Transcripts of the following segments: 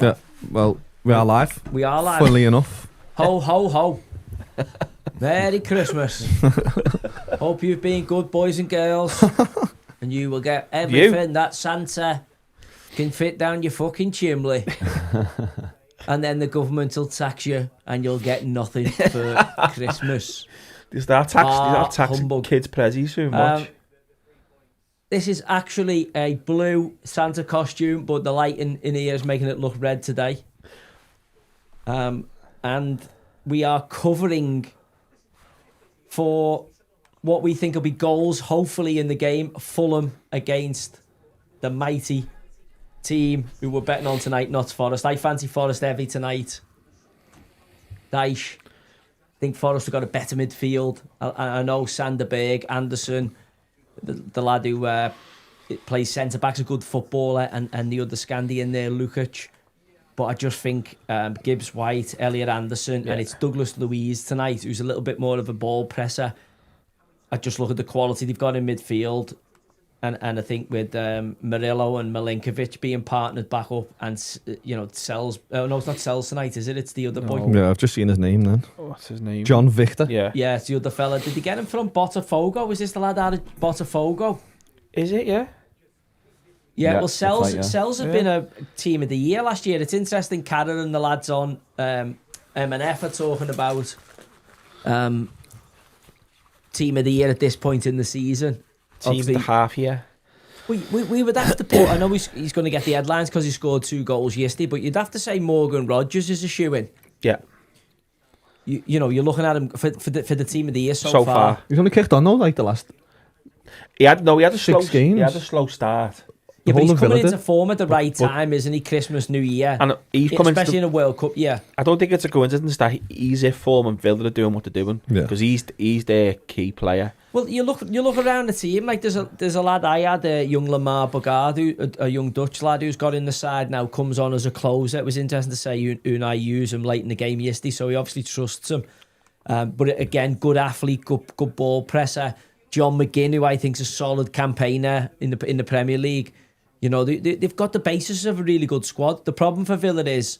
Yeah, well, we are live. We are live. Funnily enough. Ho, ho, ho. Merry Christmas. Hope you've been good, boys and girls. And you will get everything that Santa can fit down your fucking chimney. And then the government will tax you and you'll get nothing for Christmas. They start taxing humbug. kids' prezzies so much. This is actually a blue Santa costume, but the lighting in here is making it look red today. And we are covering for what we think will be goals, hopefully, in the game. Fulham against the mighty team who we're betting on tonight, not Forest. I fancy Forest heavy tonight. Dyche. I think Forest have got a better midfield. I know Sanderberg, Anderson, the lad who plays centre-back's a good footballer, and the other Scandi in there, Lukic. But I just think Gibbs White, Elliot Anderson, and it's Douglas Luiz tonight, who's a little bit more of a ball presser. I just look at the quality they've got in midfield, and I think with Murillo and Milinkovic being partnered back up, and Sells. No, it's not Sells tonight, is it? It's the other boy. Yeah, I've just seen his name then. What's his name? John Victor. Yeah. Yeah, it's the other fella. Did they get him from Botafogo? Was this the lad out of Botafogo? Is it? Yeah. Yeah, well, looks like, yeah. Sells have been a team of the year last year. It's interesting, Karen and the lads on M&F are talking about team of the year at this point in the season. Team of the half year. We would have to put, I know he's going to get the headlines because he scored 2 goals yesterday, but you'd have to say Morgan Rogers is a shoo-in. Yeah. You know, you're looking at him for the team of the year so far. He's only kicked on though, like the last. He had a 6 slow games. He had a slow start. Yeah, but he's coming Villa into did. form at the right time, isn't he? Christmas, New Year. And he's coming especially in a World Cup, yeah. I don't think it's a coincidence that he's in form and Villa are doing what they're doing. Because he's their key player. Well, you look around the team, like there's a lad I had, a young Lamar Bogard, a young Dutch lad who's got in the side now, comes on as a closer. It was interesting to say Unai used him late in the game yesterday, so he obviously trusts him. But again, good athlete, good ball presser. John McGinn, who I think is a solid campaigner in the Premier League. You know, they've got the basis of a really good squad. The problem for Villa is,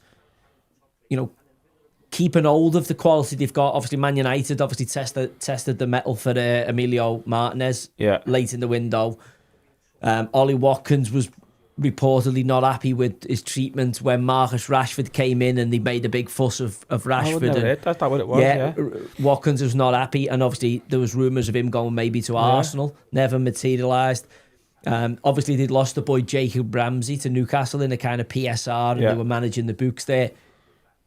keeping hold of the quality they've got. Obviously, Man United tested the metal for Emilio Martinez late in the window. Ollie Watkins was reportedly not happy with his treatment when Marcus Rashford came in and they made a big fuss of Rashford. That's not what it was. Yeah. Watkins was not happy, and obviously there was rumours of him going maybe to Arsenal. Never materialised. Obviously they'd lost the boy Jacob Ramsey to Newcastle in a kind of PSR, and they were managing the books there.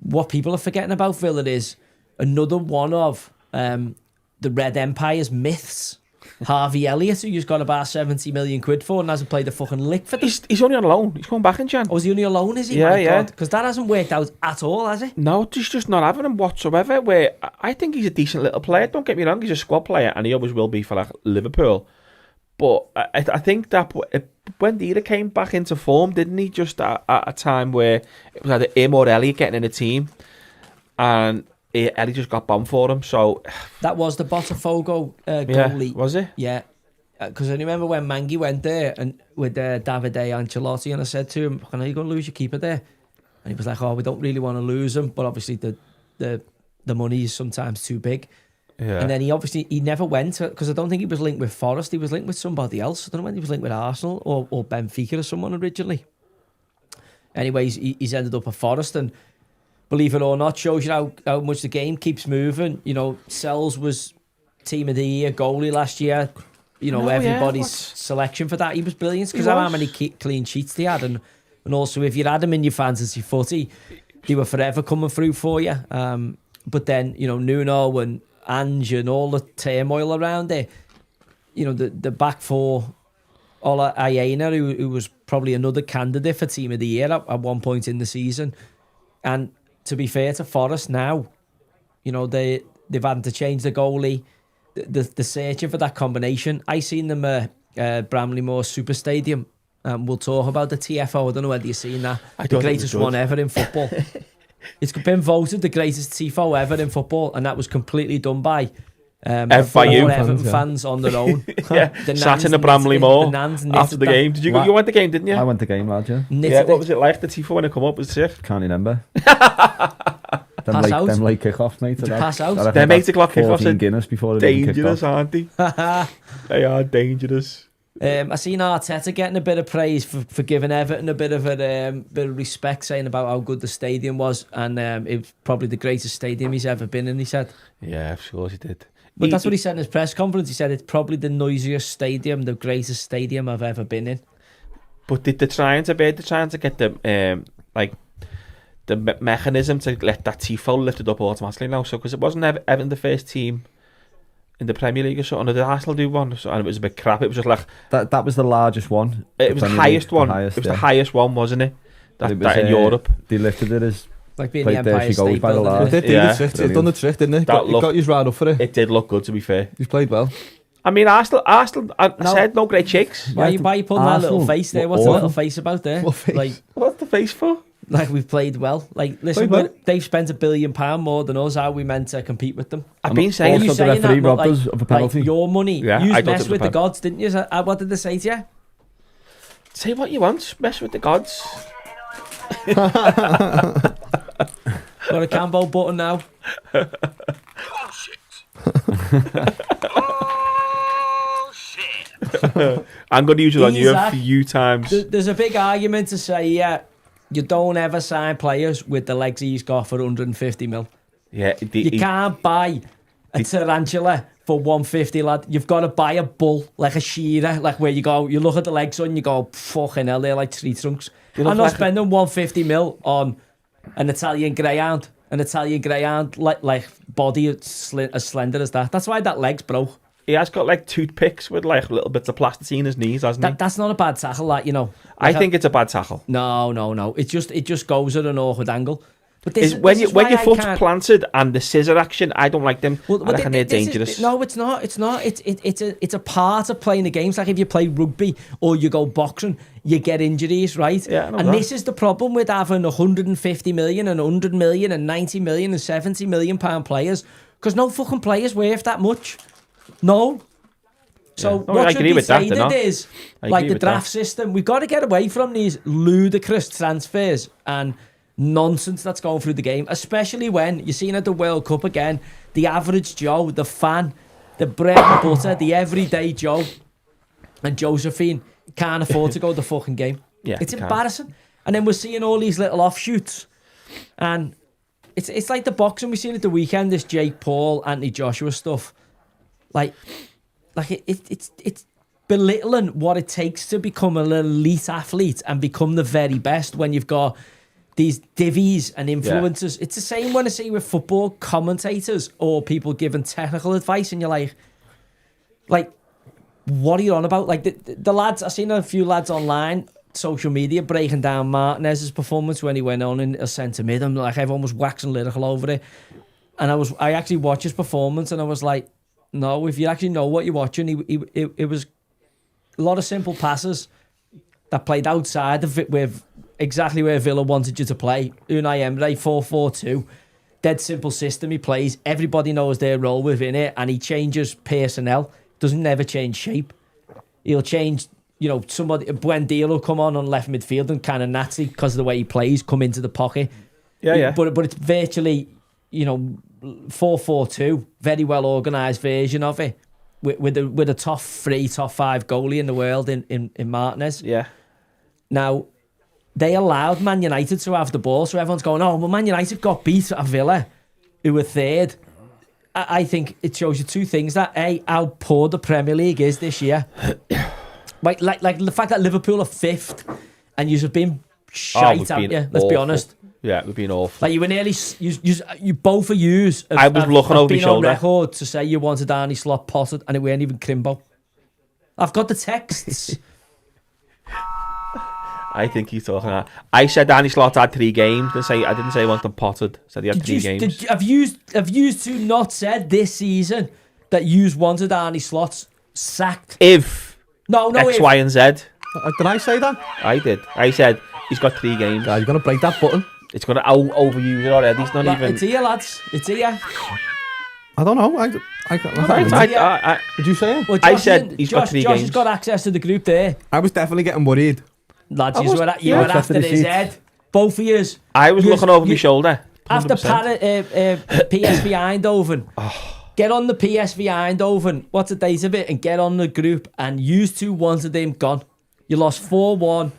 What people are forgetting about Villa is another one of the Red Empire's myths. Harvey Elliott, who you've got about 70 million quid for and hasn't played a fucking lick for them. He's only on loan. He's coming back in Jan. Oh, is he only on loan, is he? Yeah. Because that hasn't worked out at all, has it? No, he's just not having him whatsoever. Where I think he's a decent little player. Don't get me wrong, he's a squad player and he always will be for like Liverpool. But I think that when Dida came back into form, didn't he, just at a time where it was either him or Elliot getting in a team, and Elliot just got bombed for him. So that was the Botafogo goalie. Was it? Yeah, because I remember when Mangi went there and with Davide Ancelotti, and I said to him, "Are you going to lose your keeper there?" And he was like, "Oh, we don't really want to lose him, but obviously the money is sometimes too big." Yeah. And then he never went, because I don't think he was linked with Forest. He was linked with somebody else. I don't know when he was linked with Arsenal or Benfica or someone originally. Anyways, he's ended up at Forest, and believe it or not, shows you how much the game keeps moving. You know, Sells was team of the year goalie last year. You know, everybody's selection for that. He was brilliant because of how many clean sheets they had, and also if you had him in your fantasy footy, they were forever coming through for you. But then, Nuno and Ange and all the turmoil around it, the back four, Ola Ayena, who was probably another candidate for team of the year at one point in the season. And to be fair to Forest now, they've had to change the goalie. The searching for that combination. I seen them at Bramley Moore Super Stadium. We'll talk about the TFO. I don't know whether you've seen that. The greatest one ever in football. It's been voted the greatest TIFO ever in football, and that was completely done by By you. Everton fans on their own. Sat in the Bramley Moor after the game. Did you What? you went the game, didn't you? I went the game, lad, yeah. Yeah, what was it like? The Tifo when it come up? Was it sick? Can't remember. Pass out? Them late kickoffs, mate. Did you pass out? Them 8 o'clock kickoffs 14 are Guinness before they even kicked dangerous, off. aren't they? They are dangerous. I seen Arteta getting a bit of praise for giving Everton a bit of respect, saying about how good the stadium was, and it was probably the greatest stadium he's ever been in. He said, Yeah, of course he did. but that's what he said in his press conference. He said it's probably the noisiest stadium, the greatest stadium I've ever been in. But they're trying to get the the mechanism to let that Tifo lifted up automatically now. So because it wasn't Everton the first team in the Premier League or something, or did Arsenal do one? And it was a bit crap. It was just like That was the largest one. it was the highest one. It was the highest one, wasn't it? That in Europe. They lifted it as Like being the Played there, Empire she goes State by the Building. lad. They did Yeah. the trick. They've done the trick, didn't they? That Got you right up for it. It did look good, to be fair. He's played well. I mean, Arsenal. I said no great chicks. Why you putting that little Arsenal face there? were What's the awful. little face about there? What face? Like What's the face for? we've played well. Like listen, Played well. they've spent £1 billion more than us. How are we meant to compete with them? I've been saying also you the saying referee that, robbed like- us of a penalty. Like your money. Yeah, You I thought it mess was a with the pen. gods, didn't you? What did they say to you? Say what you want. Mess with the gods. Got a Cambo button now. I'm going to use it on you a Isaac, few times. There's a big argument to say, yeah, you don't ever sign players with the legs he's got for 150 mil. Yeah, You can't buy a tarantula for 150, lad. You've got to buy a bull, like a shearer, like where you go, you look at the legs on, you go, fucking hell, they're like tree trunks. You I'm look not like spending 150 mil on an Italian greyhound. Like body as slender as that. That's why that leg's broke. He has got like toothpicks with like little bits of plasticine in his knees, hasn't he? That's not a bad tackle, like, you know. I Like think it's a bad tackle. No. It just goes at an awkward angle. But When your foot's planted and the scissor action, I don't like them. I reckon they're dangerous. No, it's not. It's a part of playing the games. Like if you play rugby or you go boxing, you get injuries, right? Yeah, I know and that. this is the problem with having 150 million and 100 million and 90 million and 70 million pound players, because no fucking player's worth that much. No. So No, what I should agree be with that, they're not. traded is I like agree the with draft that. system. We've got to get away from these ludicrous transfers and nonsense that's going through the game, especially when you're seeing at the World Cup again, the average Joe, the fan, the bread and butter, the everyday Joe and Josephine can't afford to go to the fucking game. Yeah, It's they can't. embarrassing. And then we're seeing all these little offshoots, and it's like the boxing we've seen at the weekend, this Jake Paul, Anthony Joshua stuff. Like it's belittling what it takes to become an elite athlete and become the very best when you've got these divvies and influencers. It's the same when I see with football commentators or people giving technical advice, and you're like, what are you on about? Like the lads, I've seen a few lads online, social media, breaking down Martinez's performance when he went on in a centre mid, and like everyone was waxing lyrical over it. And I actually watched his performance, and I was like, no, if you actually know what you're watching, it was a lot of simple passes that played outside of it with exactly where Villa wanted you to play. Unai Emery, 4-4-2. Dead simple system he plays. Everybody knows their role within it, and he changes personnel. Doesn't never change shape. He'll change, somebody, Buendia will come on left midfield and kind of naturally, because of the way he plays, come into the pocket. Yeah. But it's virtually, 4-4-2, very well organised version of it, with a top 3, top 5 goalie in the world in Martinez. Yeah. Now, they allowed Man United to have the ball, so everyone's going, oh, well, Man United got beat at Villa, who were third. I think it shows you two things. That, A, how poor the Premier League is this year. like the fact that Liverpool are 5th, and you've been shite, haven't you? Let's be honest. Yeah, we've been awful. Like, you were nearly, you both of yous I was looking over your shoulder. on record to say you wanted Arnie Slot potted, and it weren't even Crimbo. I've got the texts. I think he's talking about. I said Danny Slot had 3 games. I didn't say I want them potted. I said he had 3 games. Have you two not said this season that you wanted Arnie Slot sacked? If No, X, if. Y, and Z. Did I say that? I did. I said he's got 3 games. You're going to break that button. It's going to overuse it already. He's not even. It's here, lads. It's here. I don't know. Did you say it? Well, I Josh said isn't- he's got 3 Josh games. has got access to the group there. I was definitely getting worried. Lads, I you was- were yeah. after his Receipts. head. Both of yous. I was looking over my shoulder. After 100%. PSV Eindhoven. Oh. Get on the PSV Eindhoven. What's the date of it? And get on the group. And use 2-1 them gone. You lost 4-1.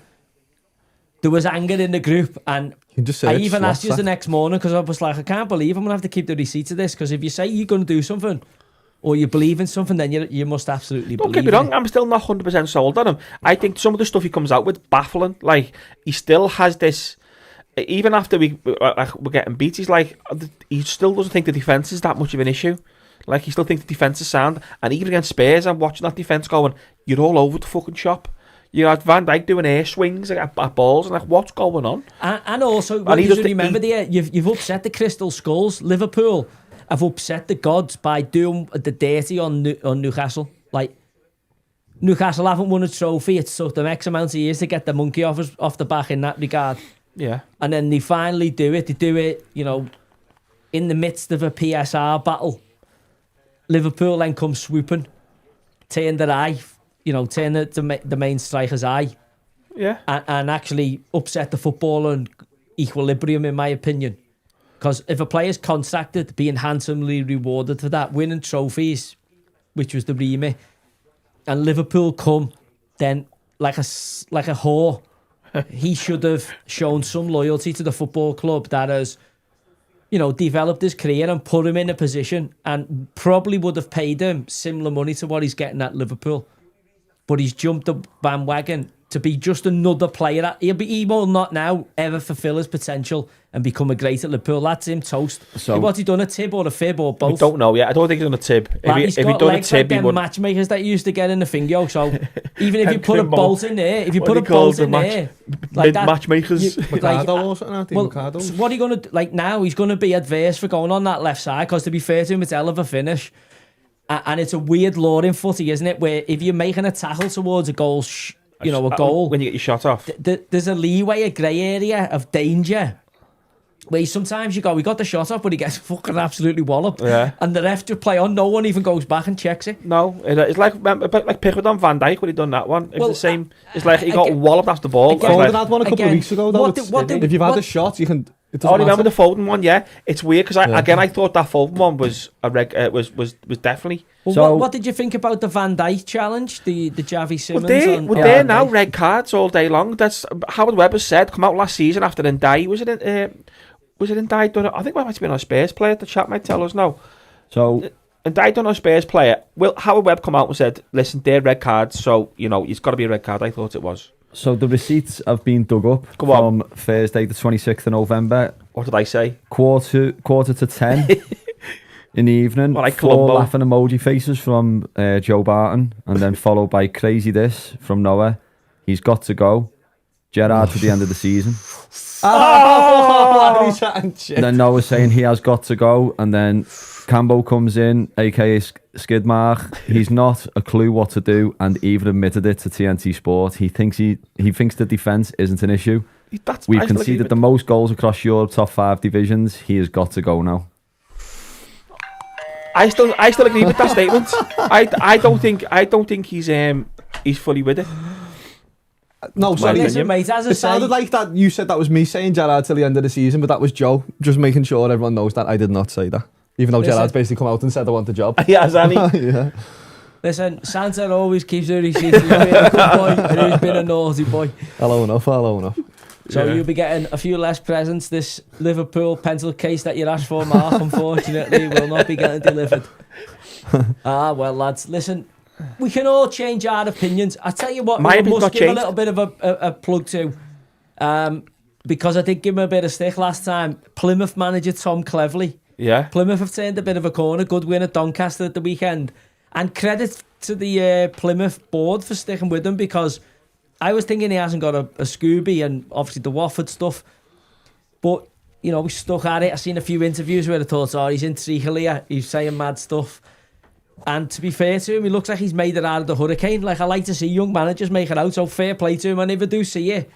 There was anger in the group. And You just I said even asked you Slot the next morning because I was like, I can't believe I'm going to have to keep the receipts of this. Because if you say you're going to do something or you believe in something, then you must absolutely Don't believe get me wrong, in it. I'm still not 100% sold on him. I think some of the stuff he comes out with baffling. Like, he still has this, even after we're getting beat, he's like, he still doesn't think the defence is that much of an issue. Like, he still thinks the defence is sound. And even against Spurs, I'm watching that defence going, you're all over the fucking shop. You had Van Dijk doing air swings at balls, and like, what's going on? And also, And he you just- should remember there, you've upset the Crystal Skulls. Liverpool have upset the gods by doing the dirty on Newcastle. Like, Newcastle haven't won a trophy. It took them X amount of years to get the monkey off the back in that regard. Yeah. And then they finally do it. They do it, in the midst of a PSR battle. Liverpool then come swooping, turn their eye, turn the main striker's eye, Yeah. and actually upset the football and equilibrium, in my opinion. Because if a player's contracted, being handsomely rewarded for that, winning trophies, which was the remit, and Liverpool come, then like a whore, he should have shown some loyalty to the football club that has, developed his career and put him in a position and probably would have paid him similar money to what he's getting at Liverpool. But he's jumped the bandwagon to be just another player. He will not now ever fulfill his potential and become a great at Liverpool. That's him toast. So- What's he done, a tib or a fib or both? We don't know yet. I don't think he's done a tib. He's If he got done a legs like tib, he them would. matchmakers that you used to get in the finger. So even if you And put a Kimbo. bolt in there, if you What put he a calls bolt in the there, Mid that, matchmakers. Ricardo or something, aren't they? well, Ricardo. so what are you going to like now? He's going to be adverse for going on that left side because, to be fair to him, it's hell of a finish, and it's a weird law in footy, isn't it? Where if you're making a tackle towards a goal, a goal, When you get your shot off. there's a leeway, a grey area of danger. Where sometimes you go, we got the shot off, but he gets fucking absolutely walloped, Yeah. and the ref just play on. No one even goes back and checks it. No, it's like a bit like Pickford on Van Dijk when he done that one. It's Well, the same. It's like he got again- walloped after the ball. again- It's like- Foden had one a couple of again, weeks ago, though. what It's- did- if you've had what- a shot, you can. It Oh, doesn't remember matter. the Foden one? Yeah, it's weird because Yeah. I thought that Foden one was was definitely. Well, So- what did you think about the Van Dijk challenge, the Javi Simmons? on Well, on there Van now, Dijk? red cards all day long. That's Howard Webber said. Come out last season after Ndai. Was it Ndai done it? I think it might have been on a Spurs player. The chat might tell us now. So Ndai done on a Spurs player. Well, Howard Webb come out and said, "Listen, they're red cards, so it's got to be a red card." I thought it was. So the receipts have been dug up Go on. from Thursday, the 26th of November, What did I say? quarter to 10 in the evening. Well, like 4 Columbo. laughing emoji faces from Joe Barton, and then followed by crazy this from Noah. He's got to go. Gerrard to the end of the season. Oh, he's chatting shit. And then Noah's saying he has got to go, and then Cambo comes in, aka Skidmark. He's not a clue what to do, and even admitted it to TNT Sport. He thinks the defence isn't an issue. We've conceded the most goals across Europe, top 5 divisions. He has got to go now. I still agree with that statement. I don't think he's fully with it. No, sorry. Listen, mate, as I It say, sounded like that. You said that was me saying Gerrard till the end of the season, but that was Joe. Just making sure everyone knows that I did not say that. Even though Listen. Gerrard's basically come out and said I want the job. Yeah, Zanny. Yeah. listen, Santa always keeps the receipts. He's been a good boy and he's been a naughty boy. Hello enough. So Yeah. you'll be getting a few less presents. This Liverpool pencil case that you asked for, Mark, unfortunately, will not be getting delivered. Well, lads, listen, we can all change our opinions. I tell you what, My we opinion's must not give a changed. little bit of a plug to, because I did give him a bit of stick last time. Plymouth manager Tom Cleverley. Yeah. Plymouth have turned a bit of a corner. Good win at Doncaster at the weekend. And credit to the Plymouth board for sticking with him, because I was thinking he hasn't got a Scooby and obviously the Watford stuff. But, we stuck at it. I've seen a few interviews where I thought, he's in Trichalia. He's saying mad stuff. And to be fair to him, he looks like he's made it out of the hurricane. Like, I like to see young managers make it out, so fair play to him. And if I do see it,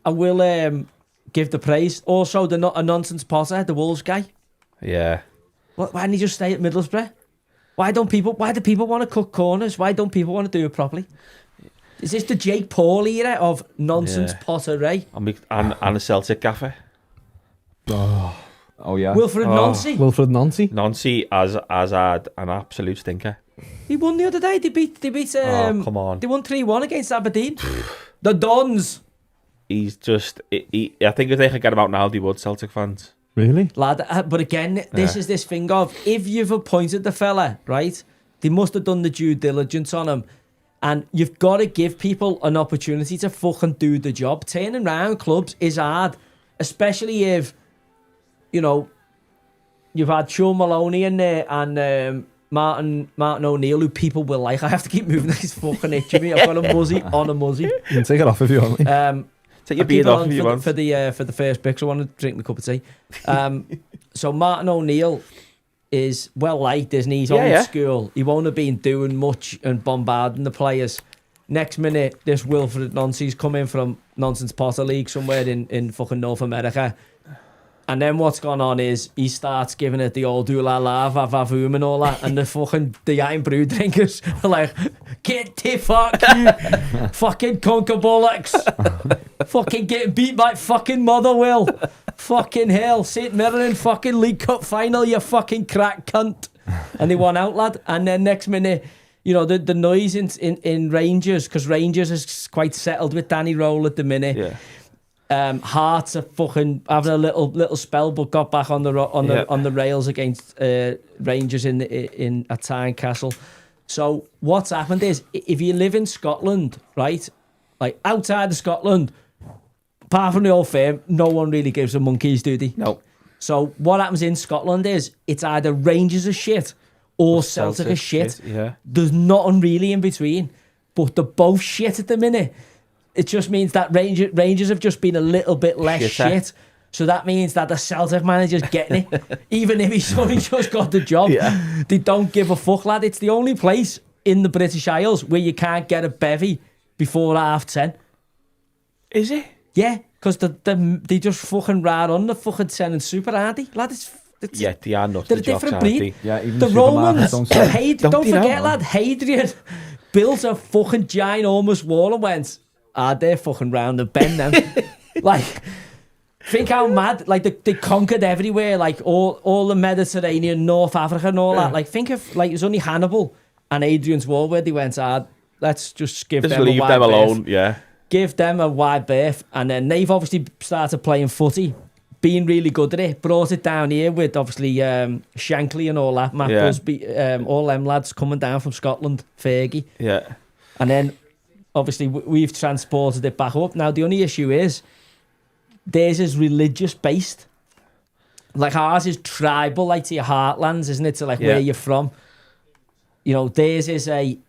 I will give the praise. Also, a nonsense Potter, the Wolves guy. Yeah. Why didn't he just stay at Middlesbrough? Why do people want to cut corners? Why don't people want to do it properly? Is this the Jake Paul era of nonsense pottery? And a Celtic gaffer. Oh yeah. Wilfred Nancy. Wilfred Nancy. Nancy has had an absolute stinker. He won the other day. They beat come on. They won 3-1 against Aberdeen. The Dons. He's just... I think if they could get him out now, they would, Celtic fans. Really? Lad, but again, this is this thing of, if you've appointed the fella, right, they must have done the due diligence on him. And you've got to give people an opportunity to fucking do the job. Turning around clubs is hard. Especially if, you know, you've had Sean Maloney in there and Martin O'Neill, who people will like. I have to keep moving. He's fucking itching me. I've got a muzzy on a muzzy. You can take it off if you want. Take your beard off if you want. For the first pick, so I want to drink my cup of tea. So Martin O'Neill is well liked, isn't he? He's old school. He won't have been doing much and bombarding the players. Next minute, this Wilfred Nancy's coming from Nonsense Potter League somewhere in fucking North America. And then what's gone on is he starts giving it the old ooh-la-la, va-va-voom and all that. And the Iron Brew drinkers are like, get the fuck you, fucking conker bollocks. Fucking getting beat by fucking Motherwell. Fucking hell, St Mirren fucking League Cup final, you fucking crack cunt. And they won out, lad. And then next minute, you know, the noise in Rangers, because Rangers is quite settled with Danny Rowell at the minute. Yeah. Hearts are fucking having a little spell, but got back on the rails against Rangers at Tynecastle. So what's happened is, if you live in Scotland, right, like outside of Scotland, apart from the old firm, no one really gives a monkeys, do they? No. So what happens in Scotland is, it's either Rangers are shit or Celtic are shit. Yeah. There's nothing really in between, but they're both shit at the minute. It just means that Rangers have just been a little bit less shit. So that means that the Celtic manager's getting it. Even if he's only just got the job. Yeah. They don't give a fuck, lad. It's the only place in the British Isles where you can't get a bevy before 10:30. Is it? Yeah, because they just fucking ride on the fucking 10 and super, aren't they? Lad, yeah, they are not. They're a different breed. Yeah, even the Romans, don't forget, know, lad, Hadrian built a fucking ginormous wall and went, they're fucking round the bend now. Like, think how mad, like they conquered everywhere, like all the Mediterranean, North Africa and all that. Like, think of, like, it was only Hannibal and Hadrian's Wall where they went, let's just give them leave a wide them alone, berth. yeah. Give them a wide berth. And then they've obviously started playing footy, being really good at it, brought it down here with obviously Shankly and all that, Matt Busby, all them lads coming down from Scotland, Fergie. Yeah. And then obviously we've transported it back up. Now the only issue is, theirs is religious based. Like ours is tribal, like to your heartlands, isn't it? To like where you're from. You know, theirs is a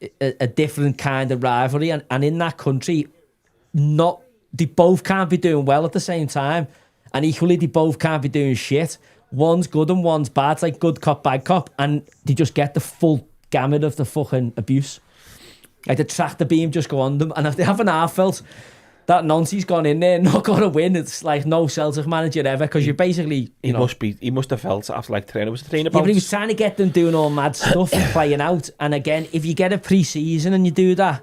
different kind of rivalry, and in that country, they both can't be doing well at the same time, and equally they both can't be doing shit. One's good and one's bad. It's like good cop, bad cop, and they just get the full gamut of the fucking abuse. Like the tractor beam just go on them, and if they haven't half felt that Nancy's gone in there, not got to win, it's like no Celtic manager ever, because you basically, he must have felt after like training was training about. Yeah, but he was trying to get them doing all mad stuff and playing out. And again, if you get a pre-season and you do that,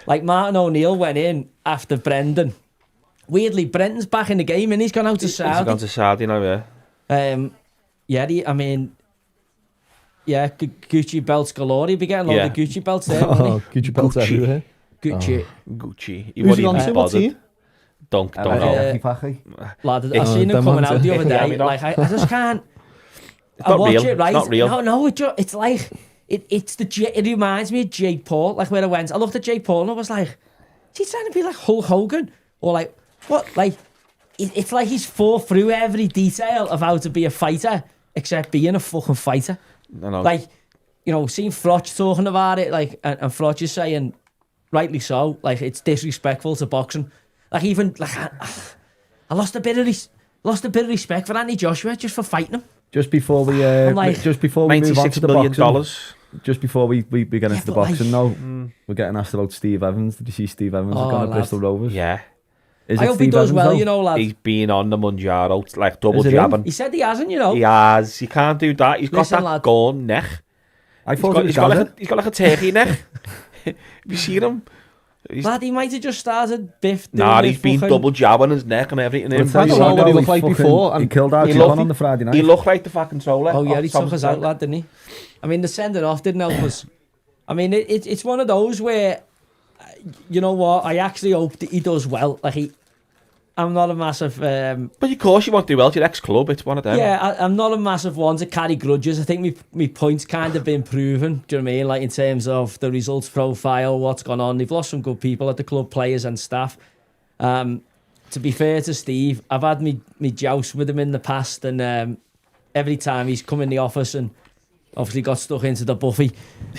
like Martin O'Neill went in after Brendan. Weirdly, Brendan's back in the game and he's gone out to Saudi. He's gone to Saudi now, Gucci belts galore. He'll be getting a lot of Gucci belts there. Gucci belts everywhere. Gucci. He wasn't even bothered. Don't know. Lad, I seen him coming out the other day. Like, I just can't. I watch it, right? It's not real. No, it's like it reminds me of Jake Paul. Like where I went, I looked at Jake Paul and I was like, is he trying to be like Hulk Hogan? Or like what? Like it's like he's fought through every detail of how to be a fighter, except being a fucking fighter. No. Like, you know, seeing Froch talking about it, like, and Froch is saying, rightly so, like it's disrespectful to boxing. Like even like I lost a bit of respect for Andy Joshua just for fighting him. Just before we move on to the boxing. Just before we get into the boxing, we're getting asked about Steve Evans. Did you see Steve Evans has gone to Bristol Rovers? Yeah. Is I it hope he Steve does Evans, well, though? you know, lad. He's been on the Managerial, like double Is it jabbing. He said he hasn't, you know. He has. He can't do that. He's got Listen, that lad. gone neck. I thought He's it was got like a turkey neck. Have you seen him? Lad, he might have just started Biff doing Nah, the he's been fucking- double jabbing his neck and everything. Well, In. tell I you don't know what he though, looked like fucking- before, He and killed our he John looked- on the Friday night. He looked like the fucking controller. Oh, yeah, off he took Thomas us out, Frank. lad, didn't he? I mean, the sending off didn't help us. I mean, it's one of those where, you know what, I actually hope that he does well. Like, I'm not a massive... But of course you want to do well. It's your ex-club. It's one of them. Yeah, I'm not a massive one to carry grudges. I think my point's kind of been proven. Do you know what I mean? Like, in terms of the results profile, what's gone on. They've lost some good people at the club, players and staff. To be fair to Steve, I've had me joust with him in the past, and every time he's come in the office and obviously got stuck into the buffet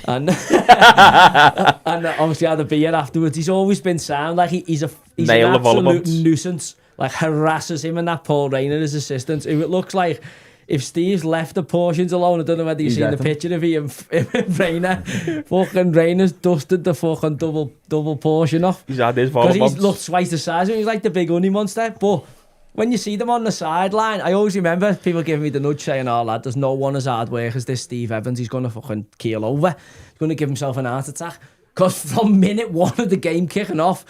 and and obviously had a beer afterwards. He's always been sound. Like he's an Nail of absolute elements. nuisance. Like harasses him and that Paul Rayner, his assistant. It looks like if Steve's left the portions alone, I don't know whether you've He's seen the left them. picture of him and Rayner. Fucking Rayner's dusted the fucking double portion off. He's had his Because volume. he's looked twice the size of him. He's like the big honey monster. But when you see them on the sideline, I always remember people giving me the nudge saying, oh lad, there's no one as hard work as this Steve Evans. He's going to fucking keel over. He's going to give himself an heart attack. Because from minute one of the game kicking off,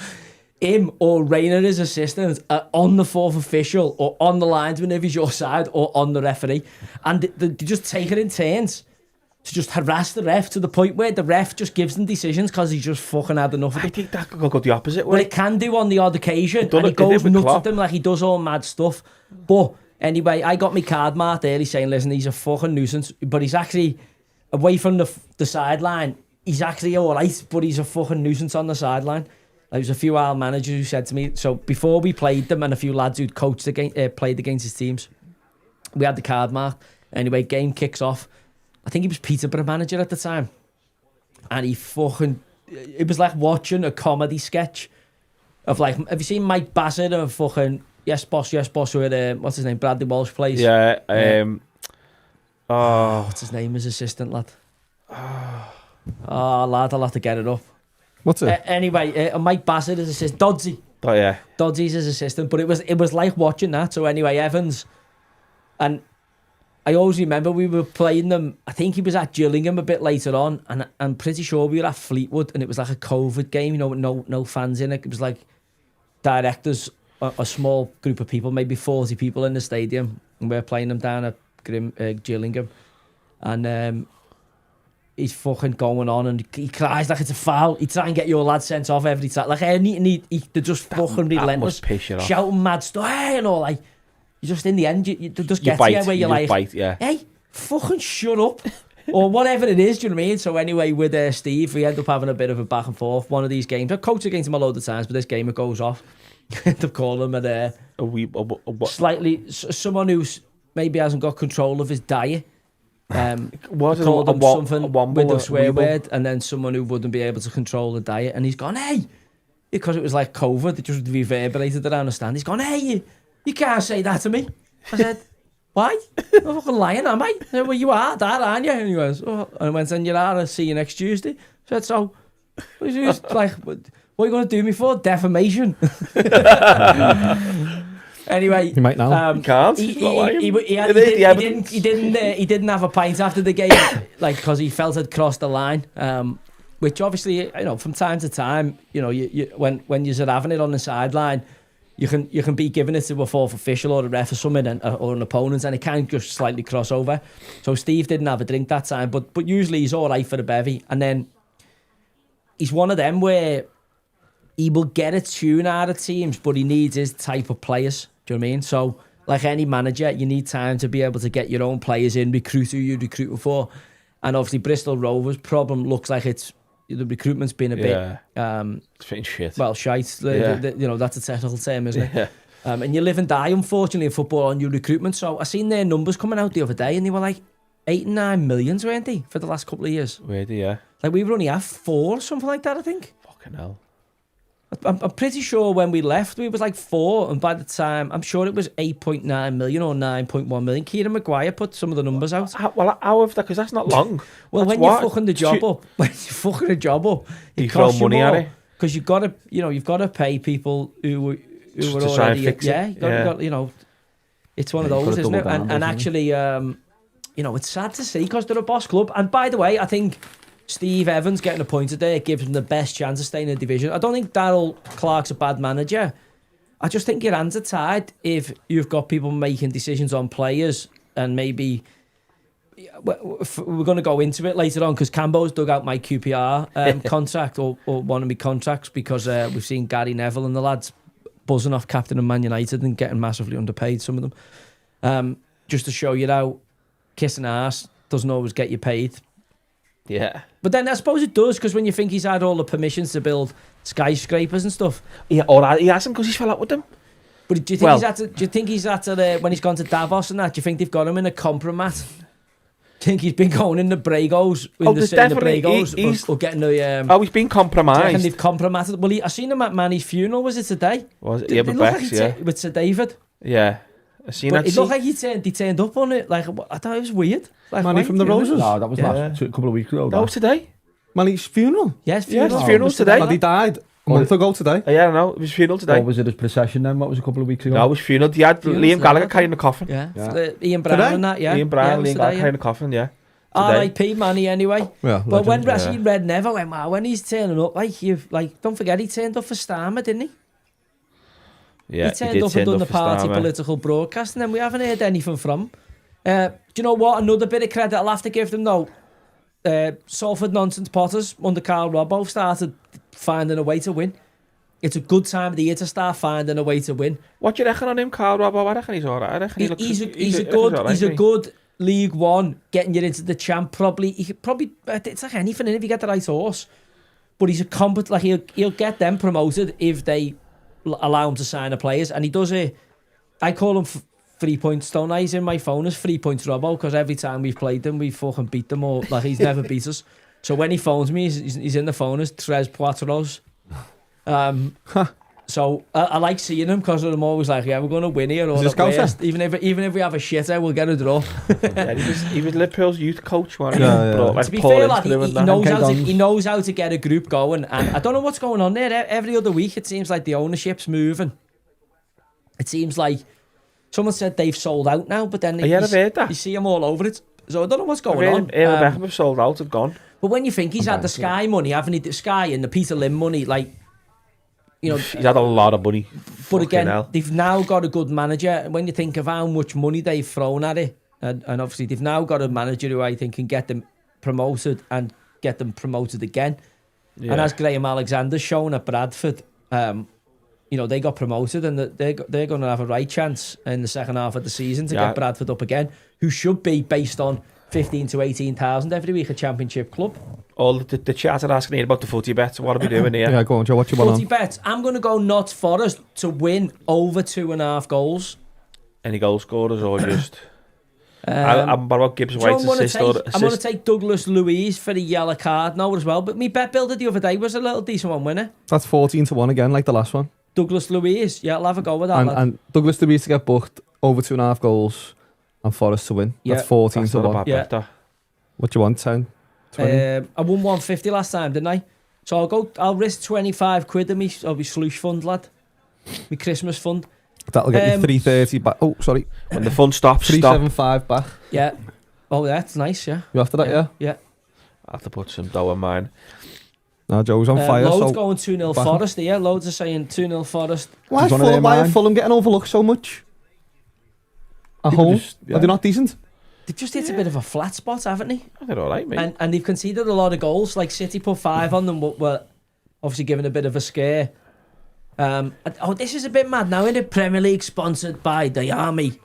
him or Rayner, his assistant, are on the fourth official or on the linesman if he's your side or on the referee. And they just take it in turns to just harass the ref to the point where the ref just gives them decisions because he's just fucking had enough of I it. think that could go the opposite Well, way. it can do on the odd occasion, done and he it- they did goes with nuts Klopp. at them like he does all mad stuff. But anyway, I got my card marked early saying, listen, he's a fucking nuisance, but he's actually, away from the sideline, he's actually all right, but he's a fucking nuisance on the sideline. There was a few Isle managers who said to me, so before we played them and a few lads who'd coached played against his teams, we had the card marked. Anyway, game kicks off. I think he was Peterborough manager at the time. And he fucking... It was like watching a comedy sketch of like... Have you seen Mike Bassett of fucking... Yes, boss, with... what's his name? Bradley Walsh plays. Yeah. What's his name? His assistant, lad. Oh, lad, I'll have to get it up. What's it? Anyway, Mike Bassett is assistant. Dodsey. Oh yeah. Dodsey's his assistant. But it was like watching that. So anyway, Evans... And... I always remember we were playing them. I think he was at Gillingham a bit later on, and I'm pretty sure we were at Fleetwood, and it was like a COVID game, you know, with no fans in it. It was like directors, a small group of people, maybe 40 people in the stadium, and we were playing them down at Gillingham, and he's fucking going on, and he cries like it's a foul. He try and get your lad sent off every time, like they're just fucking relentless, must piss you off. shouting mad stuff, hey, and all like. You just in the end, you just get bite, to where you're you like, just bite, yeah. hey, fucking shut up. Or whatever it is, do you know what I mean? So anyway, with Steve, we end up having a bit of a back and forth. One of these games, I've coached against him a load of times, but this game it goes off. End up calling him What? slightly, someone who's maybe hasn't got control of his diet. Was it Called him something a womble, with a a swear weeble? word, and then someone who wouldn't be able to control the diet. And he's gone, hey, because it was like COVID, it just reverberated around the stand. He's gone, hey, you can't say that to me. I said, why? I'm not fucking lying, am I? I said, well, you are, Dad, aren't you? And he goes, oh. And I went, and you are, I'll see you next Tuesday. I said, so, he was like, what are you going to do me for? Defamation. Anyway, You might now. You can't. He He's not lying. he didn't have a pint after the game, like, because he felt it crossed the line. Which obviously, you know, from time to time, you know, you when you're having it on the sideline, you can be giving it to a fourth official or a ref or something, or an opponent, and it can just slightly cross over. So Steve didn't have a drink that time, but usually he's all right for the bevy. And then he's one of them where he will get a tune out of teams, but he needs his type of players. Do you know what I mean? So, like any manager, you need time to be able to get your own players in, recruit who you recruit for. And obviously Bristol Rovers' problem looks like the recruitment's been a bit... It's fitting shit. Well, shite. You know, that's a technical term, isn't it? Yeah. And you live and die, unfortunately, in football on your recruitment. So I seen their numbers coming out the other day, and they were like 8 and 9 millions, weren't they, for the last couple of years? Really, yeah. Like we were only at 4, something like that, I think. Fucking hell. I'm pretty sure when we left, we was like 4, and by the time, I'm sure it was 8.9 million or 9.1 million. Kieran Maguire put some of the numbers out. How have that? Because that's not long. Well, That's when what? you're fucking the job up, You throw money at it. because you've got to pay people who who were to try and already fix it. yeah, you know, it's one of you've got those, to isn't it? double down, And doesn't actually, you know, it's sad to see because they're a boss club. And by the way, I think Steve Evans getting appointed there gives them the best chance of staying in the division. I don't think Darryl Clark's a bad manager. I just think your hands are tied if you've got people making decisions on players, and maybe we're going to go into it later on because Cambo's dug out my QPR contract or one of my contracts because we've seen Gary Neville and the lads buzzing off captain of Man United and getting massively underpaid, some of them. Just to show you how kissing ass doesn't always get you paid. Yeah. But then I suppose it does, because when you think he's had all the permissions to build skyscrapers and stuff. Yeah, or he hasn't because he's fell out with them. But do you think he's had to when he's gone to Davos and that, do you think they've got him in a compromat? Do you think he's been going in the Bragos, in the Bragos, or getting the... he's been compromised. And they've compromated. Well, I seen him at Manny's funeral, was it today? Was it? Yeah, but Bex, with Sir David. Yeah. I seen but that. It looked like he turned up on it. Like, I thought it was weird. Like, Manny from the Roses? No, that was a couple of weeks ago. That was today? Manny's funeral? Yes, funeral. Yes, funeral's today. But he died a month ago today. Yeah, I know. It was funeral today. Or was it his procession then? What was a couple of weeks ago? No, it was funeral. He had Liam Gallagher carrying the coffin. Yeah. Ian Brown Today? and that, yeah. Ian Brown, yeah, Liam Gallagher carrying the coffin, yeah. R.I.P. Manny anyway. Yeah, but when legend. Rasheed Red never went, wow, when he's turning up, don't forget he turned up for Starmer, didn't he? Yeah, he turned up and done the party political broadcast, and then we haven't heard anything from him. Do you know what? Another bit of credit I'll have to give them though. Salford Nonsense Potters under Carl Robbo started finding a way to win. It's a good time of the year to start finding a way to win. What do you reckon on him, Carl Robbo? I reckon he's alright. I reckon he's a good League One, getting you into the champ. It's like anything if you get the right horse. But he's a competent. Like he'll get them promoted if they allow him to sign the players, and he does it. I call him 3 points, don't I? He's in my phone as 3 points Robbo, because every time we've played them, we fucking beat them, or like he's never beat us. So when he phones me, he's in the phone as Tres Cuatros. So I like seeing him because I'm always like, yeah, we're going to win here, or the worst. Even if we have a shitter, we'll get a draw. Yeah, he was Liverpool's youth coach, wasn't he? Yeah. To be fair, lad, he knows how to get a group going, and I don't know what's going on there. Every other week, it seems like the ownership's moving. It seems like someone said they've sold out now, but then I've heard that. You see them all over it. So I don't know what's going on. Beckham have sold out, have gone. But when you think he's had the Sky money, haven't he? The Sky and the Peter Lim money, like, you know, he's had a lot of money. But again, they've now got a good manager. And when you think of how much money they've thrown at it, and obviously they've now got a manager who I think can get them promoted and get them promoted again. Yeah. And as Graham Alexander's shown at Bradford, you know, they got promoted, and they're going to have a right chance in the second half of the season to get Bradford up again, who should be, based on 15 to 18,000 every week, a championship club. All the chat are asking here about the footy bets. What are we doing here? Yeah, go on, Joe. What you want on? Footy bets. I'm going to go Notts Forest to win over 2.5 goals. Any goal scorers or just... I'm about Gibbs White's assist. I'm going to take Douglas Luiz for the yellow card now as well. But my bet builder the other day was a little decent one winner. That's 14-1 again, like the last one. Douglas Luiz. Yeah, I'll have a go with that. And Douglas Luiz to get booked over 2.5 goals and Forest to win. Yeah. That's 14-1. Yeah. What do you want, 10? 20? I won 150 last time, didn't I? So I'll risk 25 quid in me sluice fund, lad. My Christmas fund. That'll get you 330 back. Oh, sorry. When the fun stops, 375 back. Yeah. Oh, that's nice, yeah. You after that, yeah? Yeah. I have to put some dough in mine. No, Joe's on fire. Loads going 2-0 Forest here. Loads are saying 2-0 Forest. Why is Fulham getting overlooked so much? At home? Are they not decent? They've just hit a bit of a flat spot, haven't they? They're all right, mate. And they've conceded a lot of goals. Like City put 5 on them, but were obviously given a bit of a scare. This is a bit mad now, isn't it? Premier League sponsored by the Army.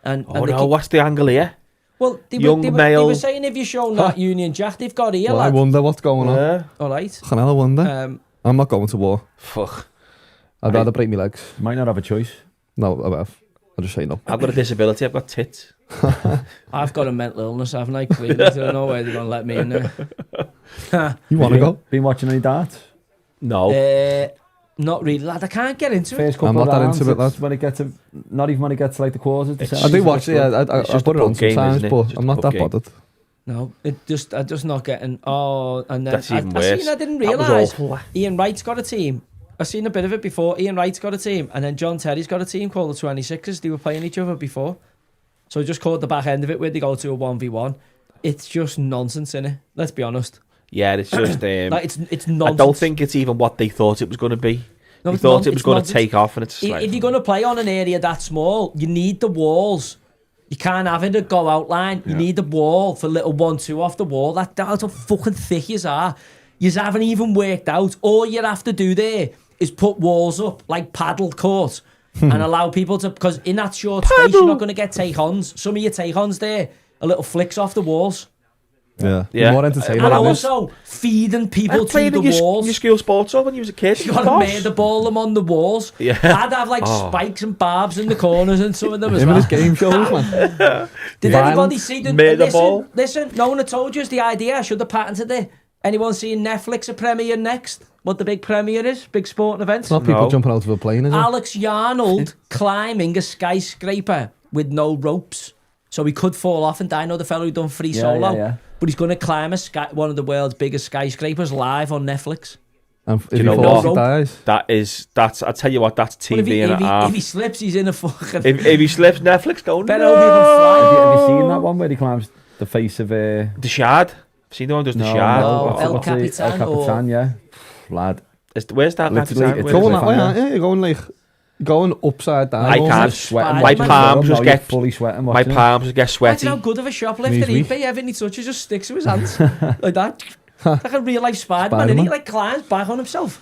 What's the angle here? Well, they were saying if you're showing that Union Jack, they've got here, I wonder what's going on. All right. I wonder. I'm not going to war. Fuck. I'd rather break my legs. Might not have a choice. No, I have. I'll just say no. I've got a disability. I've got tits. I've got a mental illness, haven't I? Clearly, I don't know where they're going to let me in there. You want to go? Been watching any darts? No. Not really, lad. I can't get into it. I'm not that into it, lad. When it gets to, not even when it gets to like the quarters. I do watch it. I put it on sometimes, but I'm not that bothered. No, I'm just not getting. Oh, and then that's even worse. I didn't realise Ian Wright's got a team, I've seen a bit of it before. Ian Wright's got a team, and then John Terry's got a team called the 26ers. They were playing each other before. So I just caught the back end of it where they go to a 1v1. It's just nonsense, innit? Let's be honest. Yeah, it's just... like, it's nonsense. I don't think it's even what they thought it was going to be. No, they thought it was going to take off, and it's like... If you're going to play on an area that small, you need the walls. You can't have it a go outline. You need the wall for little 1-2 off the wall. That's how fucking thick you are. You haven't even worked out. All you have to do there is put walls up like paddle court and allow people to... Because in that short space, you're not going to get take-ons. Some of your take-ons there are little flicks off the walls. Yeah. Yeah. More entertaining. And also feeding people to the walls. Your school sports up when you was a kid. You got to murder ball them on the walls. Yeah. I'd have like spikes and barbs in the corners and some of them as Him well. and his game shows, man. Did anybody see the murder ball? Listen, no one had told you the idea. I should have patented it. Anyone seeing Netflix a premiere next? What the big premiere is? Big sporting event? It's not people jumping out of a plane, is it? Alex Yarnold climbing a skyscraper with no ropes. So he could fall off and die. I know the fellow who done free solo. Yeah. But he's going to climb one of the world's biggest skyscrapers live on Netflix. And if you know he falls, what? he dies. That's. I tell you what, that's TV and a half. If he slips, he's in a fucking... If he slips, Netflix going, Better no! hope he can fly. Have you seen that one where he climbs the face of The Shard. Seen the one who does the Shard? no. El what's it? Capitan El Capitan, yeah. Lad. Where's that? Literally, Capitan? it's Where Going is that way, aren't you? You're going like... Going upside down. I can't. almost. Sweating. My palms just get fully sweating. my palms just get sweaty. Imagine how good of a shoplifter he'd be. Everything he touches just sticks to his hands. Like that. Like a real life Spider-Man. And he like climbs back on himself.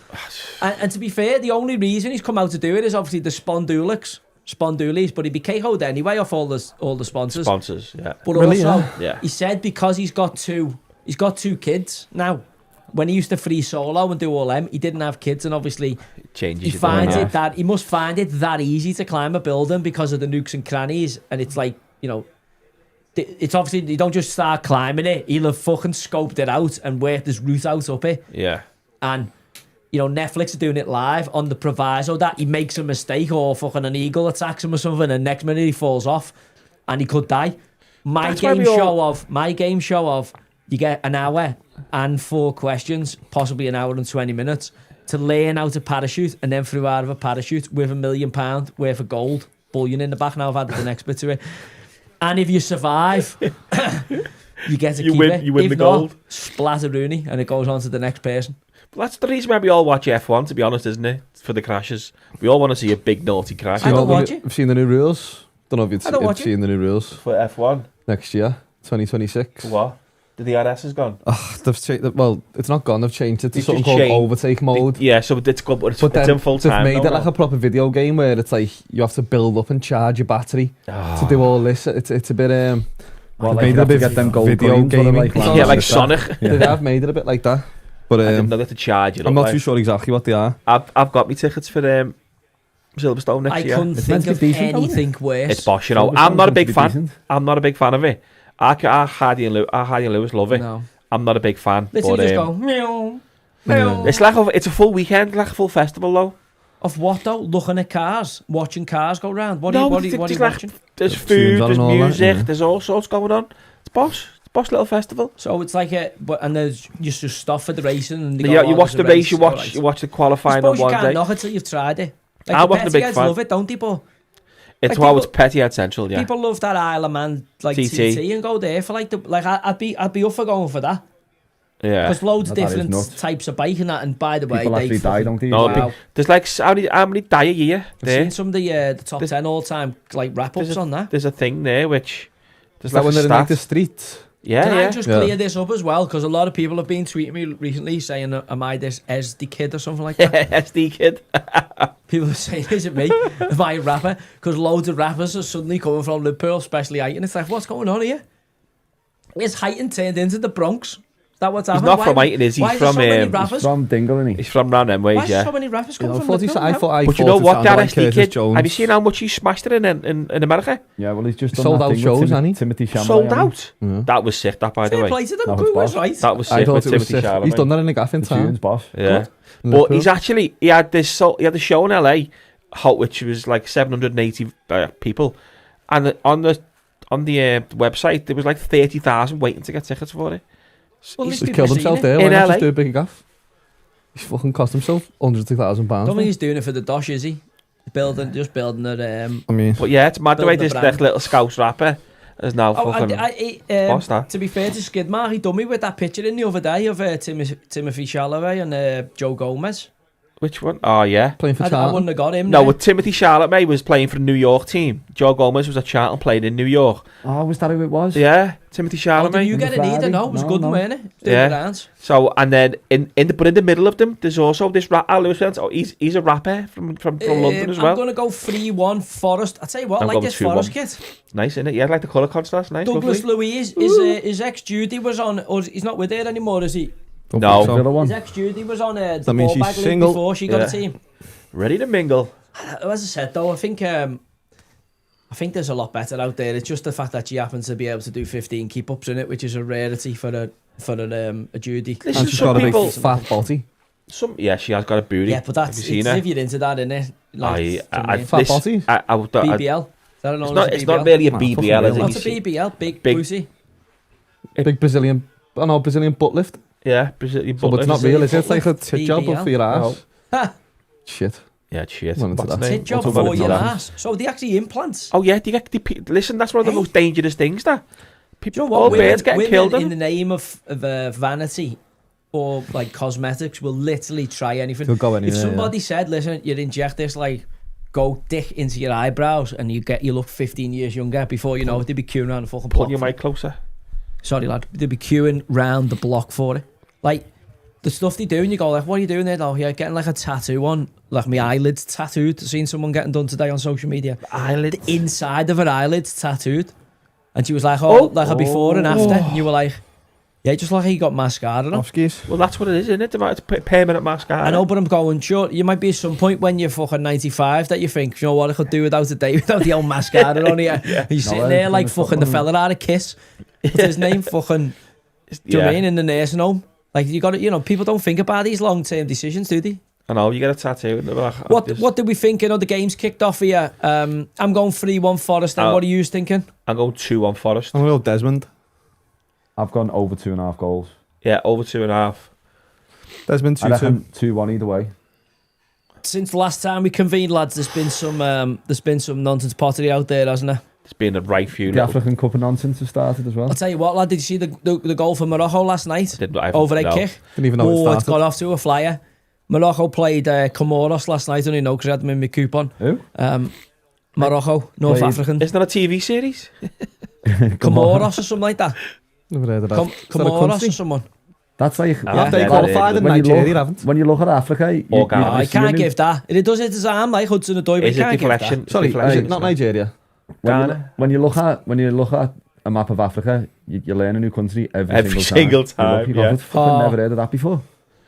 And to be fair, the only reason he's come out to do it is obviously the Spondoolies, but he'd be KO'd anyway off all the sponsors. Yeah. But Really, also, yeah. he said because he's got two kids now. When he used to free solo and do all them, he didn't have kids, and obviously Changes he finds it that he must find it that easy to climb a building because of the nooks and crannies, and it's like, you know, it's obviously you don't just start climbing it. He'll have fucking scoped it out and worked his route out up it. Yeah. And you know, Netflix are doing it live on the proviso that he makes a mistake or fucking an eagle attacks him or something, and next minute he falls off and he could die. My game show of you get an hour and 4 questions, possibly an hour and 20 minutes, to learn how to parachute, and then flew out of a parachute with £1 million worth of gold bullion in the back. Now I've added the next bit to it. And if you survive, you get to keep it. You win if the not, gold. Splatteroony, and it goes on to the next person. Well, that's the reason why we all watch F1, to be honest, isn't it? For the crashes. We all want to see a big naughty crash. I don't watch it. I've seen the new rules. Don't know if you've seen the new rules For F1. next year, 2026. What? The DRS has gone. They've well, it's not gone. They've changed it to It's something just called changed. overtake mode. Yeah, so it's good, but But it's in full time. they've made it like a proper video game where it's like you have to build up and charge your battery to do all this. It's a bit Well, made like, it a to bit get them gold video coins, gaming. like, Yeah, like Sonic. They have made it a bit like that. But I didn't know that to charge it. I'm up, not like. too sure exactly what they are. I've got me tickets for Silverstone next I year. couldn't think of decent, anything worse. It's bosh, you know. I'm not a big fan. I'm not a big fan of it. Hardy and Lewis love it. No. I'm not a big fan. Literally But just go, meow, meow. it's like it's a full weekend, like a full festival though. Of what though? Looking at cars, watching cars go round. What No, are you there's watching? There's Tunes food, on there's and all that, music, yeah. there's all sorts going on. It's bosh. It's a bosh little festival. So it's like and there's just stuff for the racing. And Yeah, you watch the race, you watch the I qualifying on suppose you one can't day. knock it till you've tried it. Like I the wasn't a big petty heads fan. love it, don't they? But It's like how it's people- petty at Central, yeah. people love that Isle of Man like TT. TT and go there for like I'd be up for going for that. Yeah. There's loads of That is different nuts. types of bike and that. And by the way, People they actually die, don't they? No, Wow. there's like how many die a year I've there. seen some of the top There's- 10 all-time like wrap-ups on that. There's a thing there which there's Is that like when a they're in like stat. the street? Yeah, Can yeah. I just Yeah. clear this up as well? Because a lot of people have been tweeting me recently saying, am I this SD kid or something like that? SD kid. People are saying, is it me? Am I a rapper? Because loads of rappers are suddenly coming from Liverpool, especially Heighton. It's like, what's going on here? Is Heighton turned into the Bronx? Is that what's He's happening? not from Heighton, is he? Why He's from so many He's rappers? From Dingle, isn't he? He's from round them Why ways, is yeah. so many rappers You come know, from I Liverpool? thought But you know it what, sounded that like SD Curtis kid? Jones. Have you seen how much he smashed it in America? Yeah, well, he's just done Sold that out thing shows, with hasn't he? Timothy Chalamet. Sold hasn't he? out. That was sick, that by the Fair way. play to them. That was Who was boss. right? That was I sick thought with it was Timothy sick. Chalamet. He's done that in a gaff in The town. tunes, boss. Yeah. In But Liverpool. he had a show in LA, which was like 780 people, and on the website there was like 30,000 waiting to get tickets for it. Well, He these just people killed have himself seen there. In Why not LA? just do a big gaff? He's fucking cost himself hundreds of £1,000. Don't think he's doing it for the dosh, is he? Just building it. I mean, But yeah, it's mad the way Building this the brand. little Scouse rapper is now Oh, fucking... What's that? to be fair to Skidmark, he done me with that picture in the other day of Timothy Chalamet and Joe Gomez. Which one? Oh, yeah. playing for I Charlton. wouldn't have got him. No, there. with Timothy Chalamet was playing for the New York team. Joe Gomez was at Charlton playing in New York. Oh, was that who it was? Yeah, Timothy Oh, Chalamet. did you get it either? Friday? No, it was No, good, no. wasn't it? Doing Yeah. the dance. So, and then in the middle of them, there's also this rapper. Oh, he's a rapper from London as well. I'm going to go 3-1 Forest. I'll tell you what, I'm I like going this 2-1. Forest kid. Nice, isn't it? Yeah, I like the colour contrast. Nice, Douglas lovely. Luiz, his ex-Judy was on, or he's not with there anymore, is he? Don't No. think so. Villa one. His ex-Judy was on the That means ball she's bag league single. before she got Yeah. a team. Ready to mingle. As I said though, I think there's a lot better out there. It's just the fact that she happens to be able to do 15 keep-ups in it, which is a rarity for a Judy. Listen, And she's some got a big people... fat body. Yeah, she has got a booty. Yeah, but that's Have you seen it's her? if you're into that, innit? Like, Fat body? BBL. Is that known as a It's not BBL? really a Nah, BBL, fucking is real. it? What's a BBL? Big Big- pussy. Big Brazilian butt lift. Yeah, Brazilian So, but it's butt not lift. real, is it? It's like a tit job BBL. for your ass. Ha! Shit. Yeah, shit. Well, into What's that. the name? Tit job We'll talk about for it your later. ass. So they actually implants. Oh yeah, do you get listen, that's one of the Hey. most dangerous things. That people, Do you know all what? birds getting Women killed. in the name of vanity or like cosmetics will literally try anything. They'll go anywhere, If somebody said, "Listen, you inject this like gold dick into your eyebrows and you look 15 years younger," before you know it, they'd be queuing around the fucking Pull block. your for mic closer. Sorry, lad. They'd be queuing round the block for it. Like the stuff they do, and you go like, "What are you doing there?" Oh, yeah, getting like a tattoo on, like my eyelids tattooed. Seen someone getting done today on social media. Eyelid. The inside of her eyelids tattooed, and she was like, "Oh, like a before and after." And you were like, "Yeah, just like he got mascara on." Off-skis. Well, that's what it is, isn't it? It's permanent mascara. I know, but I'm going, sure, you might be at some point when you're fucking 95 that you think, you know what, I could do without a day without the old mascara on here. He's sitting there like fucking the fella out of Kiss. What's his name? Fucking, do you know what I mean? In the nursing home. Like, you got to, you know, people don't think about these long-term decisions, do they? I know, you get a tattoo. And like, What did we think? You know, the game's kicked off here. I'm going 3-1 Forest, and what are you thinking? I'm going 2-1 Forest. I'm going to go Desmond. I've gone over 2.5 goals. Yeah, over 2.5. Desmond I 2-2. reckon 2-1 either way. Since the last time we convened, lads, there's been some nonsense pottery out there, hasn't there? It's been a right few. The African Cup of nonsense has started as well. I'll tell you what, lad, did you see the goal for Morocco last night? Overhead kick. Didn't even know it It's started. got off to a flyer. Morocco played Comoros last night, I only know because I had them in my coupon. Who? Morocco, North Played- African. Isn't that a TV series? Comoros or something like that. Never heard of that. Is that a Comoros country? or someone. That's like... Have they Yeah, qualified in when you Nigeria? look- Haven't. When you look at Africa... You, Or Ghana. I can't give that. It does it as arm like Hudson Odoi, but Is you it can't give that. deflection? Sorry, is Deflection, it not isn't it? Nigeria? Ghana. When you look at a map of Africa, you learn a new country every Every single single time. time, yeah. I've fucking never heard of that before.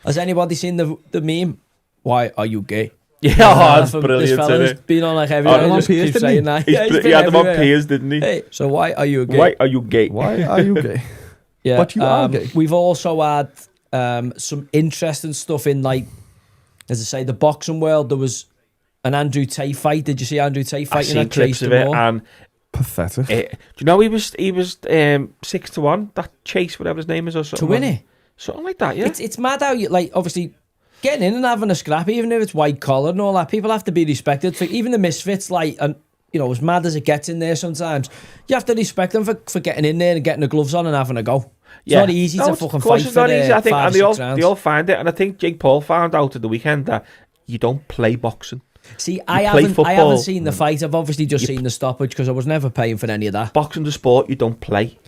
Has anybody seen the meme? Why are you gay? Yeah, oh, that's From brilliant, This fella's isn't it? been on like Oh, everywhere. the one Just Piers, keeps didn't he? saying that. He been had them on everywhere. peers, didn't he? Hey, so why are you gay? Why are you gay? Why are you gay? Yeah, But you are gay. We've also had some interesting stuff in, like, as I say, the boxing world. There was an Andrew Tate fight. Did you see Andrew Tate I've fighting seen at clips Chase of it, Moore? and Pathetic. do you know he was 6-1? That Chase, whatever his name is, or To something. win it. Something like that, yeah. It's mad how you, like, obviously getting in and having a scrap, even if it's white collar and all that, people have to be respected. For even the misfits, like, and you know, as mad as it gets in there sometimes, you have to respect them for getting in there and getting the gloves on and having a go. It's not easy to fucking of course fight it's for not easy. I think, 5 and or 6 rounds. they all find it, and I think Jake Paul found out at the weekend that you don't play boxing. See, I play haven't football. seen the fight. I've obviously just seen the stoppage because I was never paying for any of that. Boxing's a sport you don't play.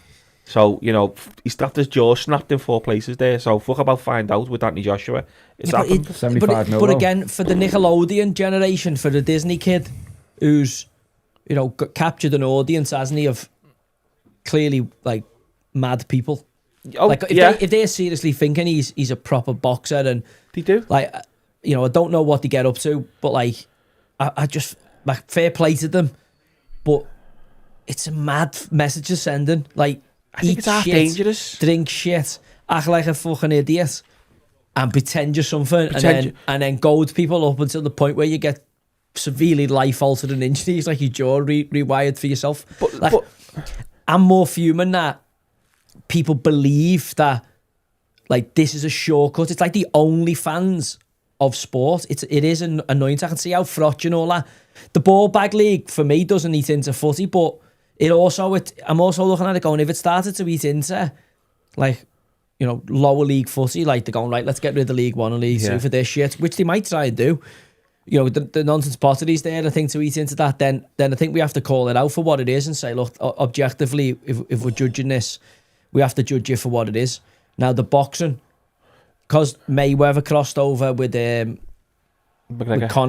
So, you know, he's got his jaw snapped in 4 places there. So, fuck about find out with Anthony Joshua. It's Yeah, but happened. 75 mil but though. again, for the Nickelodeon generation, for the Disney kid who's, you know, captured an audience, hasn't he, of clearly, like, mad people. Oh, Like, if they're seriously thinking he's a proper boxer and, they do. like, you know, I don't know what they get up to, but, like, I just, like, fair play to them. But it's a mad message to sending. Like, I think eat it's half shit, dangerous. drink shit, act like a fucking idiot, and pretend you're something, and then goad people up until the point where you get severely life-altering injuries, like your jaw rewired for yourself. But I'm more fuming that people believe that like this is a shortcut. It's like the OnlyFans of sport. It is annoying. I can see how fraught and all that. The ball bag league for me doesn't eat into footy, but I'm also looking at it going, if it started to eat into like, you know, lower league footy, like they're going, right, let's get rid of League One and League Two for this shit, which they might try and do. You know, the nonsense potteries there, I think, to eat into that, then I think we have to call it out for what it is and say, look, objectively, if we're judging this, we have to judge it for what it is. Now, the boxing, because Mayweather crossed over with Conor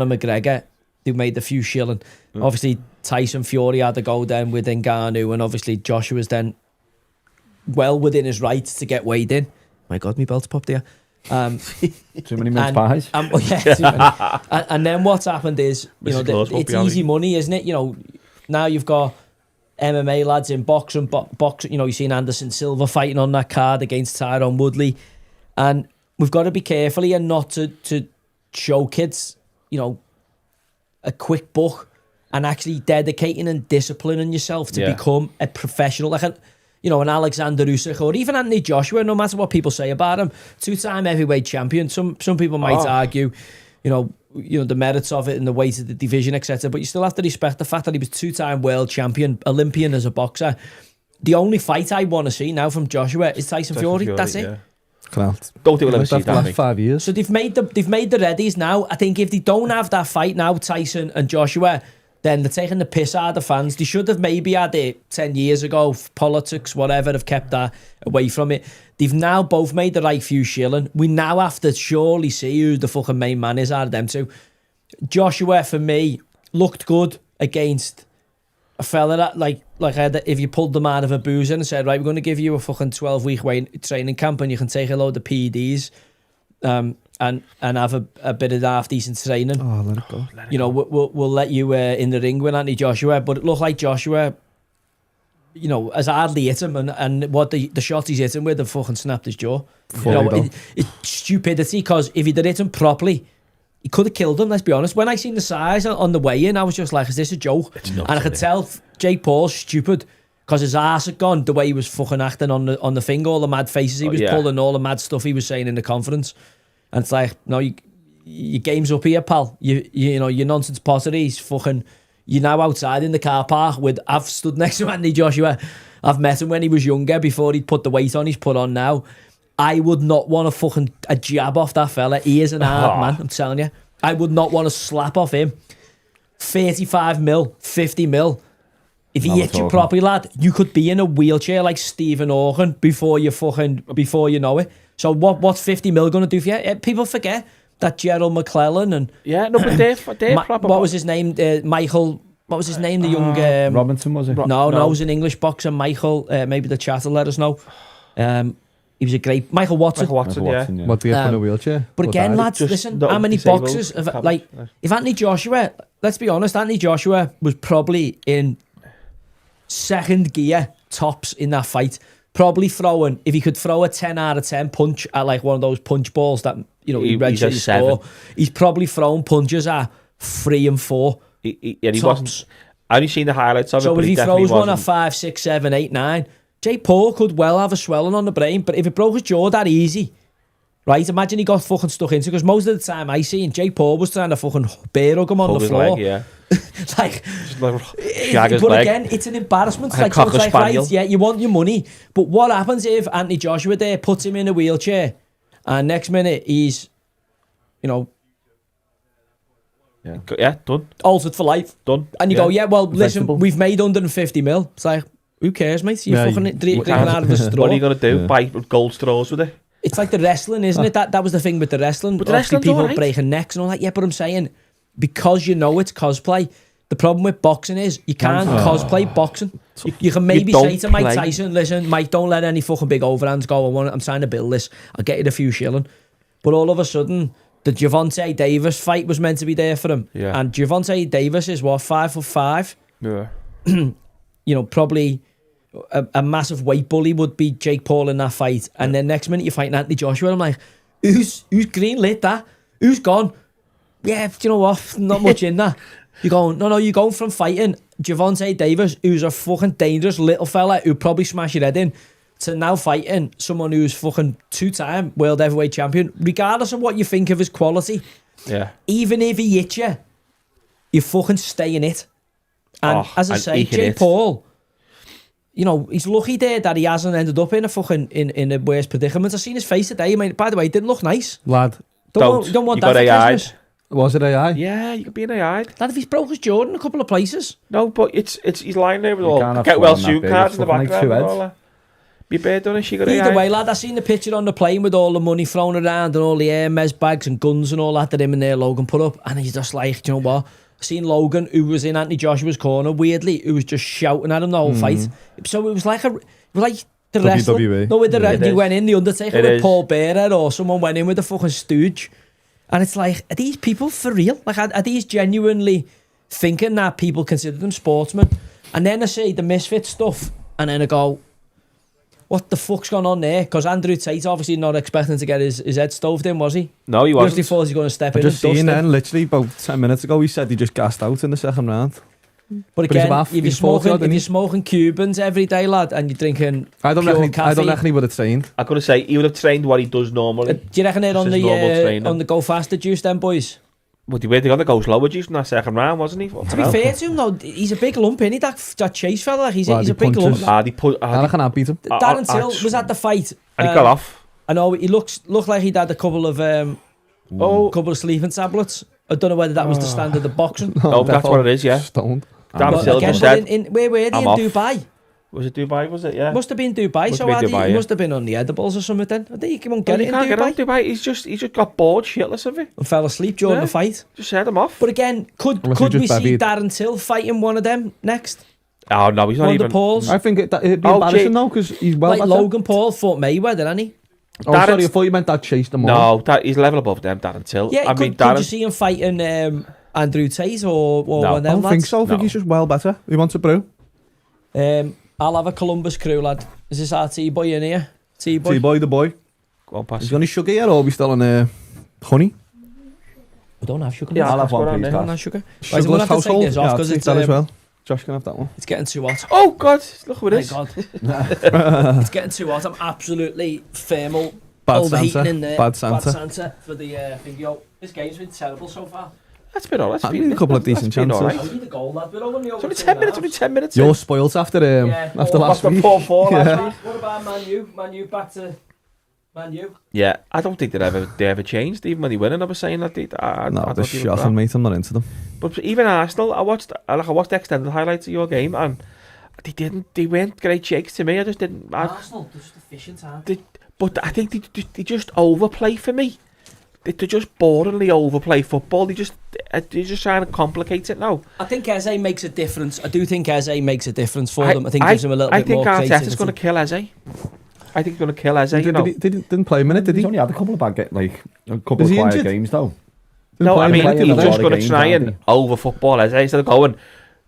McGregor, they made a few shilling. Obviously, Tyson Fury had to go then with Ngannou, and obviously Joshua's then well within his rights to get weighed in. My God, my belt's popped there. Too many mince pies. Too many. And then what's happened is, you know, it's easy money, isn't it? You know, now you've got MMA lads in boxing. You know, you've seen Anderson Silva fighting on that card against Tyrone Woodley, and we've got to be careful here not to show kids, you know, a quick buck and actually dedicating and disciplining yourself to become a professional, like an Alexander Usyk or even Anthony Joshua. No matter what people say about him, 2-time heavyweight champion. Some people might argue, you know the merits of it and the weight of the division, etc. But you still have to respect the fact that he was 2-time world champion, Olympian as a boxer. The only fight I want to see now from Joshua is Tyson Fury. That's it. Don't do it the last 5 years. So they've made the readies now. I think if they don't have that fight now, Tyson and Joshua, then they're taking the piss out of the fans. They should have maybe had it 10 years ago. Politics, whatever, have kept that away from it. They've now both made the right few shilling. We now have to surely see who the fucking main man is out of them two. Joshua, for me, looked good against a fella that, like if you pulled them out of a boozer and said, right, we're going to give you a fucking 12-week training camp and you can take a load of PEDs and have a bit of half-decent training. Oh, let it go. You know, we'll let you in the ring with Anthony Joshua. But it looked like Joshua, you know, has hardly hit him, and what the shots he's hit him with have fucking snapped his jaw. You know, it's stupidity, because if he'd hit him properly, he could have killed him, let's be honest. When I seen the size on the weigh-in, I was just like, is this a joke? And I could tell Jake Paul's stupid, because his ass had gone the way he was fucking acting on the thing, all the mad faces he was pulling, all the mad stuff he was saying in the conference. And it's like, no, your game's up here, pal. You know, your nonsense pottery's fucking... You're now outside in the car park with... I've stood next to Anthony Joshua. I've met him when he was younger, before he'd put the weight on he's put on now. I would not want a jab off that fella. He is an hard man, I'm telling you. I would not want to slap off him. 35 mil, 50 mil. If he hit you properly, lad, you could be in a wheelchair like Stephen Organ before you know it. So what's 50 mil going to do for you? People forget that Gerald McClellan and... Yeah, no, but they're proper... What was his name? Michael... What was his name? The young... Robinson, was it? No, it was an English boxer. Michael, maybe the chat will let us know. He was a great... Michael Watson. What, do you have in a wheelchair? But again, lads, listen, how many boxers... if Anthony Joshua... Let's be honest, Anthony Joshua was probably in second gear tops in that fight. Probably throwing... If he could throw a 10 out of 10 punch at like one of those punch balls that, you know, he read his score, he's probably thrown punches at 3 and 4. He wasn't... I only seen the highlights of it, so but if he throws one at 5, 6, 7, 8, 9... Jake Paul could well have a swelling on the brain, but if it broke his jaw that easy, right? Imagine he got fucking stuck into, because most of the time I seen Jake Paul was trying to fucking bear hug him on the floor. Leg, but again, it's an embarrassment. So it's like, right, yeah, you want your money, but what happens if Anthony Joshua there puts him in a wheelchair, and next minute he's, you know, done, altered for life, done, and you go, yeah, well, listen, we've made 150 mil. It's like, who cares, mate? You're fucking drinking out of a straw. What are you going to do? Buy gold straws with it? It's like the wrestling, isn't it? That was the thing with the wrestling. But the wrestling, people breaking necks and all that. Yeah, but I'm saying, because you know it's cosplay, the problem with boxing is you can't cosplay boxing. You can maybe say to Mike Tyson, listen, Mike, don't let any fucking big overhands go. I'm trying to build this. I'll get you a few shilling. But all of a sudden, the Gervonta Davis fight was meant to be there for him. Yeah. And Gervonta Davis is what, 5'5"? Yeah. You know, probably a massive weight bully would be Jake Paul in that fight. And then next minute you're fighting Anthony Joshua. I'm like, who's green lit that? Who's gone? Yeah, you know what? Not much in that. You're going, no, you're going from fighting Gervonta Davis, who's a fucking dangerous little fella who'll probably smash your head in, to now fighting someone who's fucking 2-time world heavyweight champion, regardless of what you think of his quality. Yeah. Even if he hits you, you fucking stay in it. And as I say, Jake Paul, you know, he's lucky there that he hasn't ended up in a fucking in a worse predicament. I seen his face today. I mean, by the way, he didn't look nice. Lad, Don't want you that got for AI. Christmas. was it AI? Yeah, you could be an AI. Lad, if he's broke his jaw in a couple of places. No, but it's he's lying there with You all can't have get well one that suit big. cards It's in the looking like background. two And heads. all that. Be better done if she got Either AI. way, lad, I seen the picture on the plane with all the money thrown around and all the Hermes bags and guns and all that him and there Logan put up. And he's just like, do you know what? I seen Logan, who was in Anthony Joshua's corner, weirdly, who was just shouting at him the whole fight. So it was like the wrestling. WWE. No, with the It he is. went in, the Undertaker It with is. Paul Bearer, or someone went in with a fucking stooge. And it's like, are these people for real? Like, are these genuinely thinking that people consider them sportsmen? And then I see the Misfit stuff, and then I go, what the fuck's going on there? Because Andrew Tate obviously not expecting to get his head stoved in, was he? No, he He wasn't. obviously thought he's going to step I in just and dust seen him. then, literally about 10 minutes ago, he said he just gassed out in the second round. But he's again, about- if he's 40 odd, if isn't you're he? smoking Cubans every day, lad, and you're drinking I don't pure reckon caffeine, he would have trained. I could have said he would have trained what he does normally. do you reckon they're Just on his normal training. the go faster juice then, boys? But he went on the go slower juice in that second round, wasn't he? To be fair to him, though, he's a big lump, isn't he? That Chase fella, like, he's Lad, a he big lump. punches. He put, I reckon I beat him. Darren Till was at the fight. and he got off. I know he looked like he'd had a couple of sleeping tablets. I don't know whether that was the standard of boxing. Oh, that's what it is, yeah. Stoned. Darren But Till again, just but said, where were they I'm in off. Dubai? was it Dubai, was it? Yeah. Must have been Dubai. Must So have been Adi, Dubai, he yeah. must have been on the edibles or something then. I think he won't get You it in can't get on Dubai. Dubai. He's just got bored shitless of it. And fell asleep during Yeah. the fight. Just set him off. But again, could Unless he we just see bevied. Darren Till fighting one of them next? Oh no, he's not One of even. the Pauls? I think it'd be Oh, embarrassing Jake. though, because he's well Like better. Logan Paul fought Mayweather, didn't he? Oh, Darren's- sorry, I thought you meant that chased them all. No, that he's level above them, Darren Till. Yeah, I could mean, you Darren. see him fighting Andrew Tate or No. one of I them don't think lads? so. I think No. he's just well better. He wants a brew. I'll have a Columbus crew, lad. Is this our T-boy in here? T-boy? T-boy, the boy. Go on, pass. He's going to sugar yet, or are we still on honey? We don't have sugar. Yeah, lad. I'll have one, please, We don't Cass. have sugar. Right, I'm Sugarless going to have to take household? this off Yeah, I'll because take it's, that as well. Josh can have that one. it's getting too hot. Oh God! Look who it is. Thank God. It's getting too hot. I'm absolutely thermal Bad overheating Santa. in there. Bad Santa. Bad Santa for the thing. Yo, this game's been terrible so far. That's been alright. I've been a couple of decent chances. I need a goal, lad. We're only over It's 2 only 10 minutes. and a Only half. 10 minutes. You're spoilt after Yeah, after last after week. 4-4 last Yeah. week. What about Man U? Man U back to Man U. Yeah, I don't think they ever changed. Even when they win, I was saying that. I No, thought they're they were crap. shocking, mate. I'm not into them. But even Arsenal, I watched the extended highlights of your game, and they weren't great shakes to me. I just didn't. Arsenal, they're just efficient, aren't they? But I think they just overplay for me. They just boringly overplay football. They're just trying to complicate it now. I think Eze makes a difference. I do think Eze makes a difference for them. I think gives them a little bit more I think creativity. Arteta's going to kill Eze. I think he's going to kill Eze. Didn't play a minute, did he? He's only had a couple of a couple Is of he quiet injured? games though. Didn't No, play I a mean, minute, he's did he? just lot of going to games, try aren't and over football Eze instead of going,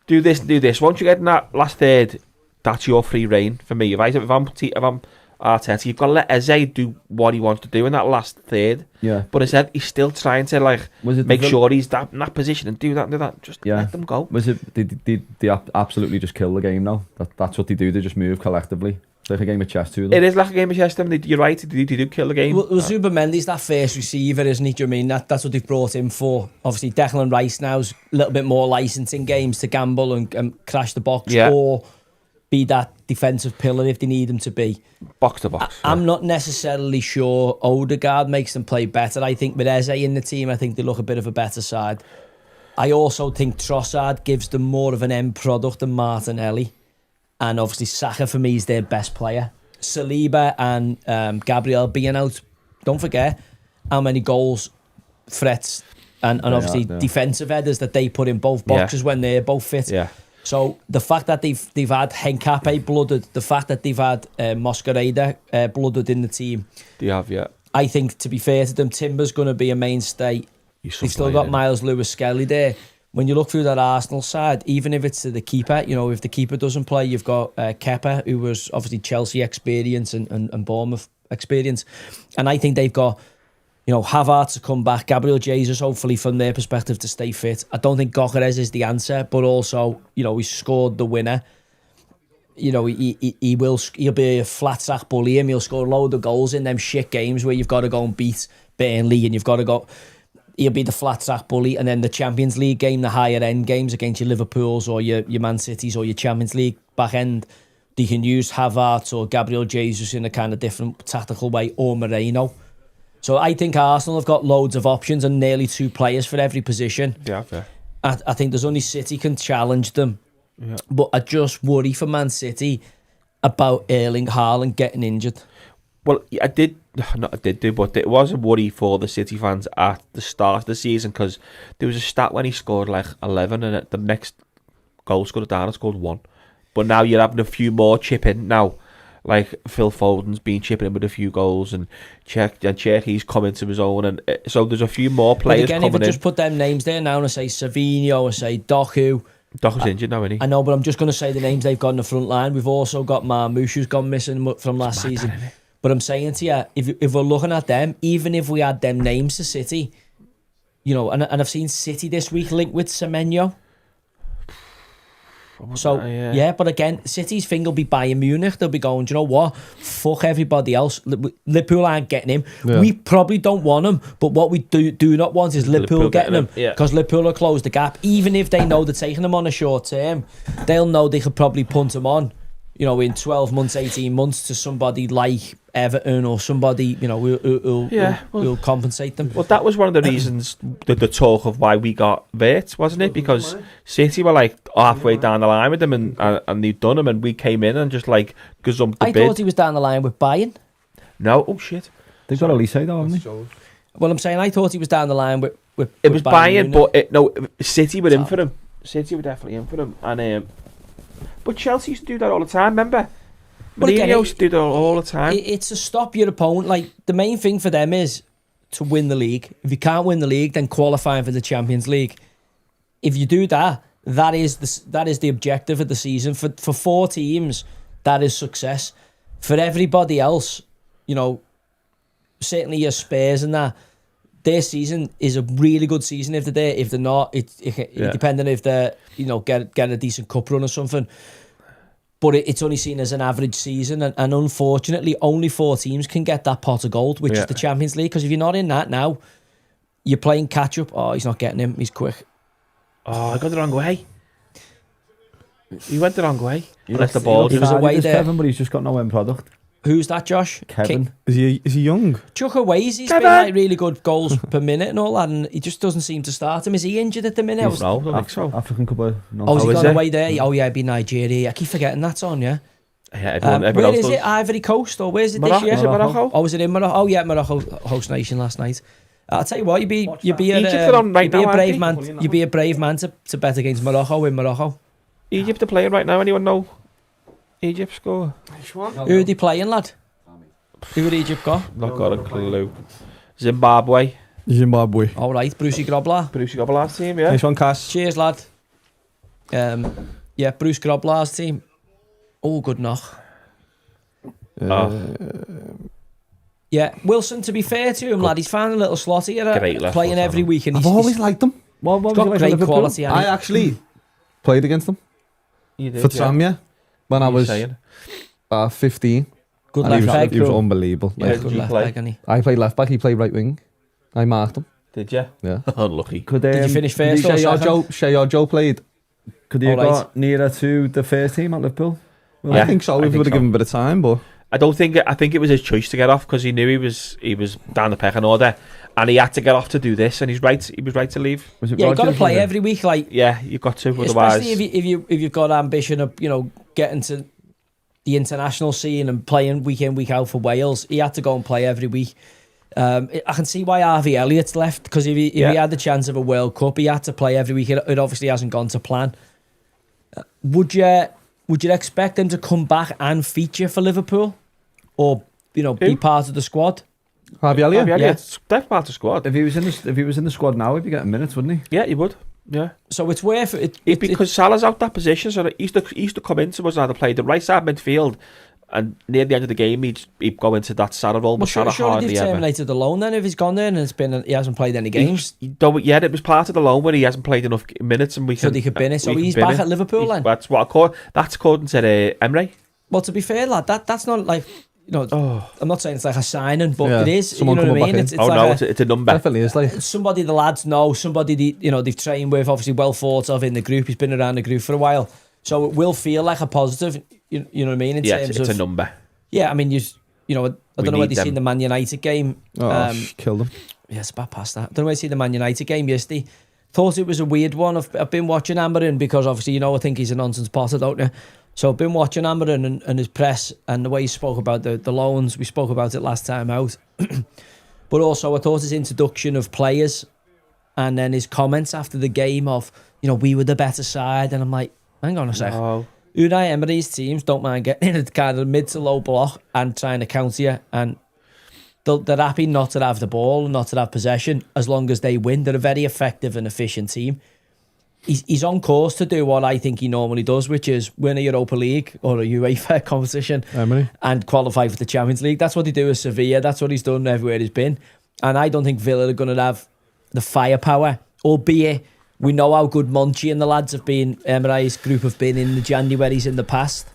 do this. Once you get in that last third, that's your free reign for me. If I'm Arteta, you've got to let Eze do what he wants to do in that last third. Yeah. But instead, he's still trying to Was it make sure he's in that position and do that and do that. Just Yeah. let them go. Was it? They absolutely just kill the game now. That's what they do. They just move collectively. It's like a game of chess to them. It is like a game of chess. Them. You're right. They do kill the game. Well, Zubimendi's that first receiver, isn't he? Do you mean that's what they've brought him for? Obviously, Declan Rice now's a little bit more licensing games to gamble and crash the box, Yeah. or be that defensive pillar if they need him to be. Box to box. I'm not necessarily sure Odegaard makes them play better. I think with Eze in the team, I think they look a bit of a better side. I also think Trossard gives them more of an end product than Martinelli. And obviously Saka for me is their best player. Saliba and Gabriel being out, don't forget how many goals, threats and obviously defensive headers that they put in both boxes when they're both fit. Yeah. So the fact that they've had Henkape blooded, the fact that they've had Moscareda blooded in the team, They have, yeah. I think, to be fair to them, Timber's going to be a mainstay. They've still got Miles Lewis-Skelly there. When you look through that Arsenal side, even if it's to the keeper, if the keeper doesn't play, you've got Kepa, who was obviously Chelsea experience and Bournemouth experience. And I think they've got, Havertz to come back, Gabriel Jesus, hopefully from their perspective, to stay fit. I don't think Gokeres is the answer, but also, he scored the winner. he'll be a flat sack bully him. He'll score a load of goals in them shit games where you've got to go and beat Burnley and you've got to go. He'll be the flat sack bully, and then the Champions League game, the higher end games against your Liverpools or your Man Cities or your Champions League back end, they can use Havertz or Gabriel Jesus in a kind of different tactical way, or Moreno. So I think Arsenal have got loads of options and nearly 2 players for every position. Yeah, fair. I think there's only City can challenge them. Yeah. But I just worry for Man City about Erling Haaland getting injured. Well, I did, but it was a worry for the City fans at the start of the season because there was a stat when he scored like 11 and the next goal scored down and scored 1. But now you're having a few more chip in now. Like Phil Foden's been chipping in with a few goals and Cherky's coming to his own. And so there's a few more players again, coming in. If I just put them names there now and I say Savinho or say Doku. Doku's injured now, isn't he? I know, but I'm just going to say the names they've got in the front line. We've also got Marmoush, who's gone missing from last season. But I'm saying to you, if we're looking at them, even if we add them names to City, and I've seen City this week linked with Semenyo. So, yeah, but again, City's thing will be Bayern Munich. They'll be going, do you know what? Fuck everybody else. Liverpool aren't getting him. Yeah. We probably don't want him, but what we do not want is Liverpool getting him. Because Liverpool will close the gap. Even if they know they're taking him on a short term, they'll know they could probably punt him on, in 12 months, 18 months to somebody like Everton or somebody, who'll compensate them. Well, that was one of the reasons, the talk of why we got Wirtz, wasn't it? Because City were like halfway down the line with them and they'd done him and we came in and just like gazumped the bid. I thought he was down the line with Bayern. No, oh shit. They've got Elise though, haven't they? Well, I'm saying I thought he was down the line with it was Bayern, but City were in for him. City were definitely in for him. And but Chelsea used to do that all the time, remember? Mourinho used to do that all the time. It's to stop your opponent. Like, the main thing for them is to win the league. If you can't win the league, then qualifying for the Champions League. If you do that, that is the objective of the season. For 4 teams, that is success. For everybody else, certainly your Spurs and that, their season is a really good season if they're there. If they're not, depending if they get a decent cup run or something. But it's only seen as an average season, and unfortunately, only 4 teams can get that pot of gold, which is the Champions League. Because if you're not in that now, you're playing catch up. Oh, he's not getting him. He's quick. Oh, I got the wrong way. He went the wrong way. He left the ball. He was away there. Kevin, but he's just got no end product. Who's that, Josh? Kevin. Is he young? Chuck Aways, he's been like really good goals per minute and all that, and he just doesn't seem to start him. Is he injured at the minute? No, I don't think so. African Cup of has he gone away there? Oh yeah, it'd be Nigeria. I keep forgetting that's on, yeah. Yeah, everyone where is it? Ivory Coast, or where's it this year? Is it Morocco? Oh, was it in Morocco? Oh yeah, Morocco host nation last night. I'll tell you what, you'd be a brave man to bet against Morocco in Morocco. Egypt are playing right now. Anyone know Egypt score? Who are they playing, lad? Who would Egypt got? Not got a clue. Zimbabwe. All right, Brucey Grobler's team, yeah. Nice one, Cass. Cheers, lad. Yeah, Bruce Grobler's team. Oh, good knock. Yeah, Wilson, to be fair to him, lad, he's found a little slot here, playing every week. And I've always liked him. He's got great quality. I actually played against them. You did, for Tramia when I was 15. Good left back. He was unbelievable. Yeah, good left back, and I played left back, he played right wing. I marked him. Did you? Yeah. Unlucky. Did you finish first or second? Shea or Joe played. Could he have got nearer to the first team at Liverpool? Well, yeah, I think so. If we would have given him a bit of time, but I think it was his choice to get off because he knew he was down the pecking order, and he had to get off to do this. And he was right to leave. Was it? Yeah, you've got to play every week, like you've got to. Otherwise, especially if you've got ambition of getting to the international scene and playing week in week out for Wales. He had to go and play every week. I can see why Harvey Elliott's left because if he had the chance of a World Cup, he had to play every week. It obviously hasn't gone to plan. Would you expect him to come back and feature for Liverpool, or be part of the squad? Harvey Elliott, definitely part of the squad. If he was in the squad now, he'd be getting minutes, wouldn't he? Yeah, he would. Yeah. So it's worth it. Because Salah's out that position, so he used to come into us and had to play the right side midfield And near the end of the game, he'd go into that Sarah role, but Sarah surely hardly they've ever. terminated the loan then if he's gone there and he hasn't played any games. Yeah, it was part of the loan where he hasn't played enough minutes, and So they could bin it. So he's back at Liverpool then? That's what I call. That's according to Emery. Well, to be fair, lad, that's not like, I'm not saying it's like a signing, but Yeah, it is. someone You know what I coming mean? back in. It's It's a number. Definitely is like. somebody the lads know, somebody they've trained with, obviously well thought of in the group. He's been around the group for a while, so it will feel like a positive. You know what I mean? In terms it's of a number. Yeah, I mean, I don't know whether you've seen the Man United game. Killed him. Yeah, it's about past that. I don't know whether you've seen the Man United game yesterday. Thought it was a weird one. I've been watching Amarin because obviously, I think he's a nonsense potter, don't you? So I've been watching Amarin and his press and the way he spoke about the loans. We spoke about it last time out. But also I thought his introduction of players and then his comments after the game of, we were the better side. And I'm like, hang on a sec. No. Unai Emery's teams don't mind getting in a kind of mid to low block and trying to counter you, and they're happy not to have the ball, not to have possession, as long as they win. They're a very effective and efficient team. He's on course to do what I think he normally does, which is win a Europa League or a UEFA competition and qualify for the Champions League. That's what he do with Sevilla. That's what he's done everywhere he's been. And I don't think Villa are going to have the firepower, albeit we know how good Monchi and the lads have been, Emery's group have been in the Januaries in the past.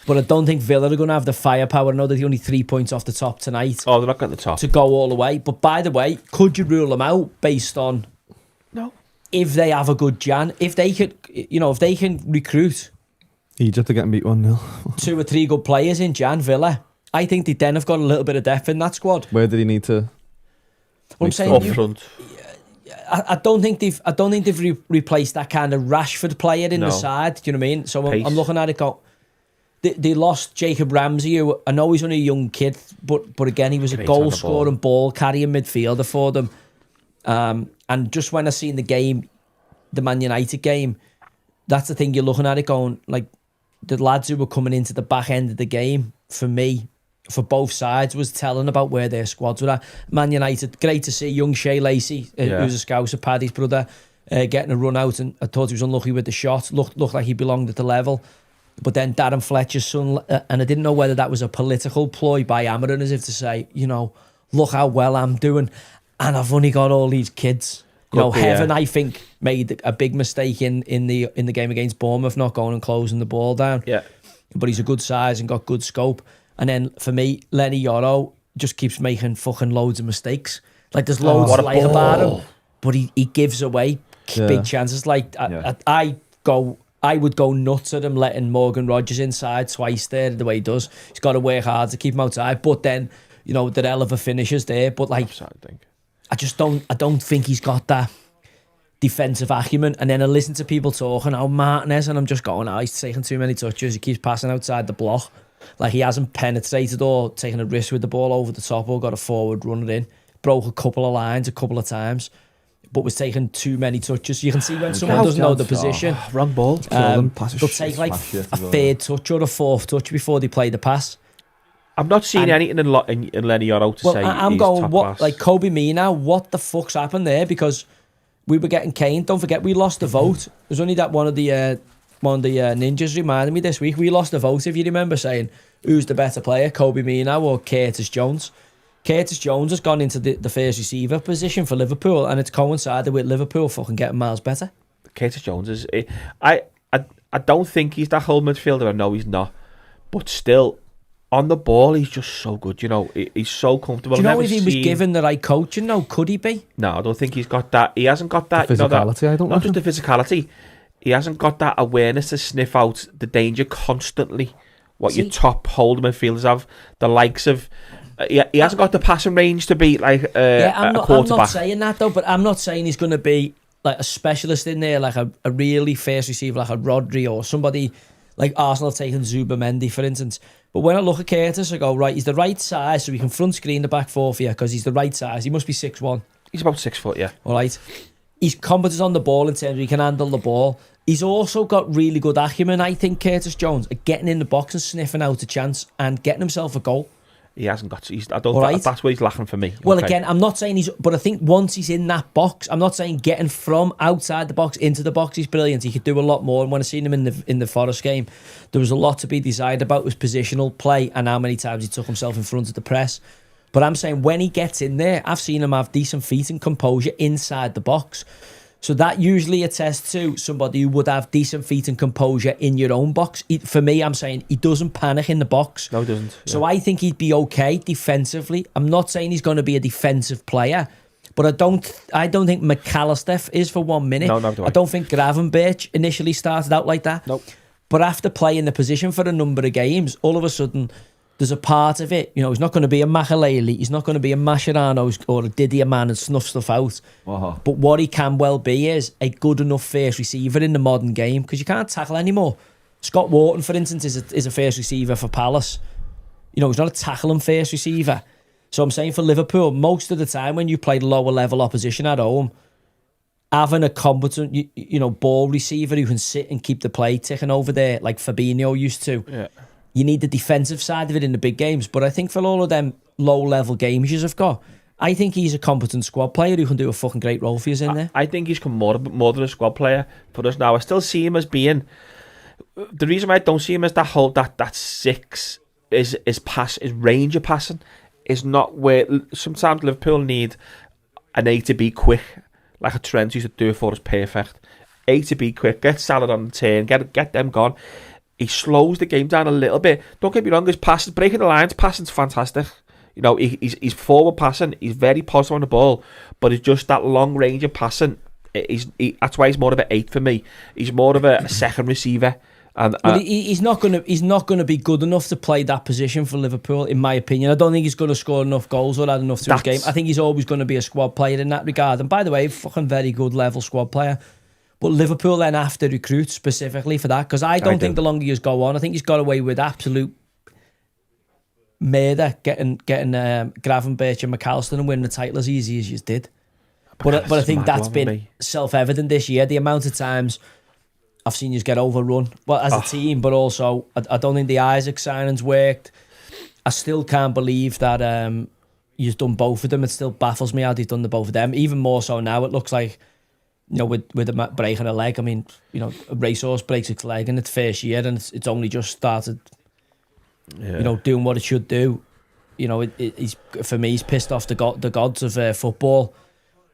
But I don't think Villa are going to have the firepower. I know they're only 3 points off the top tonight. Oh, they're not getting the top. To go all the way. But by the way, could you rule them out based on... No. If they have a good Jan, if they can recruit... Egypt are getting beat 1-0. 2 or 3 good players in Jan, Villa, I think they then have got a little bit of depth in that squad. Where did he need to... What I'm saying... Up front. I don't think they've replaced that kind of Rashford player in the side. Do you know what I mean? So I'm looking at it. They lost Jacob Ramsey, who I know he's only a young kid, but again he was a goal scoring, ball carrying midfielder for them. And just when I seen the game, the Man United game, that's the thing you're looking at it going like the lads who were coming into the back end of the game for me. For both sides was telling about where their squads were at. Man United, great to see young Shea Lacey, who's a Scouser, Paddy's brother, getting a run out, and I thought he was unlucky with the shot. Looked like he belonged at the level. But then Darren Fletcher's son, and I didn't know whether that was a political ploy by Amarin, as if to say, look how well I'm doing, and I've only got all these kids. Heaven, I think, made a big mistake in the game against Bournemouth, not going and closing the ball down. Yeah, but he's a good size and got good scope. And then for me, Lenny Yoro just keeps making fucking loads of mistakes. Like there's loads to like about him, but he gives away big chances. Like I would go nuts at him letting Morgan Rogers inside twice there the way he does. He's got to work hard to keep him outside. But then the hell of a finishes there. But like I don't think he's got that defensive acumen. And then I listen to people talking, Martinez, and I'm just going, he's taking too many touches. He keeps passing outside the block. Like he hasn't penetrated or taken a risk with the ball over the top or got a forward runner in. Broke a couple of lines a couple of times, but was taking too many touches. You can see when someone doesn't know the position. Wrong ball. They'll take like a third touch or a fourth touch before they play the pass. I'm not seeing anything in Lenny Yoro to say I'm he's going, top what class. like Kobe Mina, what the fuck's happened there? Because we were getting caned. Don't forget, we lost the vote. There's only that one of the ninjas reminded me this week. We lost the vote, if you remember, saying who's the better player, Kobe Mina or Curtis Jones. Curtis Jones has gone into the first receiver position for Liverpool, and it's coincided with Liverpool fucking getting miles better. Curtis Jones is... I don't think he's that whole midfielder. I know he's not. But still, on the ball, he's just so good. He's so comfortable. Do you know if he was given the right coaching, could he be? No, I don't think he's got that. He hasn't got that... The physicality, I don't know. Not just the physicality. He hasn't got that awareness to sniff out the danger constantly. What your top holder midfielders have. The likes of... he hasn't got the passing range to be like a quarterback. I'm not saying that though, but I'm not saying he's going to be like a specialist in there, like a really first receiver, like a Rodri or somebody like Arsenal have taken Zubimendi, for instance. But when I look at Curtis, I go, right, he's the right size, so we can front screen the back four for you because he's the right size. He must be 6'1". He's about 6 foot, yeah. All right. He's competent on the ball in terms of he can handle the ball. He's also got really good acumen, I think, Curtis Jones, at getting in the box and sniffing out a chance and getting himself a goal. He hasn't got. I don't. Right. That's where he's lacking for me. Well, Okay. again, I'm not saying but I think once he's in that box, I'm not saying getting from outside the box into the box, he's brilliant. He could do a lot more. And when I seen him in the Forest game, there was a lot to be desired about his positional play and how many times he took himself in front of the press. But I'm saying when he gets in there, I've seen him have decent feet and composure inside the box. So that usually attests to somebody who would have decent feet and composure in your own box. For me, I'm saying he doesn't panic in the box. No, he doesn't. So I think he'd be okay defensively. I'm not saying he's going to be a defensive player, but I don't think McAllister is for 1 minute. No, do I. I don't think Gravenberch initially started out like that. Nope. But after playing the position for a number of games, all of a sudden, there's a part of it, he's not going to be a Makelele, he's not going to be a Mascherano or a Didier man and snuff stuff out. Wow. But what he can well be is a good enough first receiver in the modern game, because you can't tackle anymore. Scott Wharton, for instance, is a first receiver for Palace. He's not a tackling first receiver. So I'm saying for Liverpool, most of the time when you play lower level opposition at home, having a competent, ball receiver who can sit and keep the play ticking over there, like Fabinho used to. Yeah. You need the defensive side of it in the big games. But I think for all of them low-level games you've got, I think he's a competent squad player who can do a fucking great role for you in there. I think he's come more than a squad player for us now. I still see him as being... The reason why I don't see him as that six is range of passing is not where... Sometimes Liverpool need an A to B quick, like a Trent used to do it for us perfect. A to B quick, get Salah on the turn, get them gone. He slows the game down a little bit. Don't get me wrong, his passes, breaking the lines, passing's fantastic. He's forward passing, he's very positive on the ball, but it's just that long range of passing. That's why he's more of an 8 for me. He's more of a second receiver. And he's not gonna be good enough to play that position for Liverpool, in my opinion. I don't think he's going to score enough goals or add enough to his game. I think he's always going to be a squad player in that regard. And by the way, fucking very good level squad player. But Liverpool then have to recruit specifically for that, because I don't think the longer you go on, I think he's got away with absolute murder getting Gravenberch and McAllister and winning the title as easy as you did. But I think that's been self-evident this year. The amount of times I've seen you get overrun, well, as a team, but also I don't think the Isaac signings worked. I still can't believe that you've done both of them. It still baffles me how they've done the both of them. Even more so now, it looks like, with a breaking a leg. I mean, a racehorse breaks its leg in its first year, and it's only just started, doing what it should do. He's, for me, he's pissed off the gods of football.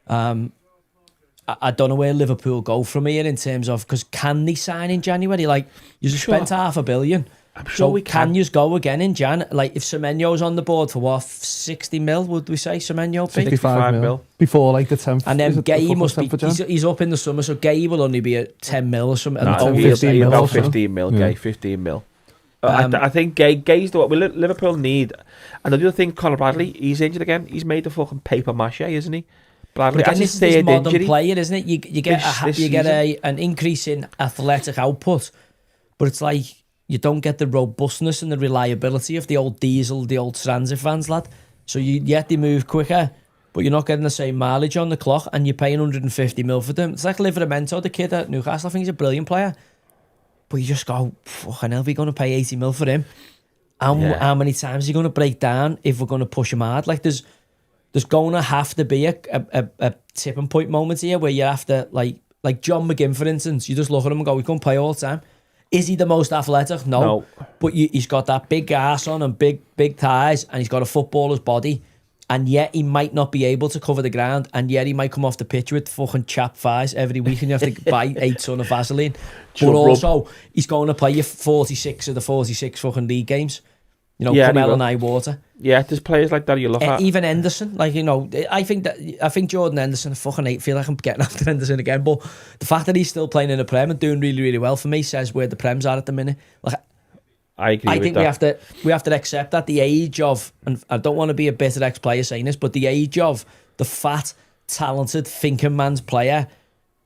I don't know where Liverpool go from here in terms of, because can they sign in January? Like, you spent $500 million. I'm sure we can you go again in Jan? Like, if Semenyo's on the board for what, 60 mil, would we say Semenyo? 65 mil. Before like the 10th. And then Gay must be, he's up in the summer, so Gay will only be at 10 mil or something. No, 15 mil. About 15 mil, Gay, 15 mil. I think Gay's what Liverpool need. And the other thing, Conor Bradley, he's injured again. He's made the fucking paper mache, isn't he? Bradley, again, this is this modern injury. Player, isn't it? You get an increase in athletic output, but it's like you don't get the robustness and the reliability of the old Diesel, the old Transit vans, lad. So they move quicker, but you're not getting the same mileage on the clock, and you're paying 150 mil for them. It's like Livramento, the kid at Newcastle. I think he's a brilliant player, but you just go, fucking hell, we're going to pay 80 mil for him. How many times are you going to break down if we're going to push him hard? Like, there's going to have to be a tipping point moment here where you have to, like John McGinn, for instance, you just look at him and go, we can't play all the time. Is he the most athletic? No. But he's got that big ass on and big thighs, and he's got a footballer's body, and yet he might not be able to cover the ground, and yet he might come off the pitch with fucking chap thighs every week, and you have to buy 8 ton of Vaseline. But also, he's going to play you 46 of the 46 fucking league games. Come hell and high water. Yeah, there's players like that you look at. Even Henderson, I think Jordan Henderson, I fucking feel like I'm getting after Henderson again, but the fact that he's still playing in the Prem and doing really, really well for me says where the Prems are at the minute. Like, I agree with think that. we have to accept that the age of, and I don't want to be a bitter ex-player saying this, but the age of the fat, talented, thinking man's player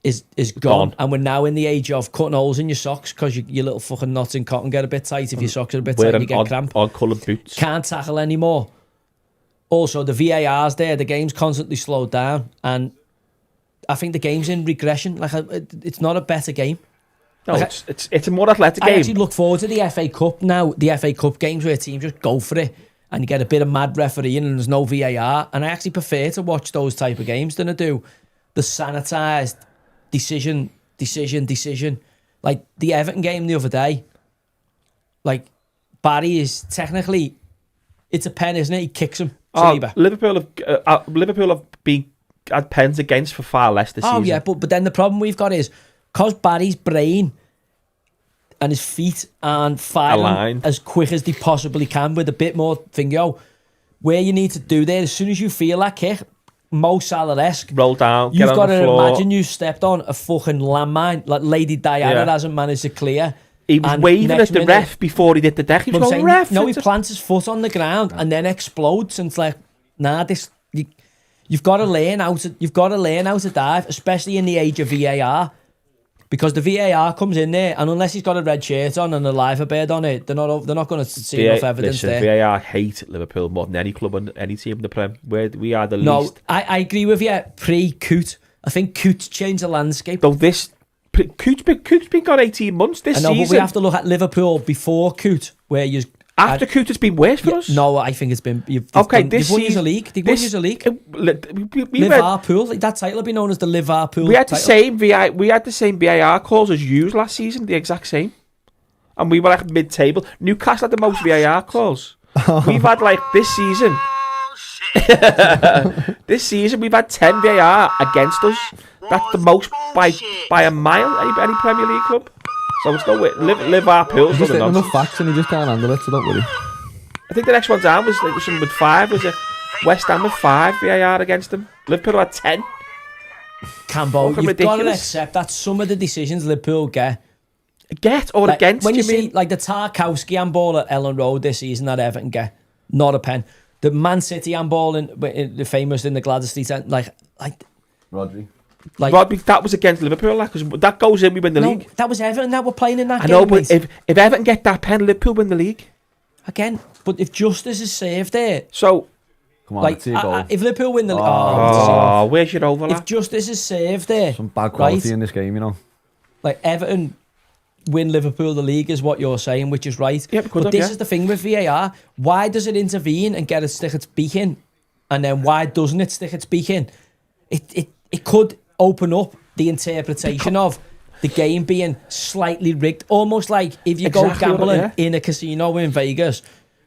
is gone. And we're now in the age of cutting holes in your socks because your little fucking knots in cotton get a bit tight. If your socks are a bit tight, you get cramp. Odd-coloured boots. Can't tackle anymore. Also, the VAR's there. The game's constantly slowed down, and I think the game's in regression. Like, it's not a better game. No, it's a more athletic game. I actually look forward to the FA Cup now. The FA Cup games where teams just go for it and you get a bit of mad refereeing and there's no VAR. And I actually prefer to watch those type of games than I do the sanitised decision. Like the Everton game the other day, like Barry is technically, it's a pen, isn't it? He kicks him. Liverpool have had pens against for far less this season. Oh yeah, but then the problem we've got is because Barry's brain and his feet aren't firing as quick as they possibly can with a bit more finger. Where you need to do there, as soon as you feel that kick, Mo Salah-esque, roll down, you've get got on the to floor. imagine you stepped on a fucking landmine like Lady Diana hasn't managed to clear. He was waving at the ref before he did the deck. He was going, ref. No, he plants his foot on the ground and then explodes. And it's like, nah, you've got to learn how to dive, especially in the age of VAR, because the VAR comes in there, and unless he's got a red shirt on and a liver bird on it, they're not going to see enough evidence there. VAR hate Liverpool more than any club and any team in the Prem. We are the least. No, I agree with you. Pre-Coot, I think Coot's changed the landscape. Though Coot's been got 18 months this season. But we have to look at Liverpool before Coot, where you. After Coot, it's been worse for us. No, I think it's been. They've won you a league. They've won you a league. Liverpool. That title will be known as the Liverpool. We had the same VAR calls as you last season, the exact same, and we were like mid-table. Newcastle had the most VAR calls. We've had like this season. This season we've had 10 VAR against us. That's the most by a mile. Any Premier League club. So it's no way. Liverpool's just not enough facts and he just can't handle it, so don't worry. I think the next one down was something with 5. Was it West Ham with 5 VAR against them? Liverpool had 10. Cambo, you've got to accept that some of the decisions Liverpool get against. When you see like the Tarkowski handball at Ellen Road this season that Everton get, not a pen. The Man City handball in the famous in the Gladys Street, like Rodri. Rodri, that was against Liverpool, because that goes in, we win the league. That was Everton that were playing in that game. I know, but if Everton get that pen, Liverpool win the league. Again, but if justice is saved there. So, come on, let's see a goal. If Liverpool win the league. Where's your overlap? If justice is saved there. Some bad quality in this game, you know. Like Everton win Liverpool the league is what you're saying, which is right. Yeah, but this is the thing with VAR. Why does it intervene and get it stick its beak in? And then why doesn't it stick its beak in? It could open up the interpretation of the game being slightly rigged, almost like if you go gambling in a casino in Vegas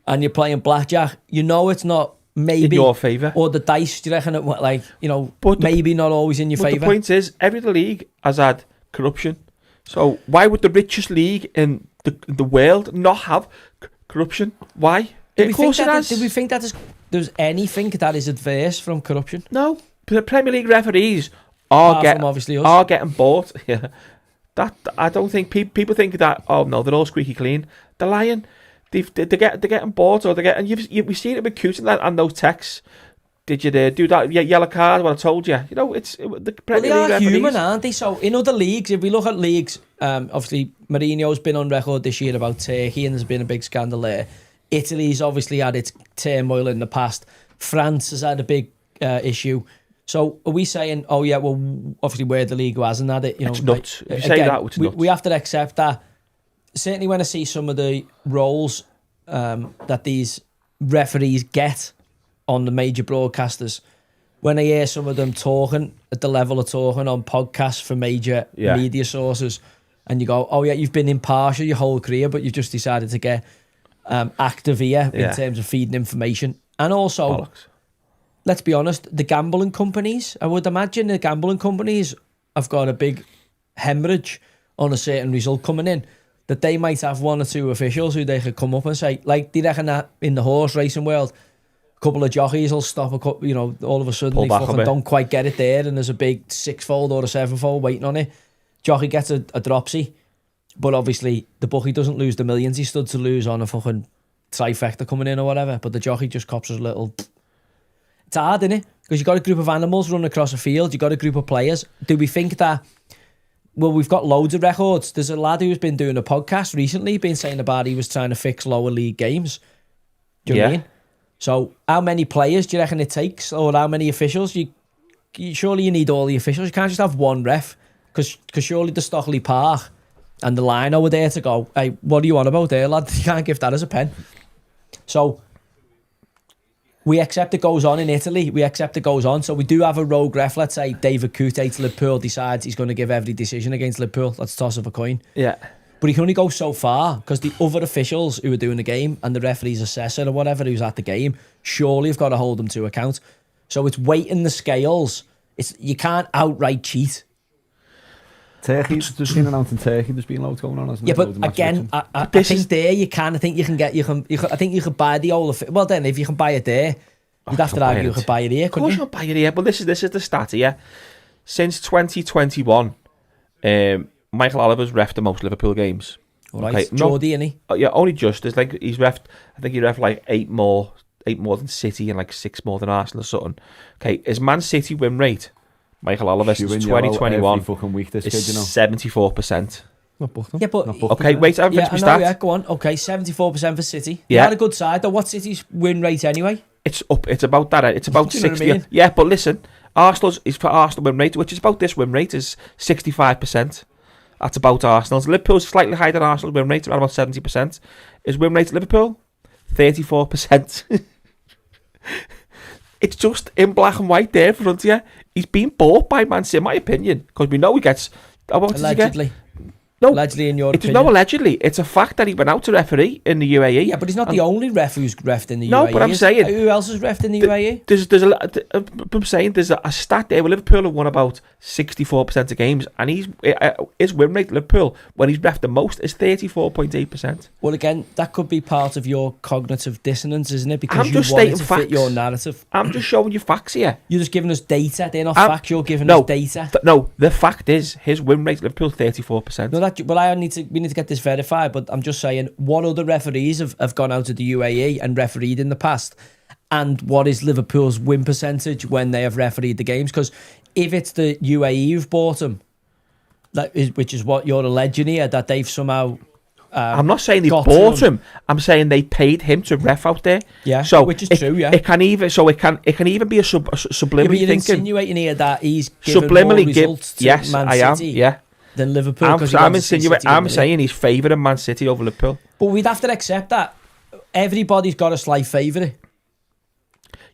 and you're playing blackjack, you know it's not maybe in your favour, or the dice, do you reckon it maybe not always in your favour. The point is, every league has had corruption, so why would the richest league in the world not have corruption? Why? Of course it has. Do we think that there's anything that is adverse from corruption? No. The Premier League referees are getting bought. Yeah, that I don't think people think that. Oh no, they're all squeaky clean. They're lying. They're getting bought, or they're getting. We've seen it with Coot and those texts. Did you do that? Yeah, yellow card. What I told you. You know, the Premier League referees. Human, aren't they? So in other leagues, if we look at leagues, obviously Mourinho's been on record this year about Turkey, and there's been a big scandal there. Italy's obviously had its turmoil in the past. France has had a big issue. So are we saying, oh yeah, well, obviously we're the league who hasn't had it. It's nuts. If you say that, it's nuts. We have to accept that. Certainly when I see some of the roles that these referees get on the major broadcasters, when I hear some of them talking at the level of talking on podcasts for major media sources, and you go, oh yeah, you've been impartial your whole career, but you've just decided to get active here in terms of feeding information. And also... Bollocks. Let's be honest, the gambling companies, I would imagine the gambling companies have got a big hemorrhage on a certain result coming in, that they might have one or two officials who they could come up and say, like, do you reckon that in the horse racing world, a couple of jockeys will stop, all of a sudden they fucking don't quite get it there, and there's a big 6-fold or a 7-fold waiting on it. Jockey gets a dropsy, but obviously the bookie doesn't lose the millions he stood to lose on a fucking trifecta coming in or whatever, but the jockey just cops a little... It's hard, isn't it? Because you've got a group of animals running across a field, you've got a group of players. Do we think that... Well, we've got loads of records. There's a lad who's been doing a podcast recently, been saying about he was trying to fix lower league games. Do you know what I mean? So, how many players do you reckon it takes? Or how many officials? Surely you need all the officials. You can't just have one ref. Because surely the Stockley Park and the line over there to go, hey, what are you on about there, lad? You can't give that as a pen. So... we accept it goes on in Italy. We accept it goes on. So we do have a rogue ref. Let's say David Coote to Liverpool decides he's going to give every decision against Liverpool. Let's toss of a coin. Yeah. But he can only go so far because the other officials who are doing the game and the referee's assessor or whatever who's at the game surely have got to hold them to account. So it's weighting the scales. You can't outright cheat. Turkey, there's been announced in Turkey, there's been loads going on, hasn't Yeah, there? but Loads of match again, fixing. I think there you can. I think you can get. I think you could buy the old. Well, then if you can buy it there, you'd have to argue you could buy it here. Of course, you? I'll buy it here. But this is the stat here. Since 2021, Michael Oliver's reffed the most Liverpool games. All right, Geordie, innit? Yeah, only just. It's like he's reffed. I think he reffed like eight more than City and like 6 more than Arsenal or something. Okay, his Man City win rate, Michael Oliver, since 2021 fucking week, this is kid, you know. 74%. Not booked them. Yeah, but Okay, wait, I've finished my stat. Yeah, go on. Okay, 74% for City. Yeah, They had a good side. Though, what's City's win rate anyway? It's up. It's about that. It's about Do you know 60. what I mean? Yeah, but listen, Arsenal's is for Arsenal win rate, which is about this win rate, is 65%. That's about Arsenal's. Liverpool's slightly higher than Arsenal's win rate, around about 70%. His win rate at Liverpool, 34%. It's just in black and white there in front of you. He's been bought by Man City, in my opinion, because we know he gets. What does he get? Allegedly. No, Allegedly, in your it's opinion. no allegedly. It's a fact that he went out to referee in the UAE. Yeah, but he's not the only ref who's refed in the UAE. No, but I'm saying- Who else has refed in the UAE? I'm saying there's a stat there where Liverpool have won about 64% of games, and his win rate at Liverpool when he's reffed the most is 34.8%. Well, again, that could be part of your cognitive dissonance, isn't it? Because I'm you just want it stating to facts. fit your narrative. I'm just showing you facts here. You're just giving us data. They're not I'm- facts. You're giving no, us data. No, the fact is his win rate at Liverpool 34%. No, we need to get this verified, but I'm just saying, what other referees have gone out to the UAE and refereed in the past? And what is Liverpool's win percentage when they have refereed the games? Because if it's the UAE who've bought them, which is what you're alleging here, that they've somehow... I'm not saying they got bought to him. I'm saying they paid him to ref out there. Yeah, so which is true. Yeah, It can even be a yeah, but subliminally you're thinking. insinuating here that he's given more Subliminally results to yes, Man I am. City Yeah, than Liverpool. I'm saying he's favouring Man City over Liverpool. But we'd have to accept that everybody's got a slight favourite.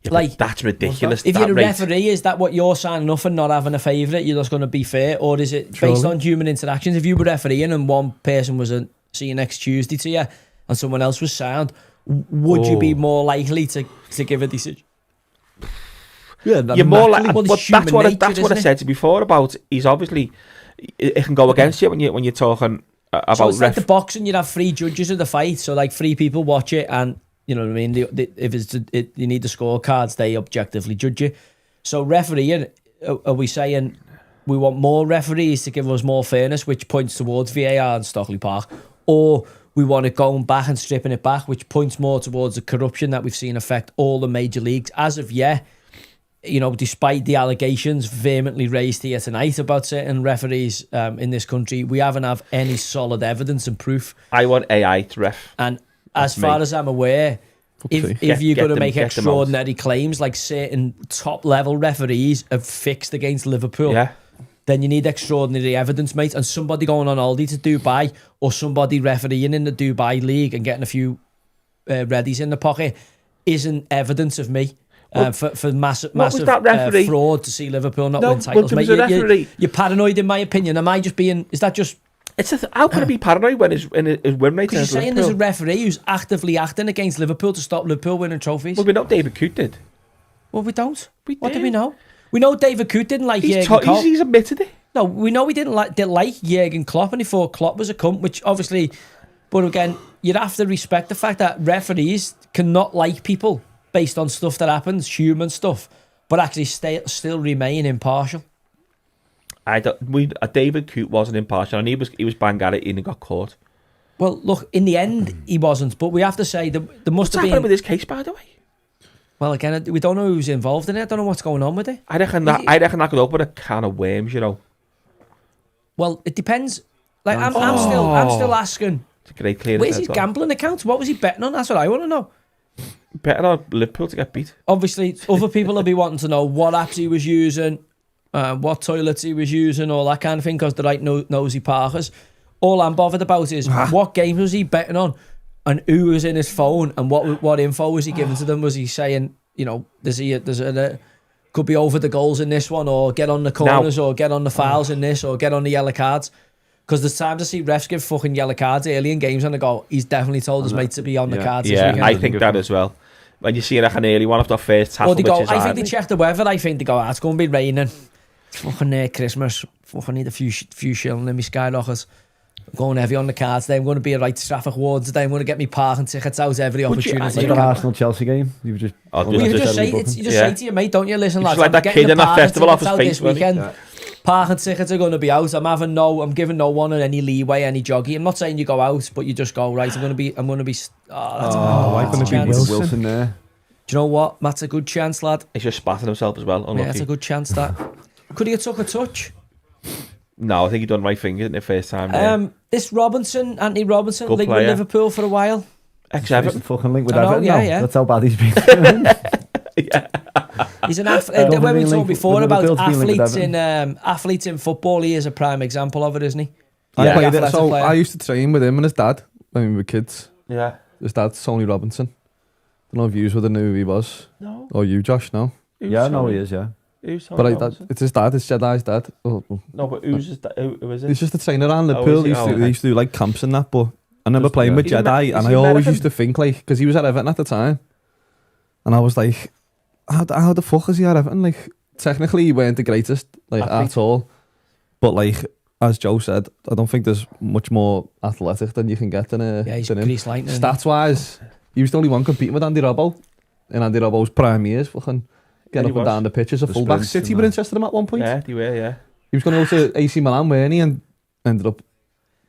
Yeah, Like, but that's ridiculous. If that you're a rate. referee, is that what you're signing up for, not having a favourite? You're just going to be fair? Or is it based on human interactions? If you were refereeing and one person was see you next Tuesday to you and someone else was sound, would you be more likely to give a decision? Yeah, You're more like, Well, but it's human that's what I nature, said to you before about. He's obviously it can go against you when you're talking about. So it's like the boxing. You'd have 3 judges of the fight, so like 3 people watch it, and you know what I mean. If you need the scorecards, they objectively judge you. So refereeing, are we saying we want more referees to give us more fairness, which points towards VAR and Stockley Park, or we want it going back and stripping it back, which points more towards the corruption that we've seen affect all the major leagues as of yet? You know, despite the allegations vehemently raised here tonight about certain referees in this country, we haven't have any solid evidence and proof. I want AI to ref. And as far as I'm aware, if you're going to make extraordinary claims like certain top level referees have fixed against Liverpool, then you need extraordinary evidence, mate. And somebody going on holiday to Dubai, or somebody refereeing in the Dubai league and getting a few readies in the pocket isn't evidence of me. For massive fraud to see Liverpool not win titles, mate. You're paranoid, in my opinion. Am I just being? Is that just? How can it be paranoid when his win rate? Because you're saying there's a referee who's actively acting against Liverpool to stop Liverpool winning trophies. Well, we know David Coote did. Well, we don't. What do did. we know? We know David Coote didn't like Jurgen Klopp. He's admitted it. No, we know he didn't like Jurgen Klopp, and he thought Klopp was a cunt. Which obviously, but again, you'd have to respect the fact that referees cannot like people based on stuff that happens, human stuff, but actually still remain impartial. David Coote wasn't impartial, and he was bang at it, and he got caught. Well, look, in the end, he wasn't, but we have to say that there must have been. What's happening with this case, by the way? Well, again, we don't know who's involved in it. I don't know what's going on with it. I reckon that could open a can of worms, you know. Well, it depends. Like, I'm still asking. It's a great clear. Where's his gambling account? What was he betting on? That's what I want to know. Betting on Liverpool to get beat. Obviously, other people will be wanting to know what apps he was using, what toilets he was using, all that kind of thing, because they're right nosy parkers. All I'm bothered about is what games was he betting on, and who was in his phone, and what info was he giving to them? Was he saying, you know, could be over the goals in this one, or get on the corners, or get on the fouls in this, or get on the yellow cards. Because there's times I see refs give fucking yellow cards early in games and I go, he's definitely told his mate to be on the cards this weekend. I think that as well. When you see like an early one of the first tackle, or they go, I think they check the weather. I think they go, it's going to be raining. It's fucking Christmas. Fucking need a few shilling in my skyrockets. I'm going heavy on the cards today. I'm going to be a right traffic ward today. I'm going to get me parking tickets out every opportunity. Like an Arsenal-Chelsea game. You just say to your mate, don't you? Listen, lads, like that kid in that festival off his face this weekend. Parking tickets are going to be out. I'm giving no one any leeway, any joggy. I'm not saying you go out, but you just go, right, I'm going to be that's going to be Wilson there. Do you know what? That's a good chance, lad. He's just spatting himself as well. Unlucky. Yeah, that's a good chance, that. Could he have took a touch? No, I think he done right thing in the first time. This Anthony Robinson, linked with Liverpool for a while. Ex-Everton. Fucking linked with Everton. Yeah. That's how bad he's been. He's an athlete. When we talked before about athletes in football, he is a prime example of it, isn't he? I used to train with him and his dad when we were kids. Yeah. His dad's Tony Robinson. Don't know if you would knew who he was. No. Or you, Josh, no? Yeah, I know he is, yeah. Who's Tony Robinson? It's his dad, it's Jedi's dad. No, but who is it? He's just a trainer around Liverpool. He used to do like camps and that, but I remember playing with Jedi and I always used to think like, because he was at Everton at the time, and I was like, how the fuck is he at Everton? Like, technically he weren't the greatest, like, at all, but like, as Joe said, I don't think there's much more athletic than you can get than he's him. Grease Lightning. Stats wise, he was the only one competing with Andy Robbo in Andy Robbo's prime years, fucking getting up and down the pitch as a fullback. City were interested in him at one point. Yeah, they were, yeah. He was going to go to AC Milan, weren't he? And ended up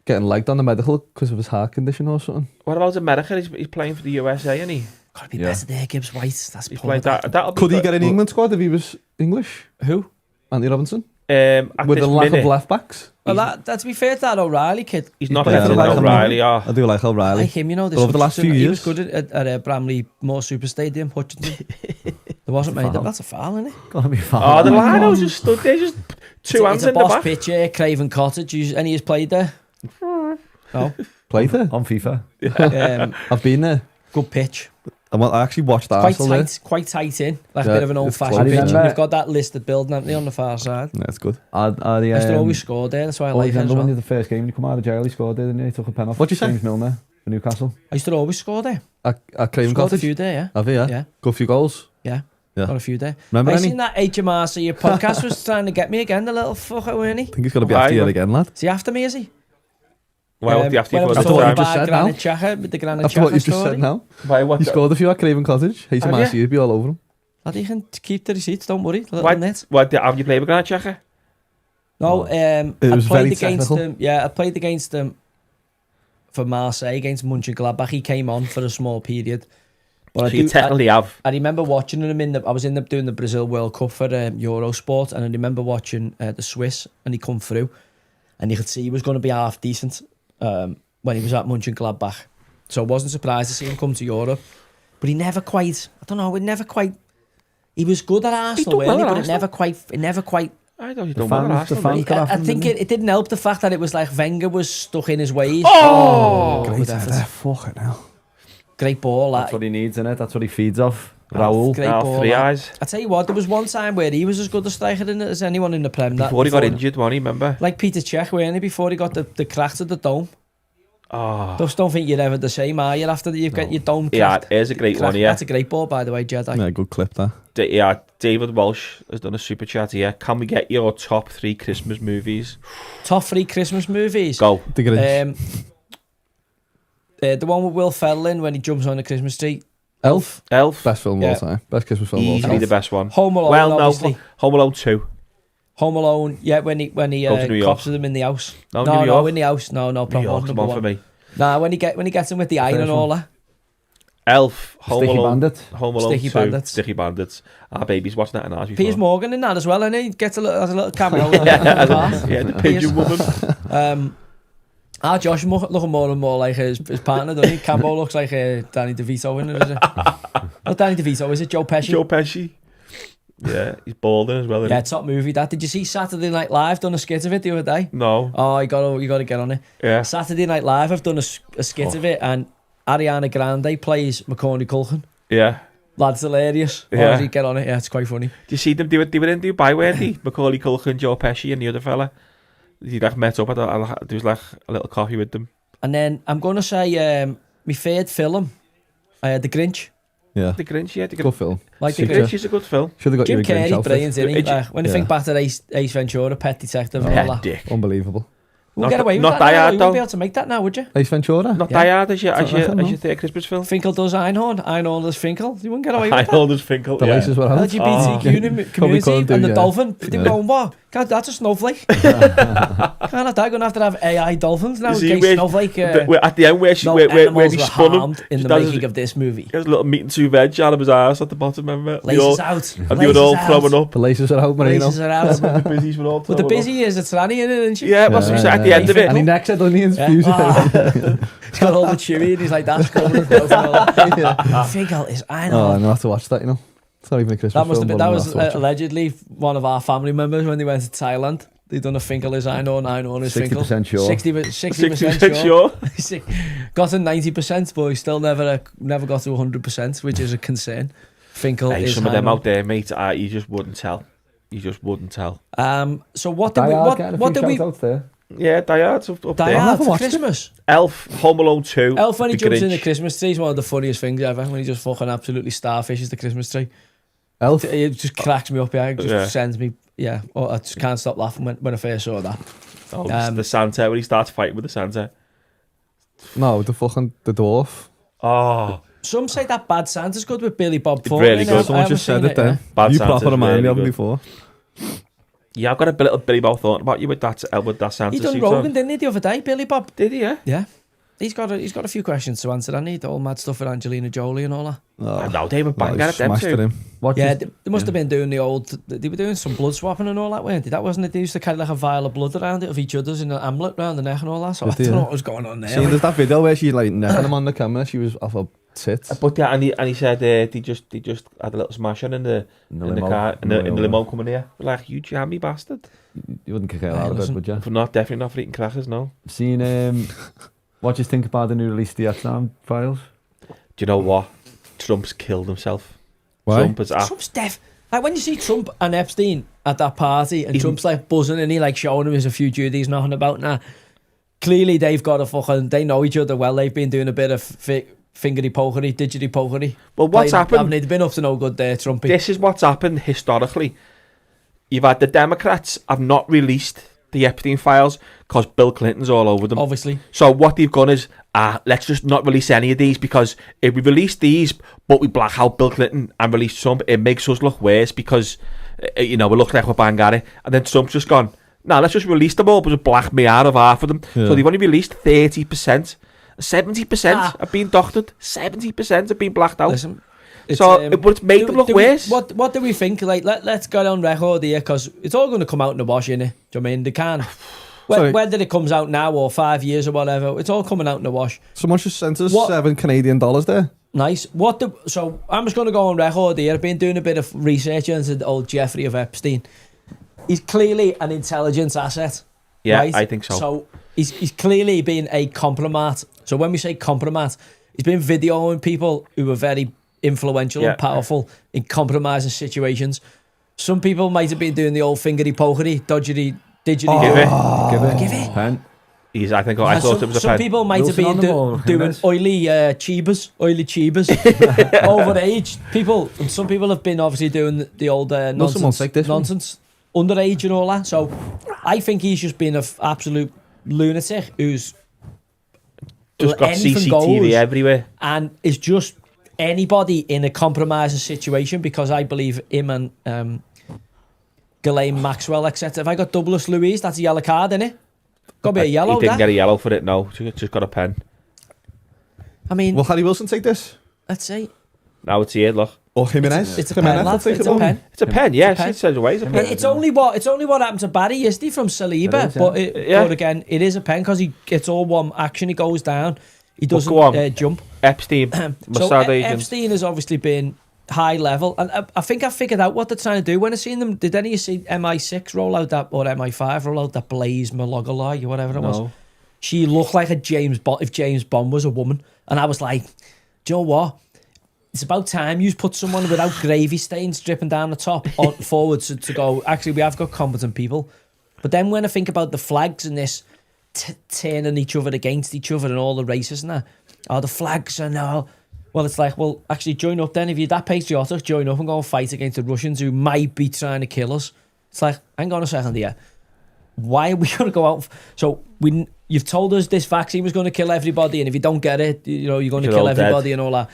getting legged on the medical because of his heart condition or something. What about America? He's playing for the USA, isn't he? Gotta be better there, Gibbs White. That's playing that. Could he get in England squad if he was English? Who? Andy Robinson? With the lack of left backs? Well, to be fair to that O'Reilly kid. He's not better than O'Reilly. I do like O'Reilly. I like him, you know. Over the last few years. He was good at Bramley Moore Super Stadium, Hutchinson. There wasn't many. That's a foul, isn't it? Gotta be foul. Oh, the Lino just stood there, just two hands in the back. It's a boss pitch here, Craven Cottage. Any of you played there? No. Played there? On FIFA. I've been there. Good pitch. I actually watched that. Quite tight in, like a bit of an old-fashioned pitch. You've got that listed building, haven't you, on the far side? Yeah, it's good. I used to always score there, that's why I like it as well. When the first game, you come out of jail, he scored there, didn't he? He took a pen off. What'd you say? James Milner for Newcastle. I used to always score there. At Craven Scored Cottage? a few there, yeah. Have you, yeah? Yeah. Got a few goals? Yeah. Got a few there. Remember I any? seen that HMRC, your podcast was trying to get me again, the little fucker, weren't he? I think he's got to be after you again, lad. Is he after me, is he? Well, after what you just said now. After what you just said now. You scored a few at Craven Cottage. HMRC would be all over him. Lad, you can keep the receipts, don't worry. Have you played with Granit Xhaka? No, it was very technical. I played against him for Marseille, against Mönchengladbach. He came on for a small period. But so you technically have. I remember watching him I was doing the Brazil World Cup for Eurosport, and I remember watching the Swiss, and he come through, and you could see he was going to be half decent when he was at Mönchengladbach. So I wasn't surprised to see him come to Europe. But he never quite, he was good at Arsenal, but it never quite. I don't know what Arsenal. I think it didn't help the fact that it was like Wenger was stuck in his ways. Great effort. Fucking hell. Great ball. That's what he needs, innit? That's what he feeds off. Raul. Great ball. 3 eyes. I tell you what, there was one time where he was as good a striker in it as anyone in the Prem. Before he got injured, wasn't he, remember? Like Peter Cech, weren't he? Before he got the crack to the dome. Oh. Just don't think you're ever the same, are you? After you've got your dome cracked. Yeah, here's a great one, yeah. That's a great ball, by the way, Jedi. Yeah, good clip, that. David Walsh has done a super chat here. Can we get your top 3 Christmas movies? Top 3 Christmas movies? Go. The one with Will Ferrell in when he jumps on the Christmas tree. Elf. Best film of all time. Best Christmas film of all time. Easily the best one. Home Alone, obviously. Home Alone 2. Home Alone, yeah, when he cops with him in the house. No, in the house. No, New York, come on for me. Nah, when he gets him with the iron and all that. Elf, Home Sticky Alone, Bandit. Home Alone Sticky 2, Bandits. Sticky Bandits. Our baby's watching that in ours before. Piers Morgan in that as well, and he gets a little cameo. the pigeon woman. Josh looking more and more like his partner, doesn't he? Cambo looks like Danny DeVito in it, is it? Not Danny DeVito, is it Joe Pesci? Joe Pesci. Yeah, he's balding as well. Yeah, top movie that. Did you see Saturday Night Live done a skit of it the other day? No. Oh, you got to get on it. Yeah. Saturday Night Live have done a skit of it, and Ariana Grande plays Macaulay Culkin. Yeah. Lad's hilarious. Yeah. How does he get on it? Yeah, it's quite funny. Do you see them do it? They were in Dubai, weren't they? Macaulay Culkin, Joe Pesci, and the other fella. He like met up. There was like a little coffee with them. And then I'm gonna say my third film, The Grinch. Yeah. The Grinch, yeah. Good film. Like The The Grinch. Grinch is a good film. Should have got Jim you a Grinch Carrey's outfit. brilliant, isn't he? Yeah. Like, when you think back to Ace Ventura, Pet Detective, and all Pet that. dick. Unbelievable. We'll Not get away with not that. Die now. Hard, You though. won't be able to make that now, would you? Ace Ventura? Not Yeah. Die Hard as your No. third Christmas film. Finkel does Einhorn. Einhorn does Finkel. You wouldn't get away with that. Einhorn Finkel. The Yeah. laces were out. LGBT community couldn't do, and the yeah. dolphin. They were Yeah. going, what? That's a snowflake. Can't have that. Going to have AI dolphins now. See, In case snowflake. At the end where No where animals he were spun him, harmed in she the does- making of this movie. There's a little meat and two veg out of his ass at the bottom, remember? Laces out. And they were all throwing up. The laces are out, Marino. Laces are out. The busies were all But the throwing up. busy is it's Ranny in it, isn't she? Yeah, what's at the end of it? And he necks it, doesn't he? And fuse it. He's got all the chewy and he's like, that's cool. Finkel is Oh, Einhorn. I'm going to have to watch that, you know. It's not even a Christmas That must film. have been. but That I'm was gonna have to watch allegedly one of our family members when they went to Thailand. They done a Finkel is Einhorn, Einhorn is Finkel. 60% sure. 60% 60% sure. Got to 90%, but he still never got to 100%, which is a concern. Finkel Hey, is some of them Einhorn. out there, mate, you just wouldn't tell. You just wouldn't tell. So what it. did we? Die Hard getting a What few did we? shout-outs there. Yeah, Die Hard's up Die there. Hard never for watched it. Christmas. Elf, Home Alone 2. Elf when he The jumps in Grinch. the Christmas tree is one of the funniest things ever. When he just fucking absolutely starfishes the Christmas tree. Elf. It just cracks me up. Yeah, it just Yeah. sends me. Yeah, I just can't stop laughing when I first saw that. Oh, the Santa, when he starts fighting with the Santa. No, the dwarf. Oh, Some say that Bad Santa's good with Billy Bob Thornton. really good. Someone just said it then. Bad You Santa's proper reminded me really of him good. before. yeah, I've got a little Billy Bob thought about you with that Santa He done suit Rogan, on. didn't he, the other day, Billy Bob? Did he, yeah? Yeah. He's got a few questions to answer, hasn't he? The all mad stuff with Angelina Jolie and all that. Oh, No, they were banging at them smashed too. at him. Yeah, they must have been doing the old... They were doing some blood swapping and all that, weren't they? That wasn't it? They used to carry like a vial of blood around it of each other's in an amulet around the neck and all that. So I don't know what was going on there. See, there's that video where she like necking him on the camera. She was off her tits. But yeah, and he said they just had a little smashing in the limo. car in the limo coming here. Like, you jammy bastard. You wouldn't kick it out of bed, listen. would you? But definitely not for eating crackers, no. Seen, what do you think about the new release, the Exam files? Do you know what? Trump's killed himself. Why? Trump is Trump's deaf. Like when you see Trump and Epstein at that party and Trump's like buzzing and he like showing him his a few duties nothing about now. Clearly they've got a fucking... They know each other well. They've been doing a bit of fingery pokery, digity pokery. Well, what's happened? Haven't they been up to no good there, Trumpy? This is what's happened historically. You've had the Democrats have not released the Epstein files because Bill Clinton's all over them. Obviously. So what they've done is, let's just not release any of these, because if we release these but we black out Bill Clinton and release Trump, it makes us look worse because, we look like we're bang at it. And then Trump's just gone, nah, let's just release them all, but just black me out of half of them. Yeah. So they've only released 30%. 70% have been doctored. 70% have been blacked out. Listen, but it's made them look worse. What do we think? Like, let's go on record here, because it's all going to come out in the wash, innit? Do you know what I mean? They can. Sorry. Whether it comes out now or 5 years or whatever, it's all coming out in the wash. Someone just sent us What? $7 Canadian there. Nice. So I'm just going to go on record here. I've been doing a bit of research into the old Jeffrey of Epstein. He's clearly an intelligence asset. Yeah, right? I think so. So he's clearly been a compromat. So when we say compromat, he's been videoing people who are very influential and powerful in compromising situations. Some people might have been doing the old fingery pokery, dodgery, digitally. Give it. Give it. Pen. I thought it was a Some pen. people might have Wilson been on them or doing Jimenez? oily chibas, overage people, and some people have been obviously doing the old someone nonsense, take this one. underage and all that. So I think he's just been an absolute lunatic who's Just got anything CCTV goes everywhere. and is just anybody in a compromising situation, because I believe him and Ghislaine Maxwell, etc. If I got Douglas Luiz, that's a yellow card, innit? Got to be a yellow. He didn't that. get a yellow for it, no. Just got a pen. I mean, Will Harry Wilson take this? let's see. Now it's here, look. Or Jimenez? It's a Jimenez pen, will lads. take It's it, a won't he? pen. It's a pen, yeah. pen. It says away. It's a pen. It's only what happened to Barry yesterday from Saliba, It is, but but again, it is a pen because he gets all one action. He goes down. He doesn't go on. jump. Epstein, So Mossad agent. Epstein has obviously been high level, and I think I figured out what they're trying to do. When I seen them, did any of you see MI6 roll out that, or MI5 roll out that Blaze Malogolai or whatever it was? No. She looked like a James Bond if James Bond was a woman, and I was like, do you know what? it's about time you put someone without gravy stains dripping down the top on forward to go, actually, we have got competent people. But then when I think about the flags and this turning each other against each other and all the races and that, the flags and all, well, it's like, well, actually join up then. If you're that patriotic, join up and go and fight against the Russians who might be trying to kill us. It's like, hang on a second here. Why are we going to go out? So you've told us this vaccine was going to kill everybody, and if you don't get it, you're going to kill everybody and all that.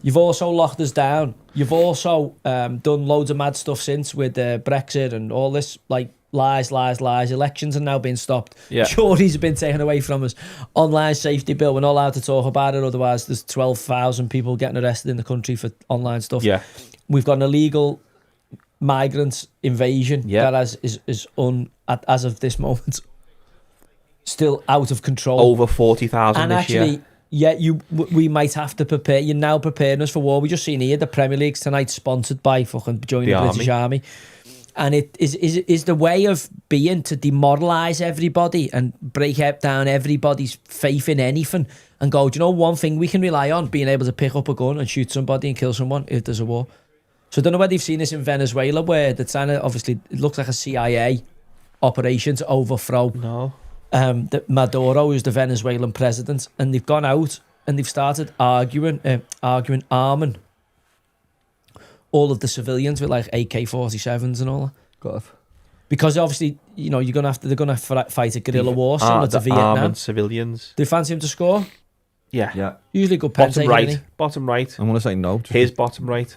You've also locked us down. You've also done loads of mad stuff since with Brexit and all this, like lies. Elections are now being stopped. Yeah. Juries have been taken away from us. Online safety bill, we're not allowed to talk about it. Otherwise, there's 12,000 people getting arrested in the country for online stuff. Yeah. We've got an illegal migrant invasion that as of this moment still out of control. Over 40,000 and this actually, year. we might have to prepare. You're now preparing us for war. We just seen here the Premier League's tonight sponsored by fucking joining the British Army. And it is the way of being to demoralise everybody and break down everybody's faith in anything and go, do you know one thing we can rely on? Being able to pick up a gun and shoot somebody and kill someone if there's a war. So I don't know whether you've seen this in Venezuela, where the China, obviously, it looks like a CIA operation to overthrow Maduro, who's the Venezuelan president. And they've gone out and they've started arming all of the civilians with like AK-47s and all that. God. Because obviously, they're gonna fight a guerrilla war similar to Vietnam. Arming civilians. Do you fancy him to score? Yeah. Usually good pen taker, isn't he? Bottom right. I'm gonna say no. His bottom right.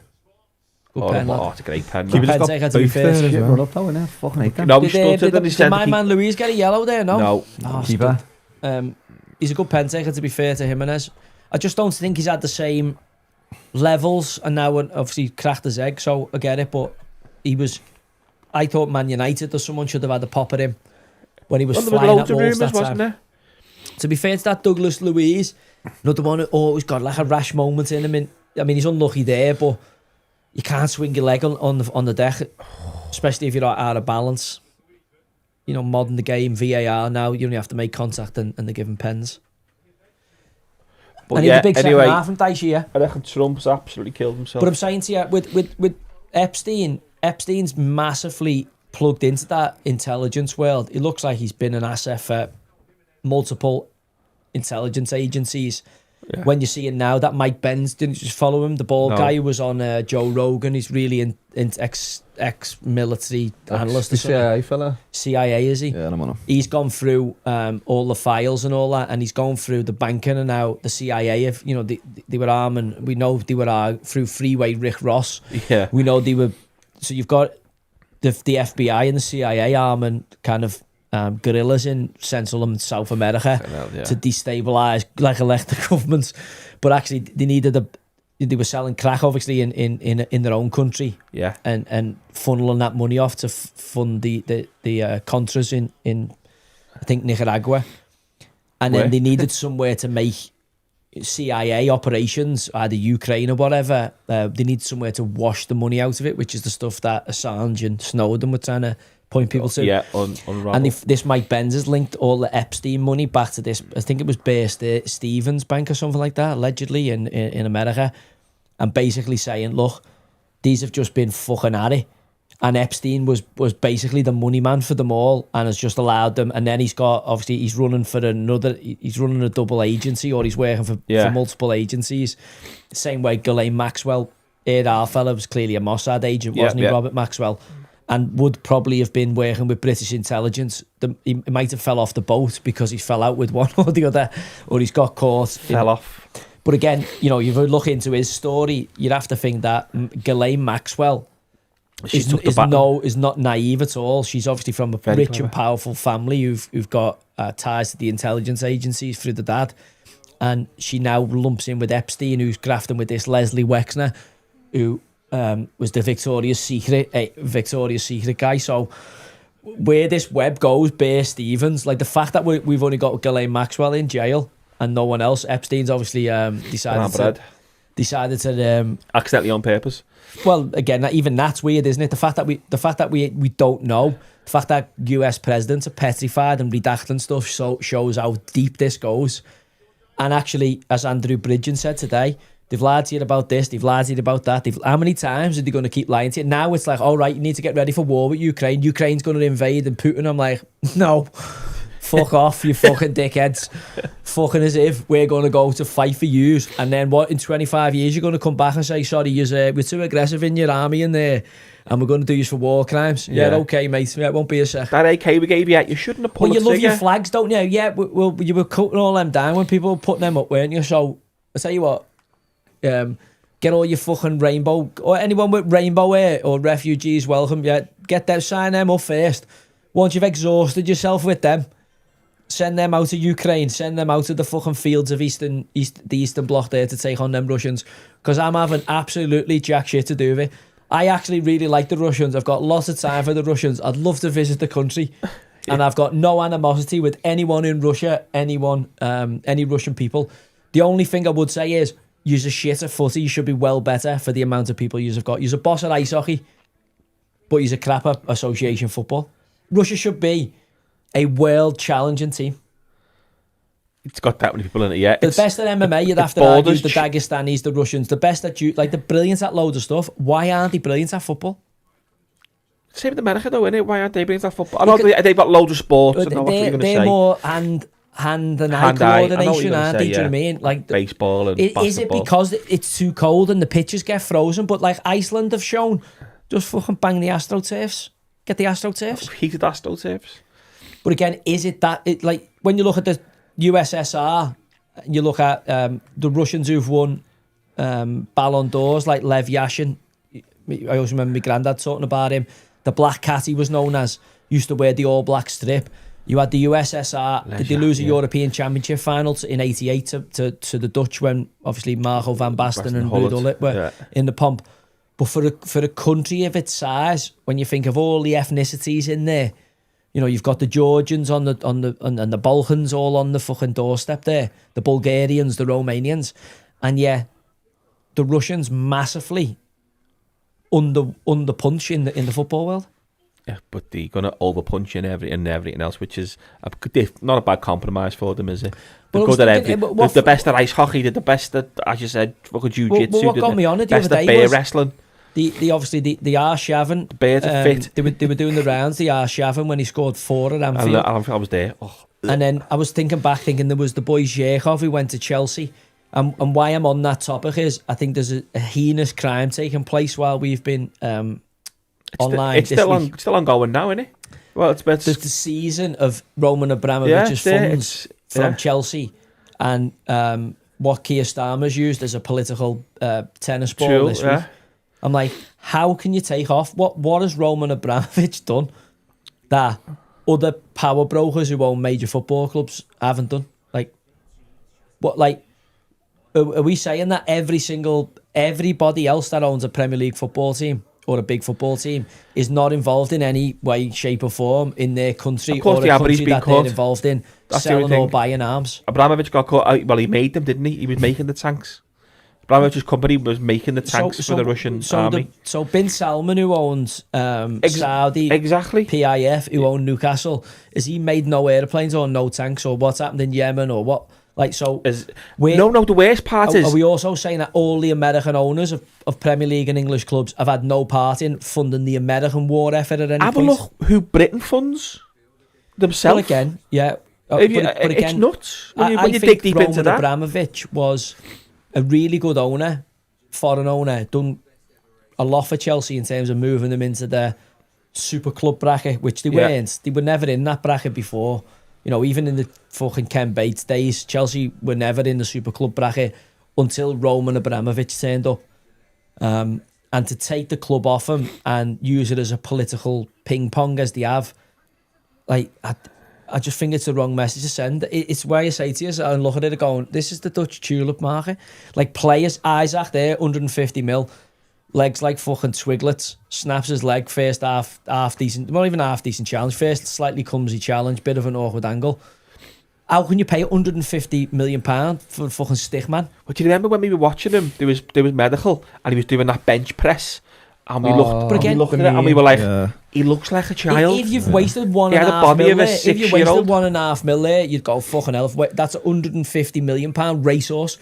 Good pen, lad. It's a great pen. Good pen taker, to be fair. Run up though, innit? Fucking hate them. No, he stuttered and he said... Did my man Luis get a yellow there? No. Keeper. He's a good pen taker, to be fair to Jimenez. I just don't think he's had the same levels, and now obviously cracked his egg, so I get it, but I thought Man United or someone should have had a pop at him when he was flying at Wolves that time. There? To be fair to that Douglas Luiz, another one who always got like a rash moment in him. I mean, he's unlucky there, but you can't swing your leg on the deck, especially if you're out of balance. Modern the game, VAR now, you only have to make contact and they're giving pens. But and he's a big second half from Dice here. I reckon Trump's absolutely killed himself. But I'm saying to you, with Epstein's massively plugged into that intelligence world. It looks like he's been an asset for multiple intelligence agencies. Yeah. When you see it now, that Mike Benz, didn't you just follow him? The bald guy who was on Joe Rogan. He's really in ex-military analyst. The CIA fella. CIA, is he? Yeah, I don't know. He's gone through all the files and all that, and he's gone through the banking and now the CIA. If they were arming, we know they were through Freeway Rick Ross. Yeah, we know they were. So you've got the FBI and the CIA arming kind of guerrillas in Central and South America to destabilise like elected governments, but actually they were selling crack obviously in their own country, and funneling that money off to fund the Contras in I think Nicaragua, and then they needed somewhere to make CIA operations, either Ukraine or whatever. They need somewhere to wash the money out of it, which is the stuff that Assange and Snowden were trying to point people to. Yeah, unravel. And this Mike Benz has linked all the Epstein money back to this. I think it was Bear Stevens Bank or something like that, allegedly in America, and basically saying, look, these have just been fucking at it. And Epstein was basically the money man for them all and has just allowed them. And then he's running a double agency, or he's working for multiple agencies. The same way Ghislaine Maxwell, our fella, was clearly a Mossad agent, wasn't he, Robert Maxwell? And would probably have been working with British intelligence. He might have fell off the boat because he fell out with one or the other, or he's got caught. Fell off. But again, if you look into his story, you'd have to think that Ghislaine Maxwell is not naive at all. She's obviously from a very rich and powerful family who've got ties to the intelligence agencies through the dad, and she now lumps in with Epstein, who's grafting with this Leslie Wexner, who was the Victoria's Secret guy. So where this web goes, Bear Stevens, like the fact that we've only got Ghislaine Maxwell in jail and no one else. Epstein's obviously decided to accidentally on purpose. Well, again, even that's weird, isn't it? The fact that we don't know, the fact that US presidents are petrified and redacting stuff shows how deep this goes. And actually, as Andrew Bridgen said today, They've lied to you about this, they've lied to you about that. How many times are they going to keep lying to you? Now it's like, all right, you need to get ready for war with Ukraine. Ukraine's going to invade and Putin. I'm like, no, fuck off, you fucking dickheads. Fucking as if we're going to go to fight for you. And then what, in 25 years, you're going to come back and say, sorry, we're too aggressive in your army in there and we're going to do you for war crimes. Yeah, okay, mate. Yeah, it won't be a sec. That AK we gave you, you shouldn't have pulled it. Well, you love your flags, don't you? Yeah, well, you were cutting all them down when people were putting them up, weren't you? So, I tell you what, get all your fucking rainbow, or anyone with rainbow hair or refugees welcome, get them, sign them up first. Once you've exhausted yourself with them, send them out to Ukraine, send them out to the fucking fields of the Eastern Bloc there to take on them Russians, because I'm having absolutely jack shit to do with it. I actually really like the Russians. I've got lots of time for the Russians. I'd love to visit the country. And I've got no animosity with anyone in Russia, any Russian people. The only thing I would say is, you're a shit at footy, you should be well better for the amount of people you've got. You're a boss at ice hockey, but you're a crap at association football. Russia should be a world challenging team. It's got that many people in it, yeah. The best at MMA, you'd have to argue the Dagestanis, the Russians, the best at like the brilliant at loads of stuff. Why aren't they brilliant at football? Same with America though, innit? Why aren't they brilliant at football? I know they've got loads of sports. They're more hand and eye coordination, aren't they? Do you know what I mean? Like baseball and basketball. Is it because it's too cold and the pitches get frozen? But like Iceland have shown, just fucking bang the AstroTurfs. Get the AstroTurfs. Heated AstroTurfs. But again, is it that? Like when you look at the USSR, you look at the Russians who've won Ballon d'Ors, like Lev Yashin. I always remember my granddad talking about him. The Black Cat, he was known as, used to wear the all black strip. You had the USSR. Did they lose a European Championship final in '88 to the Dutch when obviously Marco van Basten and Ruud Gullit were in the pomp? But for a country of its size, when you think of all the ethnicities in there, you know, you've got the Georgians and the Balkans all on the fucking doorstep there, the Bulgarians, the Romanians, and the Russians massively under punch in the football world. Yeah, but they're going to overpunch in everything else, which is not a bad compromise for them, is it? They're good at everything. They're the best at ice hockey. They're the best at, as you said, fucking jiu-jitsu. What got me on it the other day bear wrestling. The obviously the Arshavin. The bears are fit. They were doing the rounds. The Arshavin when he scored 4 at Anfield. I was there. Oh. And then I was thinking there was the boy Zhekov who went to Chelsea. And why I'm on that topic is I think there's a heinous crime taking place while we've been online. It's still ongoing now, isn't it? Well, it's better. There's the season of Roman Abramovich's funds from Chelsea, and what Keir Starmer's used as a political tennis ball this week. I'm like, how can you take off? What has Roman Abramovich done that other power brokers who own major football clubs haven't done? Like, what? Like, are we saying that everybody else that owns a Premier League football team or a big football team is not involved in any way, shape or form in their country or a country that they're involved in, selling or buying arms? Abramovich got caught. Well, he made them, didn't he? He was making the tanks. Abramovich's company was making the tanks for the Russian army. So Bin Salman, who owns Saudi, PIF, who own Newcastle, has he made no airplanes or no tanks, or what's happened in Yemen or what? Like, so no, the worst part is... Are we also saying that all the American owners of Premier League and English clubs have had no part in funding the American war effort at any point? Have a look who Britain funds themselves. Well, again, yeah. But again, it's nuts when you dig deep into that. Roman Abramovich was a really good owner, foreign owner, done a lot for Chelsea in terms of moving them into the super club bracket, which they weren't. They were never in that bracket before. You know, even in the fucking Ken Bates days, Chelsea were never in the super club bracket until Roman Abramovich turned up. And to take the club off him and use it as a political ping pong as they have, like, I just think it's the wrong message to send. It's where you say to you and look at it going, this is the Dutch tulip market. Like, players, Isaac there, 150 mil, legs like fucking twiglets, snaps his leg, first half decent, not even half decent challenge, first slightly clumsy challenge, bit of an awkward angle. How can you pay £150 million for a fucking stick man? But do you remember when we were watching him, there was medical and he was doing that bench press And we looked, But again, we looked at it and we were like, he looks like a child. If you've wasted one He and had a the half body mil of a there, if you 6-year-old. wasted £1.5 million there, you'd go, fucking hell, that's £150 million racehorse.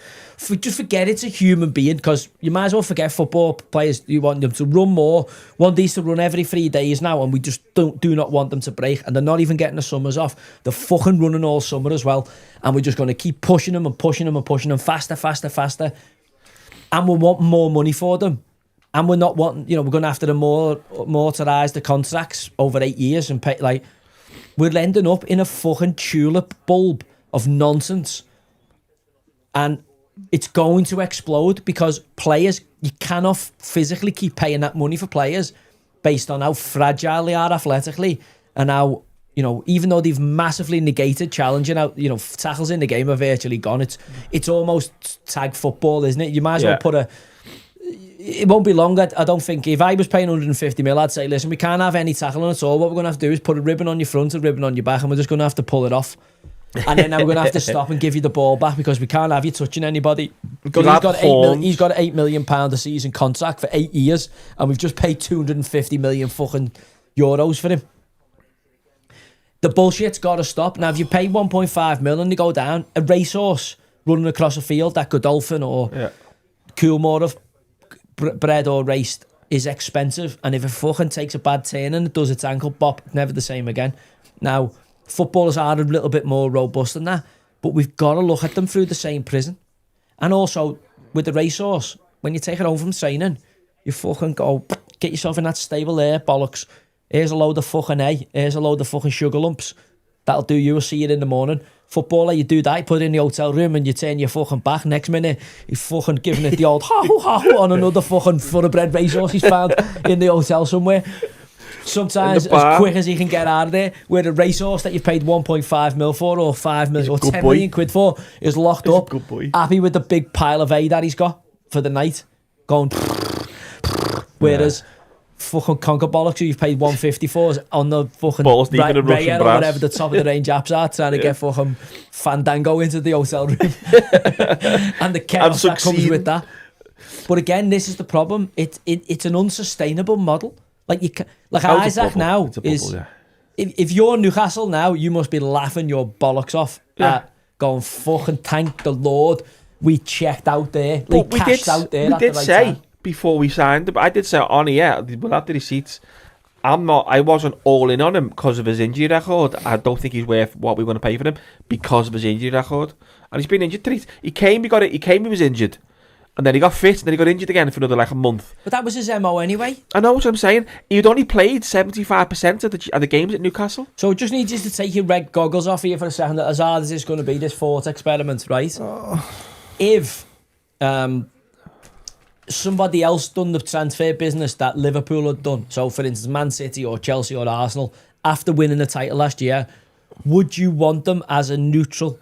Just forget it's a human being, because you might as well forget football players. You want them to run more, want these to run every 3 days now, and we just do not want them to break, and they're not even getting the summers off. They're fucking running all summer as well, and we're just going to keep pushing them and pushing them and pushing them faster, and we want more money for them. And we're not wanting, we're going to have to amortise the contracts over 8 years and pay, like, we're ending up in a fucking tulip bulb of nonsense. And it's going to explode, because players, you cannot physically keep paying that money for players based on how fragile they are athletically, and how, even though they've massively negated challenging out, tackles in the game are virtually gone. It's almost tag football, isn't it? You might as well put it won't be long. I don't think, if I was paying 150 mil, I'd say, listen, we can't have any tackling at all. What we're going to have to do is put a ribbon on your front, a ribbon on your back, and we're just going to have to pull it off. And then now we're going to have to stop and give you the ball back, because we can't have you touching anybody. Because he's got £8 million a season contract for 8 years, and we've just paid 250 million fucking euros for him. The bullshit's got to stop. Now, if you pay 1.5 mil and they go down, a racehorse running across a field that Godolphin or Coolmore have bred or raced is expensive, and if it fucking takes a bad turn and it does its ankle bop, never the same again. Now, footballers are a little bit more robust than that, but we've got to look at them through the same prism. And also, with the racehorse, when you take it home from training, you fucking go, get yourself in that stable there, bollocks. Here's a load of fucking hay, here's a load of fucking sugar lumps. That'll do you, I'll see you in the morning. Footballer, you do that, you put it in the hotel room and you turn your fucking back. Next minute, he's fucking giving it the old ha-ho on another fucking thoroughbred racehorse he's found in the hotel somewhere. Sometimes as quick as he can get out of there, where the racehorse that you paid 1.5 mil for, or 5 million, or 10 million quid for, is locked up, happy with the big pile of hay that he's got for the night, going whereas fucking conker bollocks who you've paid 150 for is on the fucking Rayer or whatever the top of the range apps are, trying to get fucking Fandango into the hotel room. And the chaos that comes with that. But again, this is the problem. It's an unsustainable model. Like Isaac now is, if you're Newcastle now, you must be laughing your bollocks off at going, fucking thank the Lord we checked out there. Like, we cashed out there. We did say before we signed him, I did say on here, we'll have the receipts, I wasn't all in on him because of his injury record. I don't think he's worth what we want to pay for him because of his injury record. And he's been injured twice. He came, he was injured. And then he got fit, and then he got injured again for another a month. But that was his MO anyway. I know what I'm saying. He'd only played 75% of the games at Newcastle. So it just needs you to take your red goggles off here for a second. As hard as it's going to be, this thought experiment, right? If somebody else done the transfer business that Liverpool had done, so for instance Man City or Chelsea or Arsenal, after winning the title last year, would you want them as a neutral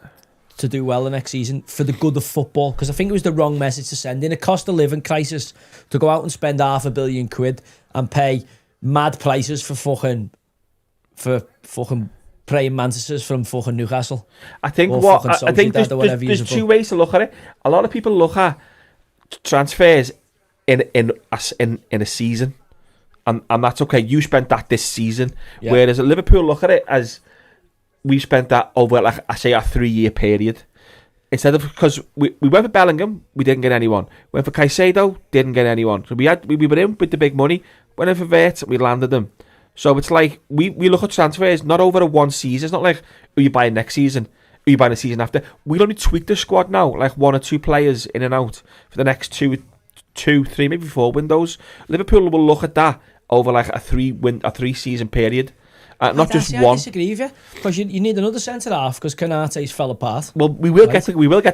to do well the next season for the good of football? Because I think it was the wrong message to send. In a cost of living crisis, to go out and spend £500 million and pay mad prices for fucking praying mantises from fucking Newcastle. I think there's two ways to look at it. A lot of people look at transfers in a season, and that's okay. You spent that this season, whereas at Liverpool look at it as we spent that over, like I say, a 3-year period. Instead of, because we went for Bellingham, we didn't get anyone. Went for Caicedo, didn't get anyone. So we were in with the big money. Went in for Vert, we landed them. So it's like we look at transfers not over a one season. It's not like who you buy next season, who you buy the season after. We'll only tweak the squad now, like 1 or 2 players in and out for the next 2, 3, maybe 4 windows. Liverpool will look at that over like a 3 season period. Not just one. I disagree with you, because you need another centre half, because Konate's fell apart. Well, we will get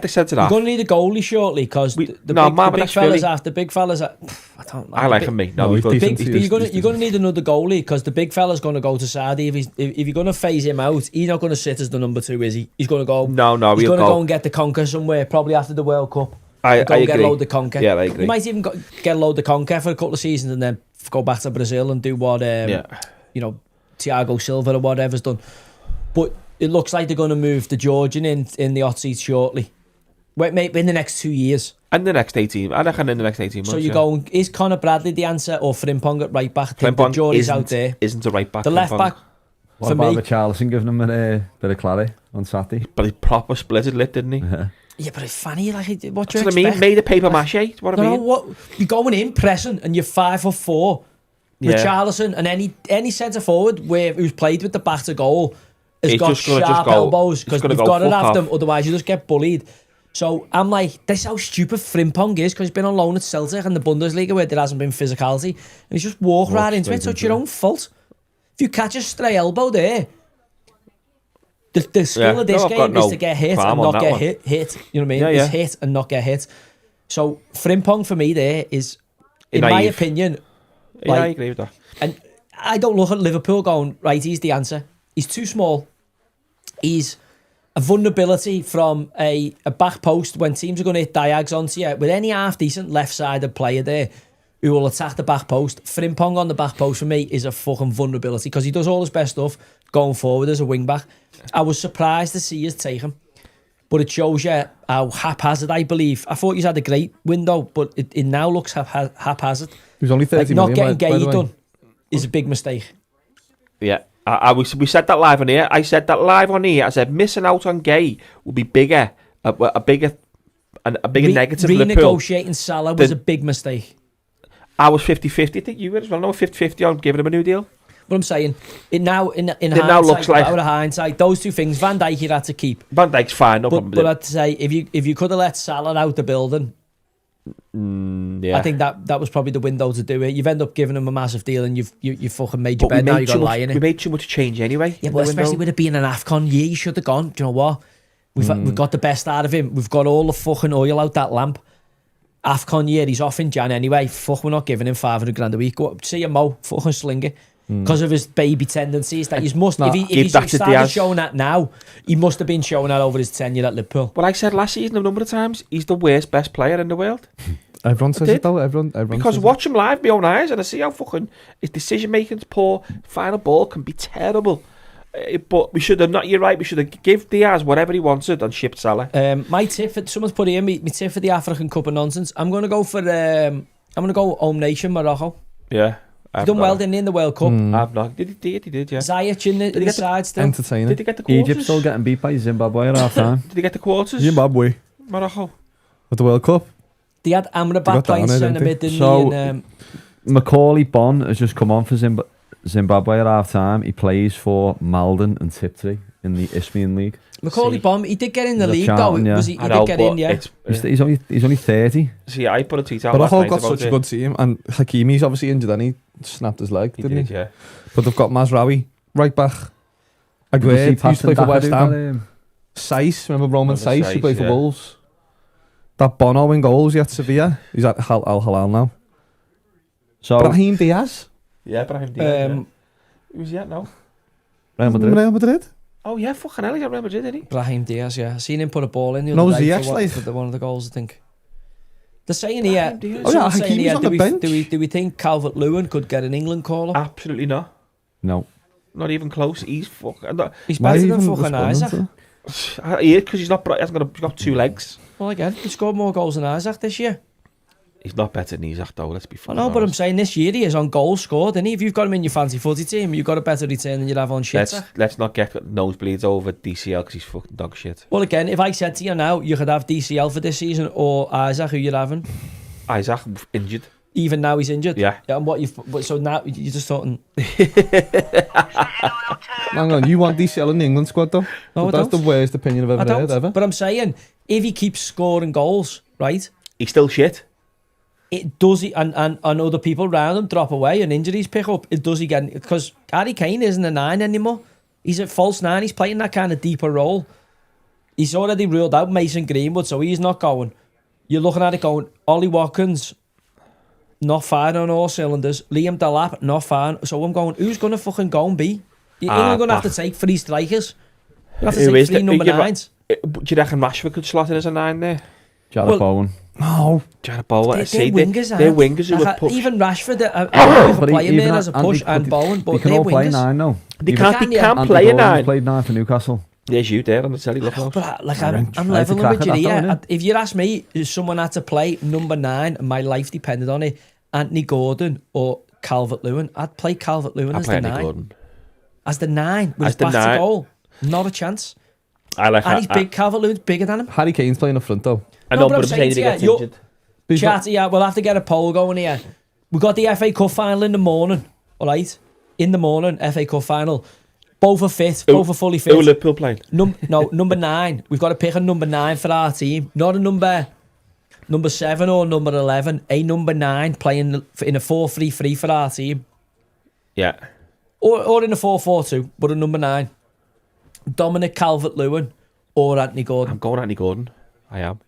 the centre half. We're going to need a goalie shortly, because the big fellas are. I don't know. I like him, mate. No, you're going to need another goalie, because the big fella's going to go to Saudi. If you're going to phase him out, he's not going to sit as the number 2, is he? He's going to go. No, he's going to go and get the conker somewhere, probably after the World Cup. I agree. Get a load of conker. Yeah, I agree. He might even get a load of conker for a couple of seasons and then go back to Brazil and do what Thiago Silva or whatever's done. But it looks like they're going to move the Georgian in the hot seat shortly. Maybe in the next 2 years. And the next 18, I reckon in the next 18 months. So you're going, is Conor Bradley the answer or Frimpong at right back? I think the jury's out there. Isn't a right back. The left back, What for about me... Richarlison giving him a bit of clarity on Saturday? But he proper split it lit, didn't he? Yeah, but it's funny, like, what do you That's what I expect? mean. Made a paper mache. What I No, mean. what you're going in pressing and you're 5'4". Yeah. Richarlison and any centre forward who's played with the back to goal has He's got just gonna sharp go- elbows because he's gonna you've go got to fuck have off. them, otherwise you just get bullied. So I'm like, this is how stupid Frimpong is because he's been on loan at Celtic and the Bundesliga where there hasn't been physicality, and he's just walked right into it. So it's your own fault. If you catch a stray elbow there, the skill of this game is to get hit and not get hit. You know what I mean? Yeah, yeah. It's hit and not get hit. So Frimpong for me there is, in my Naive. opinion, Yeah, I like, agree with that. and I don't look at Liverpool going, right, he's the answer. He's too small. He's a vulnerability from a back post when teams are going to hit diags onto you. With any half-decent left-sided player there who will attack the back post, Frimpong on the back post for me is a fucking vulnerability because he does all his best stuff going forward as a wing-back. I was surprised to see us take him. But it shows you how haphazard, I believe. I thought he's had a great window, but it now looks haphazard. He was only 30 Like, million, not getting by the Gay way. done is a big mistake. Yeah. We said that live on here. I said that live on here. I said missing out on Gay will be bigger, a bigger negative for Liverpool. Renegotiating Salah was a big mistake. I was 50-50. I think you were as well. No, 50-50 on giving him a new deal. But I'm saying, it now in hindsight, now looks like- out of hindsight, those two things, Van Dijk you had to keep. Van Dijk's fine, no problem. But I'd say if you could have let Salah out the building, yeah. I think that was probably the window to do it. You've ended up giving him a massive deal, and you fucking made your But bed. Now you got to lie in we it. made too much change anyway. Yeah, in but the especially window. with it being an AFCON year, you should have gone. Do you know what? We've got the best out of him. We've got all the fucking oil out that lamp. AFCON year, he's off in Jan anyway. Fuck, we're not giving him 500 grand a week. Go up, see him, Mo, fucking sling it. Because of his baby tendencies, that he must. If he that to started Diaz. showing that now, he must have been showing that over his tenure at Liverpool. Well, I said last season a number of times, he's the worst, best player in the world. Everyone says did. it though. Everyone Because says watch him live with my own eyes and I see how fucking his decision making's poor. Final ball can be terrible. But we should have not. You're right. We should have give Diaz whatever he wanted and shipped Salah. My tip for someone's put here. My tip for the African Cup of Nonsense. I'm going to go for. I'm going to go home nation Morocco. Yeah, He's done well, didn't he, in the World Cup? I've not. Did he? Yeah. Ziyech in the side still. entertaining. Did he get the quarters? Egypt still getting beat by Zimbabwe at half time. Did he get the quarters? Zimbabwe Morocco. at the World Cup. They had Amrabat playing centre mid, didn't So- he? And, Macaulay Bonn has just come on for Zimbabwe at half time. He plays for Malden and Tiptree in the Isthmian League. Macaulay See. Bomb, he did get in the He's a league champion, though. yeah. Was he I did know, get but in, yeah. He's only 30. See, I put a tweet out But last I've night got about such a it. good team, and Hakimi's obviously injured, and he snapped his leg, He didn't did, he? yeah. But they've got Mazraoui right back. Was he Aguerd, he used to passing play for Daka West do Ham. that, Saiss, remember Roman Remember Saiss, who Saiss, played for yeah. Wolves. That Bono in goals, at Sevilla. He's at Al Hilal now. So Brahim Diaz, Yeah, Brahim Diaz. Um, Who's he at now? Real Madrid. Real Madrid. Oh yeah, fucking hell, he's at Real Madrid, isn't he? Brahim Diaz, yeah. I seen him put a ball in the No, other day Ziyech, for, like- for one of the goals, I think. They're saying here, Brahim Diaz. Oh, yeah, someone's saying Hakimi's here, on the bench. do we think Calvert-Lewin could get an England call-up? Absolutely not. No. Not even close. He's fucking. He's Why better are you than even fucking responding Isaac. to He is because he's not. He hasn't got. He's got two legs. Well, again, he scored more goals than Isaac this year. He's not better than Isaac though. Let's be I fucking know, but I'm honest. saying this year he is on goals scored, and if you've got him in your fancy footy team, you've got a better return than you'd have on shit. Let's not get nosebleeds over DCL because he's fucking dog shit. Well, again, if I said to you now, you could have DCL for this season or Isaac, who you're having. Isaac injured. Even now he's injured. Yeah. And what so now you're just talking. Hang on, you want DCL in the England squad though? No, But I that's don't. the worst opinion I've I ever heard, don't. ever. But I'm saying, if he keeps scoring goals, right? He's still shit. It does he and other people around him drop away and injuries pick up. It does he get because Harry Kane isn't a 9 anymore. He's a false 9. He's playing that kind of deeper role. He's already ruled out Mason Greenwood, so he's not going. You're looking at it going, Ollie Watkins, not firing on all cylinders. Liam Delap, not firing. So I'm going, who's going to fucking go and be? You're going to have to take 3 strikers. You have to Who take is 3 the- number yeah, 9s. Do you reckon Rashford could slot in as a 9 there? Jared Well- Bowen. No. Jared Bowen. They're wingers, they're wingers who would like, push. even Rashford, you But could play him even in as a push Andy- and Bowen, They but can they're all play wingers. 9 now. They Even can't Can you? play a Andy Bowen's 9. played 9 for Newcastle. There's you there on the telly. Look, I'm leveling with you here. If you ask me, if someone had to play number 9 and my life depended on it, Anthony Gordon or Calvert-Lewin, I'd play Calvert-Lewin as the 9. Gordon. As the 9 with his back to goal. Not a chance. And he's big. Calvert-Lewin's bigger than him. Harry Kane's playing up front though. I know, but I'm saying he gets injured. Chat, we'll have to get a poll going here. We got the FA Cup final in the morning, all right? In the morning, FA Cup final. Both are fit, both are fully fit. Who Liverpool playing? Number 9. We've got to pick a number 9 for our team. Not a number 7 or number 11. A number 9 playing in a 4-3-3 for our team. Yeah. Or in a 4-4-2, but a number 9. Dominic Calvert-Lewin or Anthony Gordon. I'm going Anthony Gordon. I am.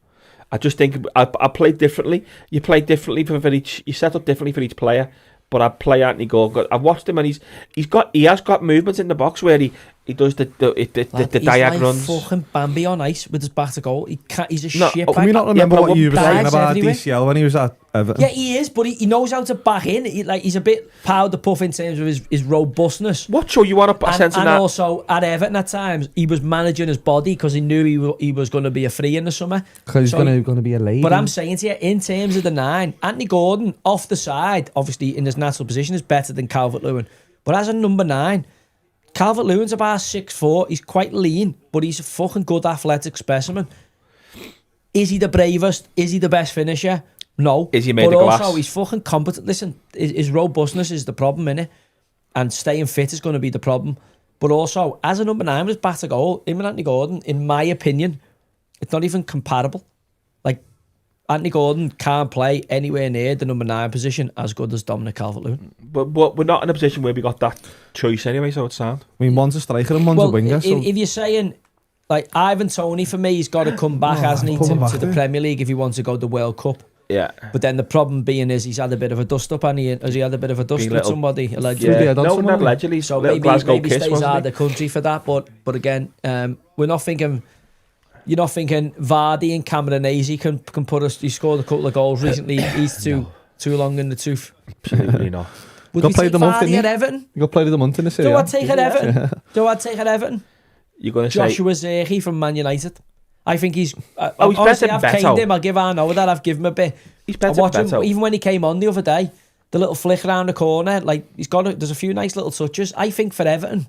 I just think I play differently. You play differently for each. You set up differently for each player. But I play Anthony Gordon. I've watched him and he has got movements in the box where he does the diagrams. He's like fucking Bambi on ice with his back to goal. He's a shit. Can we not remember what you were saying about DCL when he was at Everton? Yeah, he is, but he knows how to back in. He's a bit powder puff in terms of his robustness. What? So you want to sense and that? And also at Everton at times he was managing his body because he knew he was going to be a free in the summer. Because he's going to be a lady. But I'm saying to you, in terms of the 9, Anthony Gordon off the side, obviously in his natural position, is better than Calvert-Lewin. But as a number 9, Calvert-Lewin's about 6'4". He's quite lean, but he's a fucking good athletic specimen. Is he the bravest? Is he the best finisher? No. Is he made of glass? But also, he's fucking competent. Listen, his robustness is the problem, innit? And staying fit is going to be the problem. But also, as a number 9 with his back to goal, him and Anthony Gordon, in my opinion, it's not even comparable. Like, Anthony Gordon can't play anywhere near the number 9 position as good as Dominic Calvert-Lewin. But we're not in a position where we got that choice anyway, so it's sound. I mean, one's a striker and one's a winger. If you're saying, like, Ivan Toney, for me, he's got to come back, hasn't he, to the Premier League if he wants to go to the World Cup. Yeah. But then the problem being is he's had a bit of a dust-up, and has he had a bit of a dust with somebody, allegedly? Yeah. No, not allegedly. So maybe stays out of the country for that. But again, we're not thinking... You're not thinking Vardy and Cameronese can put us... He scored a couple of goals recently. He's too long in the tooth. Absolutely not. Would we take Vardy at Everton? You got player of the month in the series. Do I take at Everton? Do I take at Everton? You're going to Joshua Zirkzee from Man United. I think he's... he's better than Beto. I've caned him. I'll give Arno that. I've given him a bit. He's better than Beto. Even when he came on the other day, the little flick around the corner, like, there's a few nice little touches. I think for Everton...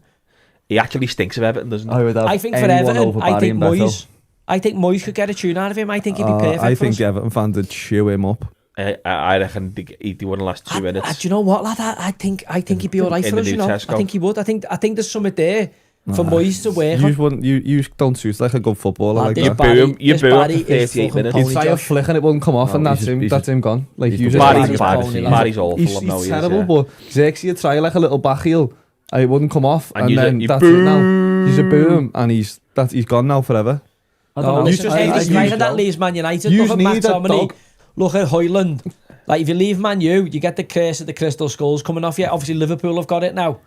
He actually stinks of Everton, doesn't he? I think for Everton, I think Moyes... I think Moyes could get a tune out of him. I think he'd be perfect I for think us. the Everton fan would chew him up. I reckon he wouldn't last 2 minutes. Do you know what, lad? I think he'd be all right for us, you know. I think he would. I think there's something there for Moyes to work on. You don't suit like a good footballer like that. You boo him for 38 minutes. You'd try a flick and it wouldn't come off, and that's him gone. Like, Barry's awful. He's terrible, but Zirkzee, you'd try like a little back heel, and it wouldn't come off, and then that's it now. He's a boom, and he's gone now forever. That leaves Man United. Look at McTominay. Look at Højlund. Like, if you leave Man U, you get the curse of the Crystal Skulls coming off you. Obviously, Liverpool have got it now.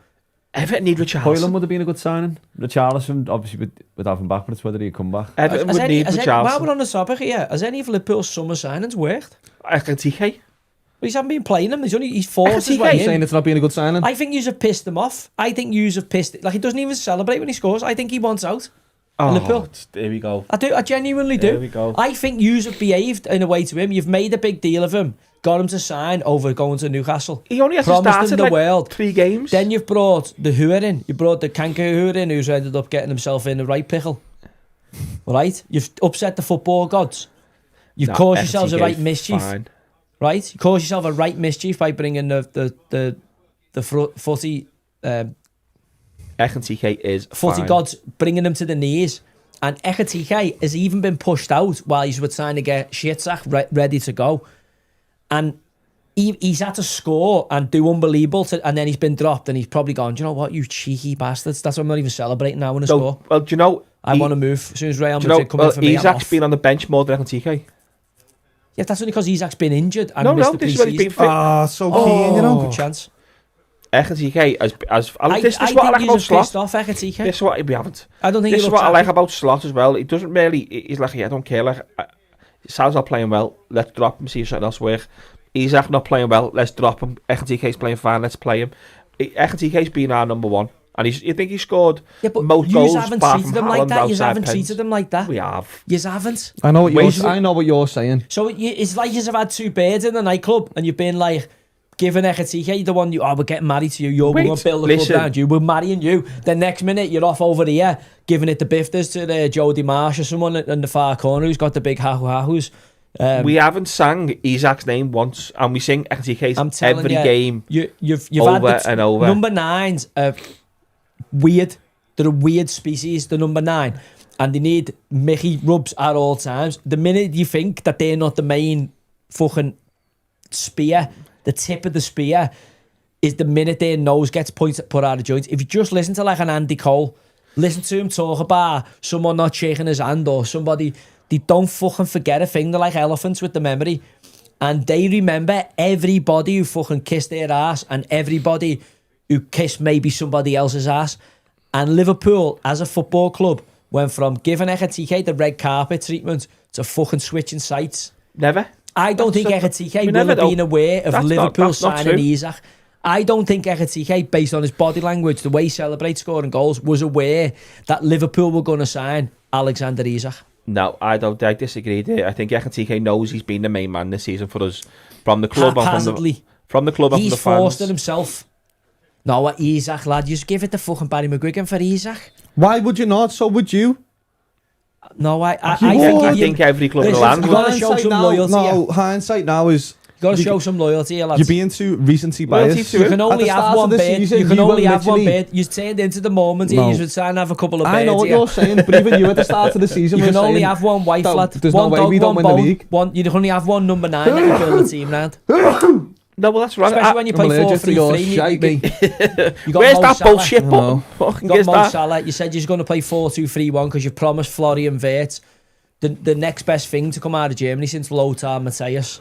Everton need Richarlison. Højlund would have been a good signing. Richarlison, obviously, would have him back, but it's whether he'd come back. Everton would need Richarlison. While we're on the topic here, has any of Liverpool's summer signings worked? I can see TK. But he's haven't been playing them. He's forced his way in. Saying it's not being a good signing. I think you have pissed him off. I think you have pissed... Like, he doesn't even celebrate when he scores. I think he wants out. Liverpool. There we go. I genuinely do. There we go. I think you have behaved in a way to him. You've made a big deal of him. Got him to sign over going to Newcastle. He only has promised him the world. 3 games. Then you've brought the Hooer in. You brought the Kanker Hooer in, who's ended up getting himself in the right pickle. Right? You've upset the football gods. You've caused yourselves a right mischief. Fine. Right? You caused yourself a right mischief by bringing the footy... Ekitike is footy gods, bringing him to the knees. And Ekitike has even been pushed out while he's trying to get Shitsack ready to go. And he's had to score and do unbelievable, and then he's been dropped, and he's probably gone, do you know what, you cheeky bastards? That's why I'm not even celebrating now when I score. Well, do you know... I want to move as soon as Real Madrid come in for me. Isaac's been on the bench more than Ekitike. Yeah, that's only because Isaac's been injured and missed the pre-season. This keen, good chance. Ekitike this is what I like about Slot. This is what we haven't. I don't think this is what I like about Slot as well. He doesn't really. He's like, I don't care. Like, Sal's not playing well. Let's drop him. See if something else works. Isaac not playing well. Let's drop him. Ekitike's playing fine. Let's play him. Ekitike's been our number 1, And you think he scored but most you goals haven't apart treated from him like Haaland that. You outside haven't pens. treated him like that. We have. You haven't. I know what Wait, you're saying. So it's like you've had two birds in the nightclub and you've been like, giving Ekatike, the one we're getting married to you, we're going to build the club around you, we're marrying you. The next minute, you're off over here, giving it the bifters to the Jody Marsh or someone in the far corner who's got the big hahoo-hahoos. We haven't sang Isaac's name once, and we sing Ekatike's every game you've over had and over. Number 9s are weird. They're a weird species, the number 9. And they need Mickey rubs at all times. The minute you think that they're not the main fucking spear, the tip of the spear, is the minute their nose gets put out of joint. If you just listen to like an Andy Cole, listen to him talk about someone not shaking his hand or somebody, they don't fucking forget a thing. They're like elephants with the memory. And they remember everybody who fucking kissed their ass and everybody who kissed maybe somebody else's ass. And Liverpool, as a football club, went from giving Ekatike the red carpet treatment to fucking switching sites. Never. I don't think Ekatike will have been aware of Liverpool signing Isaac. I don't think Ekatike, based on his body language, the way he celebrates scoring goals, was aware that Liverpool were going to sign Alexander Isak. No, I disagree there. I think Ekatike knows he's been the main man this season for us from the club and from the club and from the fans. He's forced it himself. No, Isak, lad, you just give it to fucking Barry McGuigan for Isak. Why would you not? So would you? No, I think every club in the land. You've got to show some loyalty. No, hindsight now is... You've got to show some loyalty, lads. You're being too recency biased. You can only have one bid. You can only have one bid. You turned into the moment. You should try and have a couple of bids. I know what you're saying, but even you at the start of the season, you can only have one wife, lad. There's no way we don't win the league. You can only have one number 9 that you build the team round. No, well, that's right. Especially when you play 4-3-3. Where's that bullshit button? You got Mo Salah. You said you're going to play 4-2-3-1 because you promised Florian Wirtz the next best thing to come out of Germany since Lothar Matthäus.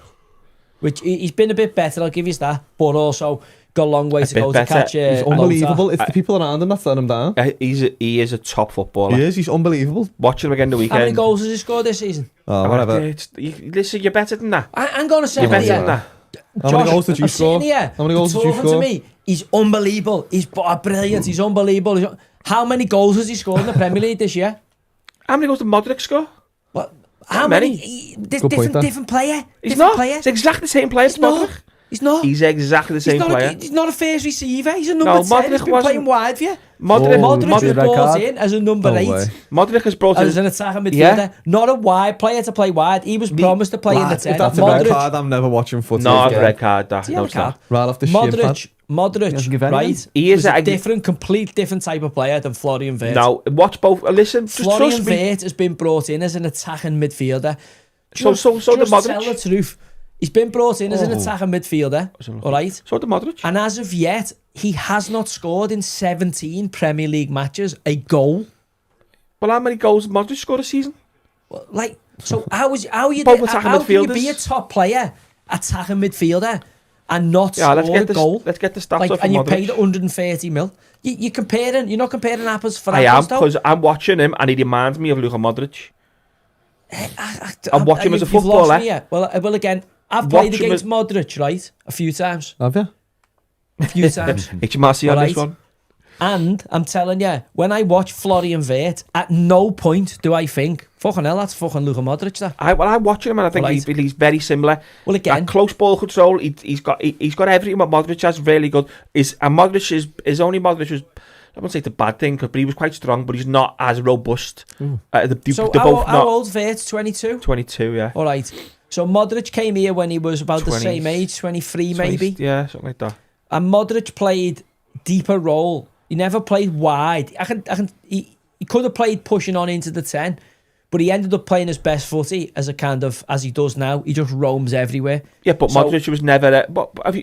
Which he's been a bit better, I'll give you that, but also got a long way to go to catch. He's unbelievable. It's the people around him that's letting him down. He is a top footballer. He is. He's unbelievable. Watching him again the weekend. How many goals has he scored this season? Oh, whatever. Listen, you're better than that. I'm going to say you're better than that. How many goals did you score? How many goals did you score? To me, he's unbelievable. He's brilliant. He's unbelievable. How many goals has he scored in the Premier League this year? How many goals did Modric score? What? How many? Different player. He's not. He's exactly the same player. He's not. He's exactly the same player. He's not a first receiver. He's a number 10. He's been playing wide for you. Modric was brought in as a number 8. Modric was brought in as an attacking midfielder. Not a wide player to play wide. He was promised to play in the 10. If that's a red card, I'm never watching football. No, a red card. No, it's not. Right off the Modric, right? He is a complete different type of player than Florian Wirtz. No, watch both. Listen, Florian Wirtz has been brought in as an attacking midfielder. So the Modric. Tell the truth. He's been brought in as an attacking midfielder, all right? So the Modric. And as of yet, he has not scored in 17 Premier League matches a goal. Well, how many goals did Modric score this season? Well, how can you be a top player, attacking midfielder, and not score a goal? Let's get the stats off. And you paid 130 mil. You're not comparing apples for apples. I am, because I'm watching him and he reminds me of Luka Modric. I'm watching him as a footballer. Well, again, I've played against Modric, right? A few times. Have you? A few times. HMRC on this one. And I'm telling you, when I watch Florian Wirtz, at no point do I think, fucking hell, that's fucking Luka Modric. That. I'm watching him and I think he's very similar. Well, again, that close ball control, he's got everything what Modric has really good. Modric was, I won't say it's a bad thing, but he was quite strong, but he's not as robust. How old's Wirtz? 22? 22, yeah. All right. So Modric came here when he was about the same age, 23 maybe. Yeah, something like that. And Modric played deeper role. He never played wide. He could have played pushing on into the 10, but he ended up playing his best footy as he does now. He just roams everywhere. Yeah, but Modric was never.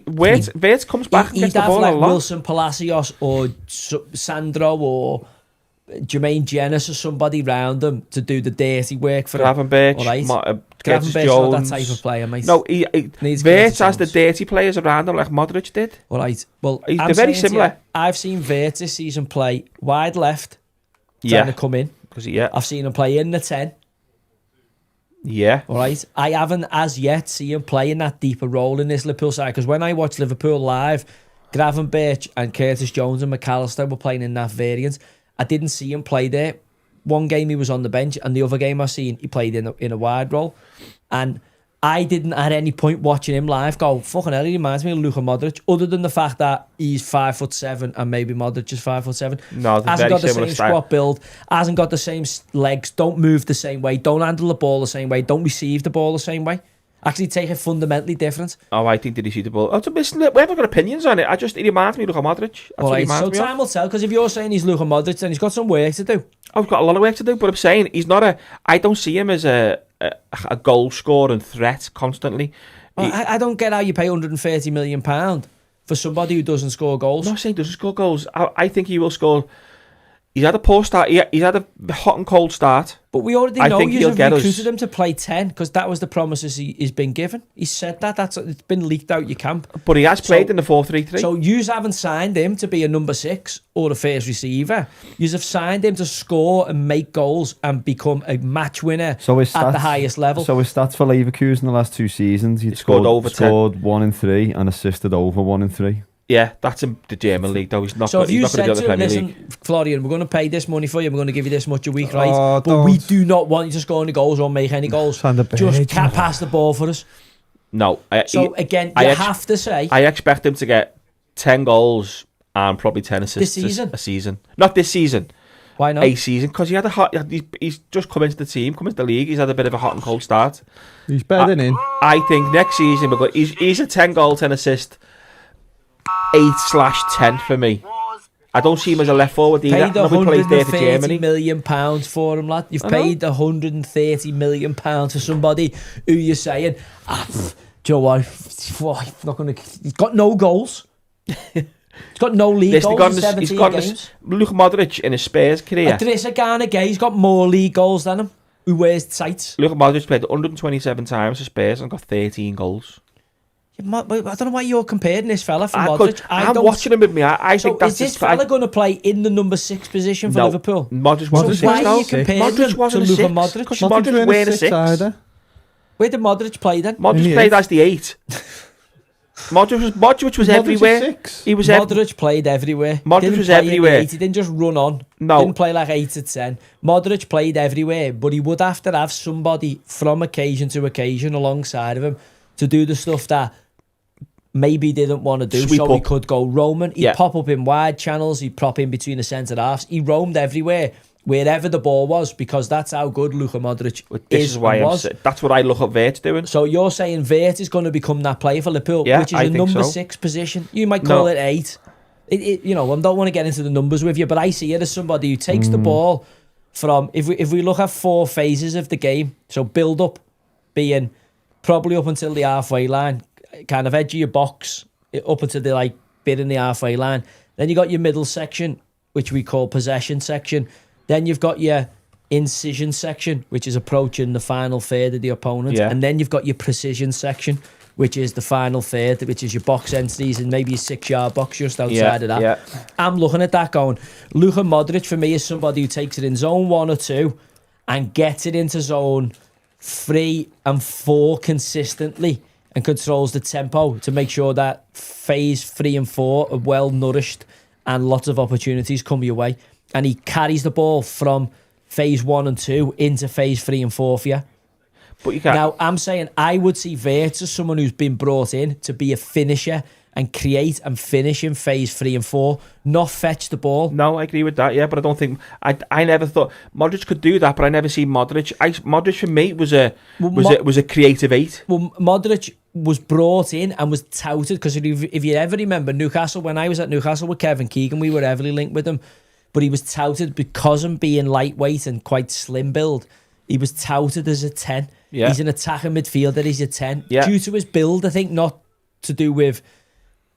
Wirtz comes back and gets the ball a lot. He'd have Wilson Palacios or Sandro or Jermaine Jenas or somebody round him to do the dirty work for Gravenberch, him. Gravenberch, not that type of player, mate. No, Wirtz has the dirty players around him like Modric did. All right. Well, they're very similar. I've seen Wirtz this season play wide left, trying to come in. I've seen him play in the 10. Yeah. All right. I haven't as yet seen him play in that deeper role in this Liverpool side, because when I watch Liverpool live, Gravenberch and Curtis Jones and McAllister were playing in that variant. I didn't see him play there. One game he was on the bench, and the other game I seen he played in a wide role. And I didn't at any point watching him live go, fucking hell, he reminds me of Luka Modric, other than the fact that he's 5'7" and maybe Modric is 5'7". No, hasn't got the same squat build, hasn't got the same legs, don't move the same way, don't handle the ball the same way, don't receive the ball the same way. Actually take it fundamentally different. Oh, I think did he see the ball? Oh, listen, we haven't got opinions on it. He reminds me of Luka Modric. That's what he reminds me time will tell, because if you're saying he's Luka Modric, then he's got some work to do. I've got a lot of work to do, but I'm saying he's not I don't see him as a goal scoring threat constantly. Well, I don't get how you pay £130 million for somebody who doesn't score goals. I'm not saying he doesn't score goals. I think he will score. He's had a poor start. He's had a hot and cold start. But we already know you've recruited him to play 10 because that was the promises he's been given. He said that. It's been leaked out your camp. But he has played in the 4-3-3. So you haven't signed him to be a number 6 or a first receiver. You have signed him to score and make goals and become a match winner at the highest level. So his stats for Leverkusen the last 2 seasons, he scored 1 in 3 and assisted over 1 in 3. Yeah, that's in the German league, though. He's not. So if you said to him, listen, Florian, we're going to pay this money for you, we're going to give you this much a week, right? But we do not want you to score any goals or make any goals. Just can't pass the ball for us. No. You have to say... I expect him to get 10 goals and probably 10 assists a season. Not this season. Why not? A season, because he's just come into the team, come into the league. He's had a bit of a hot and cold start. He's better than him. I think next season, he's a 10 goal, 10 assist... 8/10 for me. I don't see him as a left forward either. Paid £130 million for him, lad. You've paid £130 million for somebody who you're saying, do you know what? He's got no goals. He's got no league goals in 17 games. Luka Modric in his Spurs career. He's got more league goals than him. Who wears tights? Luka Modric played 127 times for Spurs and got 13 goals. I don't know why you're comparing this fella from Modric. I'm watching him with me. I think that's is this fella going to play in the number 6 position for Liverpool? Modric wasn't so why are you comparing him to Luka Modric? Because Modric wearing a 6. Where did Modric play then? Modric played as the 8. Modric was everywhere. Modric played everywhere. Modric was everywhere. He didn't just run on. No. Didn't play like 8 to 10. Modric played everywhere, but he would have to have somebody from occasion to occasion alongside of him to do the stuff that maybe didn't want to do. He could go roaming. He'd pop up in wide channels. He'd prop in between the centre halves. He roamed everywhere, wherever the ball was, because that's how good Luka Modric was. That's what I look at Vert doing. So you're saying Vert is going to become that player for Liverpool, which is a number 6 position. You might call it 8. I don't want to get into the numbers with you, but I see it as somebody who takes the ball from, if we look at 4 phases of the game, so build up being probably up until the halfway line, kind of edge of your box up until the bit in the halfway line. Then you got your middle section, which we call possession section. Then you've got your incision section, which is approaching the final third of the opponent. And then you've got your precision section, which is the final third, which is your box entities and maybe a 6-yard box just outside of that. I'm looking at that going, Luka Modric for me is somebody who takes it in zone 1 or 2 and gets it into zone 3 and 4 consistently and controls the tempo to make sure that phase 3 and 4 are well nourished and lots of opportunities come your way. And he carries the ball from phase 1 and 2 into phase 3 and 4 for you. But you can't. Now, I'm saying I would see Vert as someone who's been brought in to be a finisher and create and finish in phase 3 and 4, not fetch the ball. No, I agree with that, but I don't think... I never thought... Modric could do that, but I never seen Modric. Modric for me was a creative 8. Well, Modric was brought in and was touted, because if you ever remember Newcastle, when I was at Newcastle with Kevin Keegan, we were heavily linked with him, but he was touted because of being lightweight and quite slim build. He was touted as a 10. Yeah. He's an attacking midfielder, he's a 10. Yeah. Due to his build, I think, not to do with,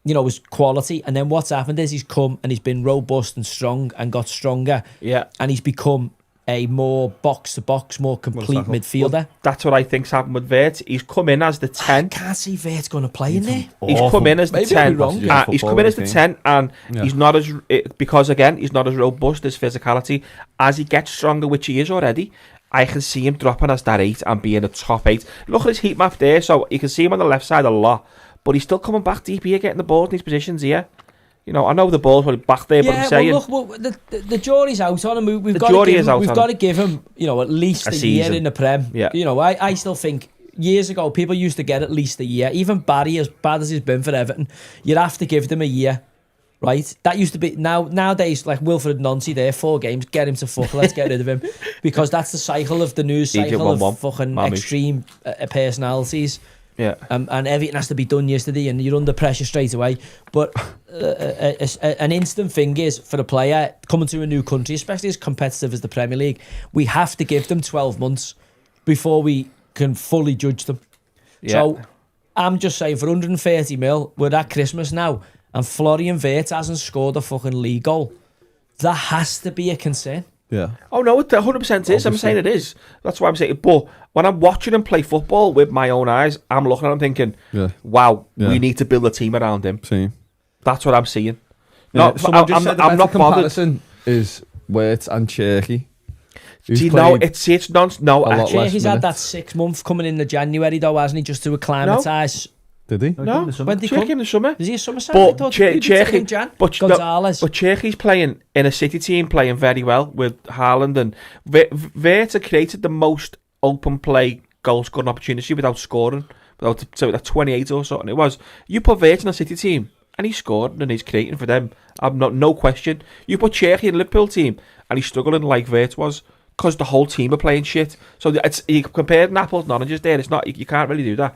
his quality. And then what's happened is he's come and he's been robust and strong and got stronger. Yeah. And he's become a more box-to-box, more complete midfielder. Well, that's what I think's happened with Vert. He's come in as the 10. I can't see Vert's going to play in there. He's come in as the 10. He's come in as the 10, and he's not as... Because, again, he's not as robust, his physicality. As he gets stronger, which he is already, I can see him dropping as that 8 and being a top 8. Look at his heat map there, so you can see him on the left side a lot. But he's still coming back deep here, getting the ball in these positions here. You know, I know the ball's probably back there, but I'm saying... the jury's out on him. We've got to give him, you know, at least a year in the Prem. Yeah. You know, I still think years ago, people used to get at least a year. Even Barry, as bad as he's been for Everton, you'd have to give them a year. Right, that used to be nowadays like Wilfred Nancy there, 4 games, get him to fuck, let's get rid of him, because that's the cycle of the news cycle of fucking extreme personalities. Yeah, and everything has to be done yesterday, and you're under pressure straight away. But an instant thing is for a player coming to a new country, especially as competitive as the Premier League, we have to give them 12 months before we can fully judge them. Yeah. So I'm just saying, for 130 mil, we're at Christmas now, and Florian Wirtz hasn't scored a fucking league goal. That has to be a concern. Yeah. Oh no, it 100% is. I'm saying it is. That's why I'm saying it. But when I'm watching him play football with my own eyes, I'm looking at him thinking, wow, we need to build a team around him. See. That's what I'm seeing. Yeah, I'm not comparison is Wirtz and Cherky. Do you know, it's no. Cherky's had that 6 month coming in the January though, hasn't he, just to acclimatise? Did he? No. When did he come in the summer? Is he a summer signing? But Cherky's playing in a City team, playing very well with Haaland, and Wirtz created the most open play goal scoring opportunity without scoring, without 28 or something. It was, you put Wirtz in a City team and he's scored and he's creating for them. No question. You put Cherky in a Liverpool team and he's struggling like Wirtz was, because the whole team are playing shit. So you comparing apples and oranges there. It's not, you can't really do that.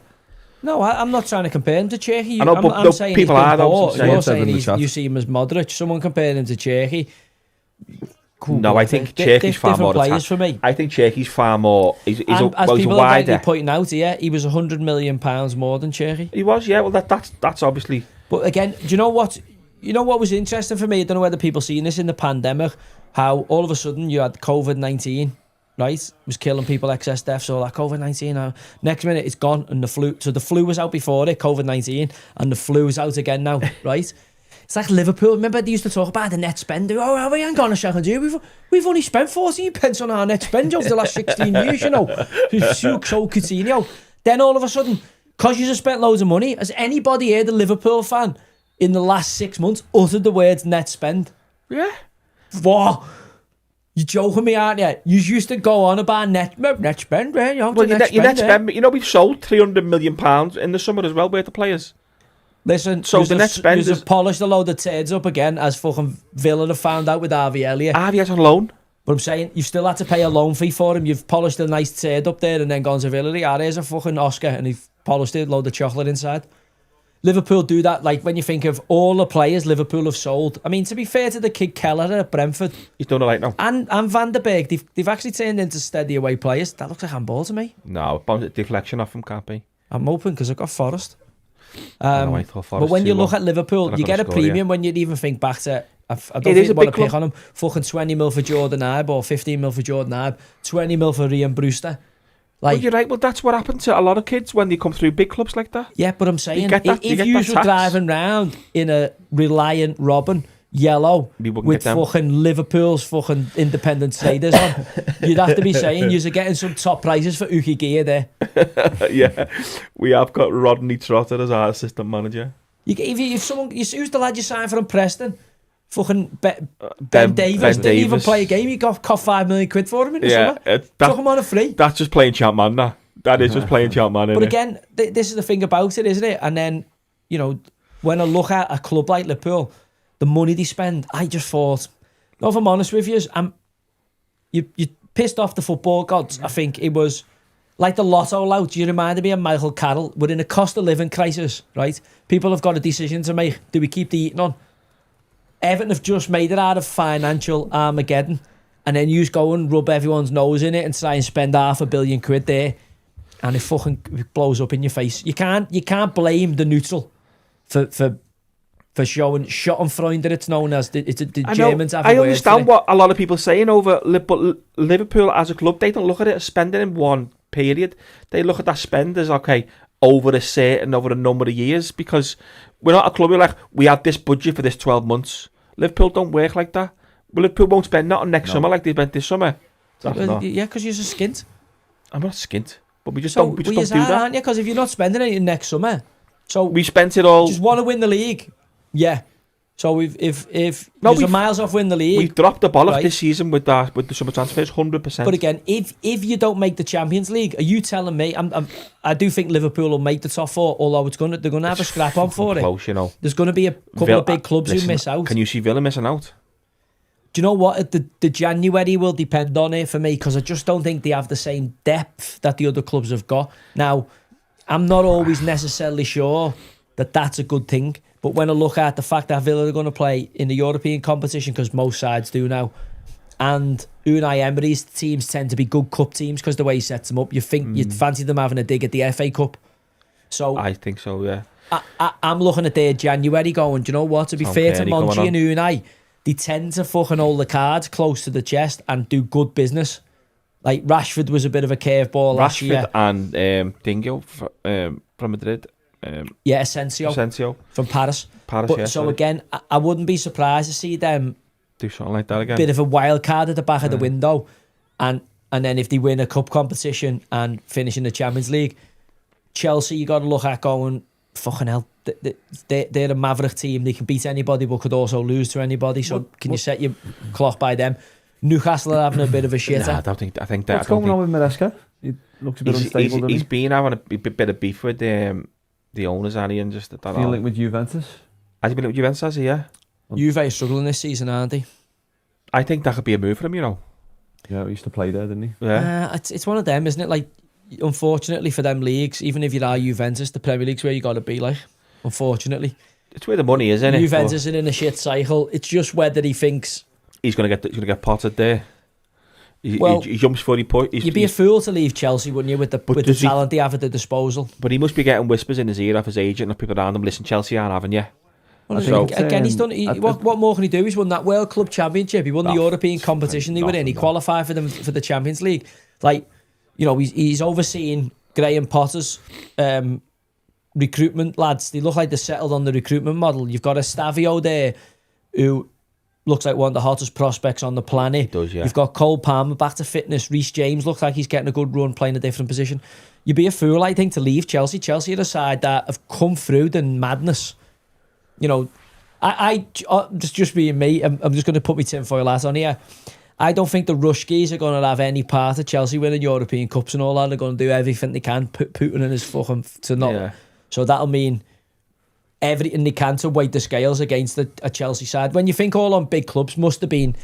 No, I'm not trying to compare him to Cherky. I know, I'm saying people are. You're saying you see him as Modric. Someone comparing him to Cherky. Cool, no, I think Cherky's far more players for me. I think Cherky's far more. He's as people wider. Are pointing out here, he was £100 million more than Cherky. He was, yeah. Well, that's obviously. But again, do you know what? You know what was interesting for me? I don't know whether people seen this in the pandemic. How all of a sudden you had COVID-19. Right, it was killing people, excess deaths, all that COVID-19 now. Next minute it's gone, and the flu. So the flu was out before it, COVID-19, and the flu is out again now. Right, it's like Liverpool. Remember they used to talk about the net spend. Oh, we ain't got a second year. We've only spent 14 pence on our net spend over the last 16 years. You know, so Coutinho. Then all of a sudden, because you just spent loads of money, has anybody heard a Liverpool fan in the last 6 months uttered the words net spend? Yeah. What? You're joking me, aren't you? You used to go on about net spend, right? Net spend, you know, we've sold £300 million in the summer as well, worth of players. Listen, so the net spend is polished a load of turds up again, as fucking Villa have found out with Harvey Elliott. Harvey's on loan. But I'm saying, you've still had to pay a loan fee for him. You've polished a nice turd up there and then gone to Villa. There's a fucking Oscar, and he's polished it, load of chocolate inside. Liverpool do that, like when you think of all the players Liverpool have sold. I mean, to be fair to the kid Keller at Brentford, he's done it right now. And Van der Beek, they've actually turned into steady away players. That looks like handball to me. No, deflection off him can't be. I'm hoping because I've got Forest. I thought Forest but when you look at Liverpool, you get a premium when you even think back to. I don't think you want to pick on him. Fucking 20 mil for Jordan Ibe or 15 mil for Jordan Ibe, 20 mil for Ryan Brewster. Like, well, you're right. Well, that's what happened to a lot of kids when they come through big clubs like that. Yeah, but I'm saying, if you were driving round in a Reliant Robin yellow with fucking Liverpool's fucking independent traders on, you'd have to be saying you're getting some top prices for Uki gear there. Yeah, we have got Rodney Trotter as our assistant manager. If someone, who's the lad you signed from Preston? Fucking Ben Davies didn't even play a game. You got £5 million for him in the summer. Took him on a free. That's just playing champ man. That is just playing champ man. But again, this is the thing about it, isn't it? And then, you know, when I look at a club like Liverpool, the money they spend, I just thought, if I'm honest with you, you pissed off the football gods. I think it was like the lotto lout. You reminded me of Michael Carroll. We're in a cost of living crisis, right? People have got a decision to make. Do we keep the eating on? Everton have just made it out of financial Armageddon, and then you just go and rub everyone's nose in it and try and spend £500 million there, and it fucking blows up in your face. You can't blame the neutral for showing Schadenfreude, it's known as. The Germans have a word for it. I understand what a lot of people are saying over, but Liverpool as a club, they don't look at it as spending in one period. They look at that spend as, okay, over a number of years, because we're not a club. We're like, we had this budget for this 12 months. Liverpool don't work like that. Well, Liverpool won't spend nothing next summer like they spent this summer. Yeah, because you're just skint. I'm not skint, but we just don't do that. Aren't you? Because if you're not spending anything next summer, so we spent it all. Just want to win the league. Yeah. So if you're miles off winning the league, we've dropped the ball off right? this season with the summer transfers, 100%. But again, if you don't make the Champions League, are you telling me? I do think Liverpool will make the top 4, although they're going to have a scrap on for close, it. You know, there's going to be a couple of big clubs who miss out. Can you see Villa missing out? Do you know what? The January will depend on it for me, because I just don't think they have the same depth that the other clubs have got. Now, I'm not always necessarily sure that that's a good thing, but when I look at the fact that Villa are going to play in the European competition, because most sides do now, and Unai Emery's teams tend to be good cup teams because the way he sets them up, you think you'd fancy them having a dig at the FA Cup. So I think so, yeah. I'm looking at their January going, do you know what? To be fair to Monchi and Unai, they tend to fucking hold the cards close to the chest and do good business. Like Rashford was a bit of a curveball last year. Rashford and Dingo from Madrid. Asensio from Paris. So again, I wouldn't be surprised to see them do something like that again. Bit of a wild card at the back of the window, and then if they win a cup competition and finish in the Champions League, Chelsea you got to look at going, fucking hell, they're a maverick team. They can beat anybody but could also lose to anybody. So can you set your clock by them? Newcastle are having a bit of a shitter. Nah, I think that. What's going on with Maresca? He looks a bit unstable. He's been having a bit of beef with the owners, and he just that. Feeling with Juventus. Has he been with Juventus? Has he? Yeah. Juve are struggling this season, aren't they? I think that could be a move for him. You know. Yeah, he used to play there, didn't he? Yeah. It's one of them, isn't it? Like, unfortunately for them leagues, even if you are Juventus, the Premier League's where you got to be. Like, unfortunately, it's where the money is, isn't it? Juventus are in a shit cycle. It's just whether he thinks he's gonna get potted there. He jumps for you'd be a fool to leave Chelsea, wouldn't you, with the talent they have at their disposal? But he must be getting whispers in his ear off his agent and people around him. Listen, Chelsea aren't having you. Well, again, he's done. What more can he do? He's won that World Club Championship. He won the European competition they were in. He qualified for them for the Champions League. Like, you know, he's overseeing Graham Potter's recruitment lads. They look like they're settled on the recruitment model. You've got Estavio there, who looks like one of the hottest prospects on the planet. He does, yeah. You've got Cole Palmer back to fitness. Reece James looks like he's getting a good run playing a different position. You'd be a fool, I think, to leave Chelsea. Chelsea are a side that have come through the madness. You know, I just being me, I'm just going to put my tinfoil hat on here. I don't think the Rushkis are going to have any part of Chelsea winning European Cups and all that. They're going to do everything they can, put Putin in his fucking to not. Yeah. So that'll mean everything they can to weight the scales against a Chelsea side. When you think all on big clubs, must have been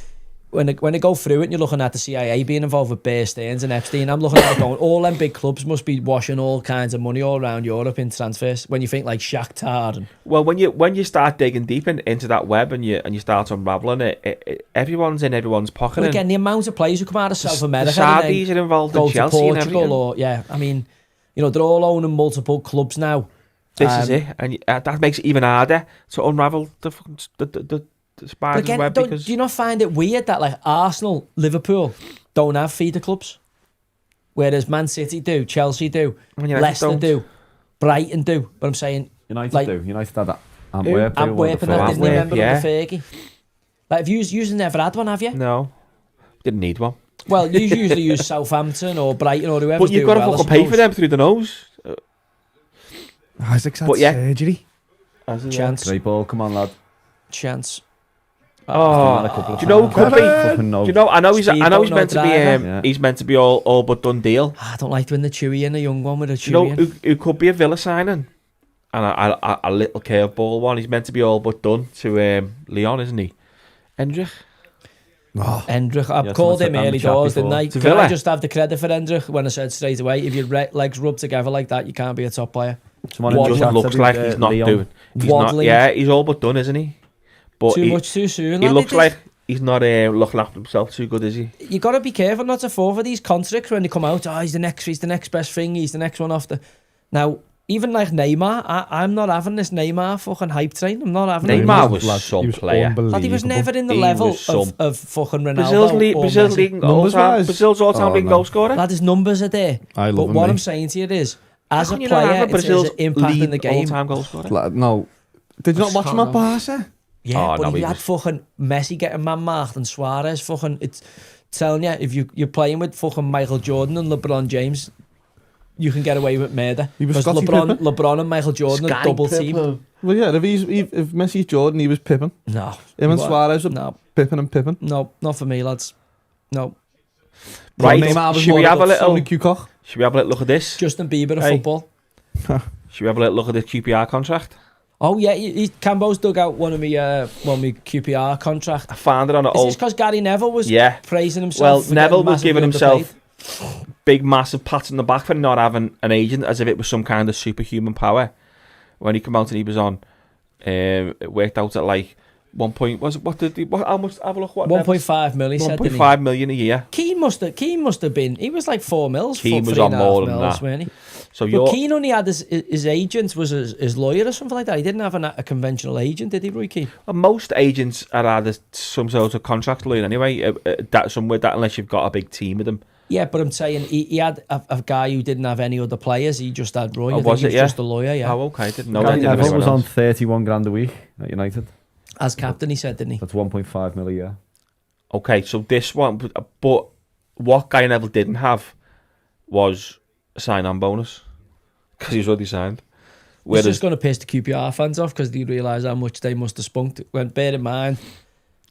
when they go through it and you're looking at the CIA being involved with Bear Stearns and Epstein, I'm looking at it going, all them big clubs must be washing all kinds of money all around Europe in transfers. When you think like Shakhtar and when you start digging deep into that web and you start unraveling it, everyone's in everyone's pocket. Well, again, the amount of players who come out of South America, the Saudis are involved in Chelsea Portugal, and everything. or I mean, you know, they're all owning multiple clubs now. This is it, and that makes it even harder to unravel the spider's again, web. Do you not find it weird that like Arsenal, Liverpool don't have feeder clubs, whereas Man City do, Chelsea do, Leicester do, Brighton do? But I'm saying United do. United had that. Antwerp and that didn't remember the Fergie. Like, have you never had one, have you? No, didn't need one. Well, you usually use Southampton or Brighton or whoever. But you've got to fucking pay for them through the nose. Isaac's had surgery. Chance. Great ball, come on, lad. Chance. Do you know who could be? Do you know? I know he's meant to be. He's meant to be all but done deal. I don't like when the Chewy in a young one with a Chewy. Do you know who could be a Villa signing? And a little curveball one. He's meant to be all but done to Leon, isn't he? Hendrick. Hendrick. I've called him early doors, didn't I? Can I just have the credit for Hendrick when I said straight away, if your legs rub together like that, you can't be a top player. It just looks like he's not doing. He's all but done, isn't he? But much too soon. He looks like he's not looking after himself too good, is he? You got to be careful not to fall for these contracts when they come out. He's the next best thing. He's the next one off the. Now, even like Neymar, I'm not having this Neymar fucking hype train. I'm not having Neymar was some player. But he was never in the level of fucking Ronaldo. Brazil's all-time leading goal scorer. Lad, his numbers are there. I love him. But what I'm saying to you is, as a player, it's an impact in the game. All-time goal scorer. No, did you not watch him at Barca? Yeah, but he had fucking Messi getting man-marked and Suarez fucking... It's telling you, if you're playing with fucking Michael Jordan and LeBron James, you can get away with murder. He was Because Scottie LeBron and Michael Jordan are double team. Well, yeah, if Messi's Jordan, he was Pippen. No. Him and Suarez were No. Pippen. No, not for me, lads. No. Right, should we have a little look at this? Justin Bieber of football. Should we have a little look at this QPR contract? Oh yeah, Cambo's dug out one of me QPR contract. I found it on an Is this because Gary Neville was praising himself? Well, Neville was giving himself big, massive pats on the back for not having an agent, as if it was some kind of superhuman power. When he came out and he was on, it worked out at like 1 point. How much? Have a look. What? 1.5 million. 1.5 million a year. Keane must have been. He was like 4 mils. Keane was on more than that. Weren't he? So Keane only had his agent was his lawyer or something like that. He didn't have a conventional agent, did he, Roy Keane? Most agents are either some sort of contract lawyer anyway. Somewhere that unless you've got a big team with them. Yeah, but I'm saying he had a guy who didn't have any other players. He just had Roy. Oh, was it? He was just a lawyer. Yeah. Oh, okay. I didn't know Gary that. Neville was on 31 grand a week at United. As captain, he said, didn't he? That's 1.5 million a year. Okay, so this one, but what Gary Neville didn't have was a sign-on bonus because he was already signed. It's just going to piss the QPR fans off because they realise how much they must have spunked. When bear in mind,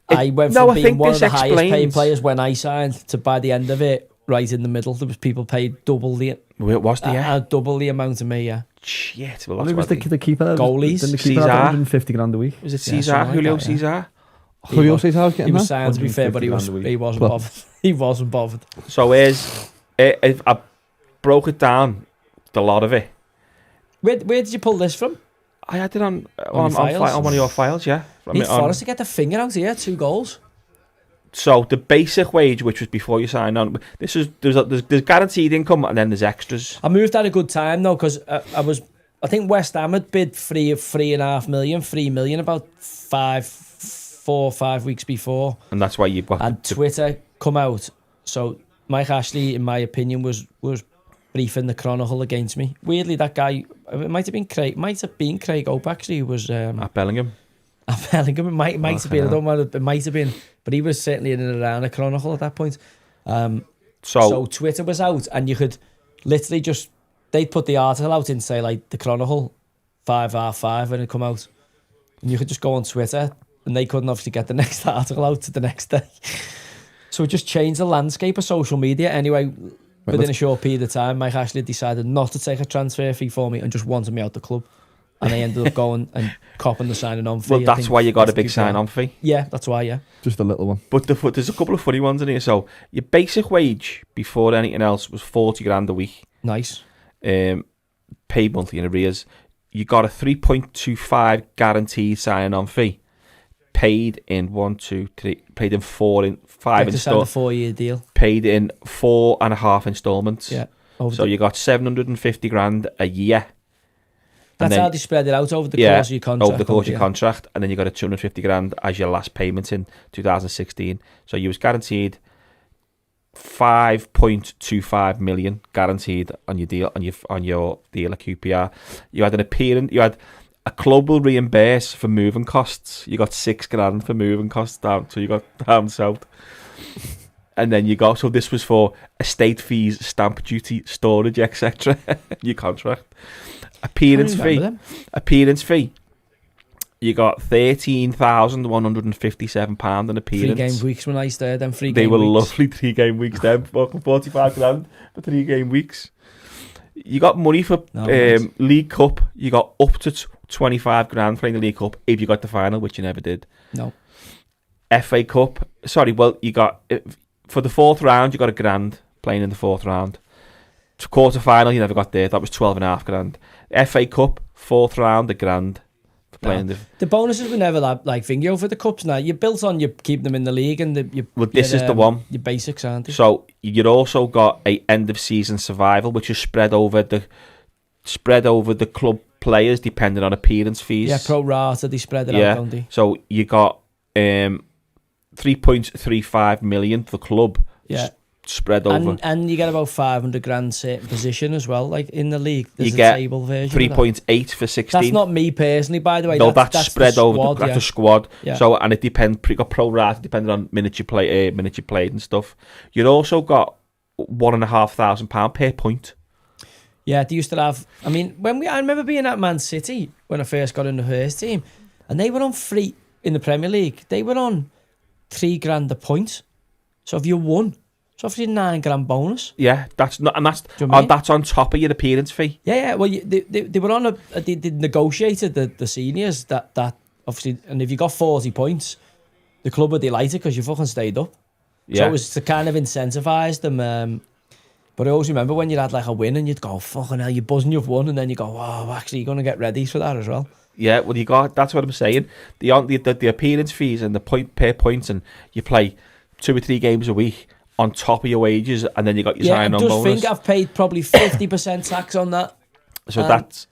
I went from being one of the highest paid players when I signed to by the end of it, right in the middle, there was people paid double the. Double the amount of me, yeah. Shit. Well, who was the keeper? Goalies. Didn't the keeper have 150 grand a week? Was it Cesar? Julio Cesar? Julio Cesar was getting that? He was signed, to be fair, but he wasn't bothered. He wasn't bothered. So I broke it down, a lot of it. Where did you pull this from? I had it on one of your files, yeah. Need Forrest to get the finger out here, 2 goals. So the basic wage, which was before you signed on, there's guaranteed income and then there's extras. I moved at a good time though, because I think West Ham had bid 3.5 million, 3 million about 4 or 5 weeks before, and that's why you've got. And Twitter come out. So Mike Ashley, in my opinion, was briefing the Chronicle against me. Weirdly, that guy, it might have been Craig Ope actually, who was at Bellingham. At Bellingham, it might have been. I don't know. It might have been, but he was certainly in and around the Chronicle at that point. So Twitter was out, and you could literally just they'd put the article out in say like the Chronicle 5:30 when it come out, and you could just go on Twitter, and they couldn't obviously get the next article out to the next day. So it just changed the landscape of social media. Anyway, within a short period of time, Mike Ashley decided not to take a transfer fee for me and just wanted me out the club. And I ended up going and copping the signing-on fee. Well, that's why you got a big sign-on fee. Yeah, that's why, yeah. Just a little one. But there's a couple of funny ones in here. So your basic wage before anything else was 40 grand a week. Nice. Paid monthly in arrears. You got a 3.25 guaranteed sign-on fee. Paid in 5 installments. A 4-year deal. Paid in 4.5 installments. Yeah. So you got 750 grand a year. That's how they spread it out over the course of your contract. Over the course of your contract, and then you got a 250 grand as your last payment in 2016. So you was guaranteed 5.25 million guaranteed on your deal on your deal at QPR. You had a club will reimburse for moving costs. You got 6 grand for moving costs down, so you got down south. And then so this was for estate fees, stamp duty, storage, etc. your contract. Appearance fee. You got £13,157 an appearance. 3 game weeks when I stayed. Them 3 game weeks. They were lovely 3 game weeks. Them fucking 45 grand for 3 game weeks. You got money for League Cup. You got up to 25 grand playing the League Cup if you got the final, which you never did. No. FA Cup. Sorry, well you got for the 4th round. You got £1 grand playing in the 4th round. Quarter final, you never got there. That was 12.5 grand. FA Cup, 4th round, £1 grand for playing the bonuses were never that like Vingio for the cups. Now you're built on you keep them in the league, and this is the one. Your basics, aren't they? So you'd also got a end of season survival, which is spread over the club players depending on appearance fees. Yeah, pro rata they spread it out, don't they? So you got 3.35 million for the club. Yeah. Spread over, and you get about 500 grand certain position as well, like in the league. There's you get a table version. 3.8 for 16. That's not me personally, by the way. No, that's spread over. That's a squad. Yeah. So and it depends. You got pro rata depending on minutes you played and stuff. You also got £1,500 per point. Yeah, they used to have. I mean, I remember being at Man City when I first got in the first team, and they were on free in the Premier League. They were on $3,000 a point. So if you won, it's obviously $9,000 bonus. Yeah, that's not, and that's on top of your appearance fee. Yeah. Well, they were on they negotiated the seniors that obviously, and if you got 40 points, the club were delighted because you fucking stayed up. Yeah. So it was to kind of incentivise them. But I always remember when you had like a win and you'd go, fucking hell, you're buzzing you've won, and then you go, wow, actually you're going to get ready for that as well. Yeah, well, that's what I'm saying. The appearance fees and the per points, and you play 2 or 3 games a week on top of your wages, and then you got your sign-on bonus. I just think I've paid probably 50% tax on that. So that's...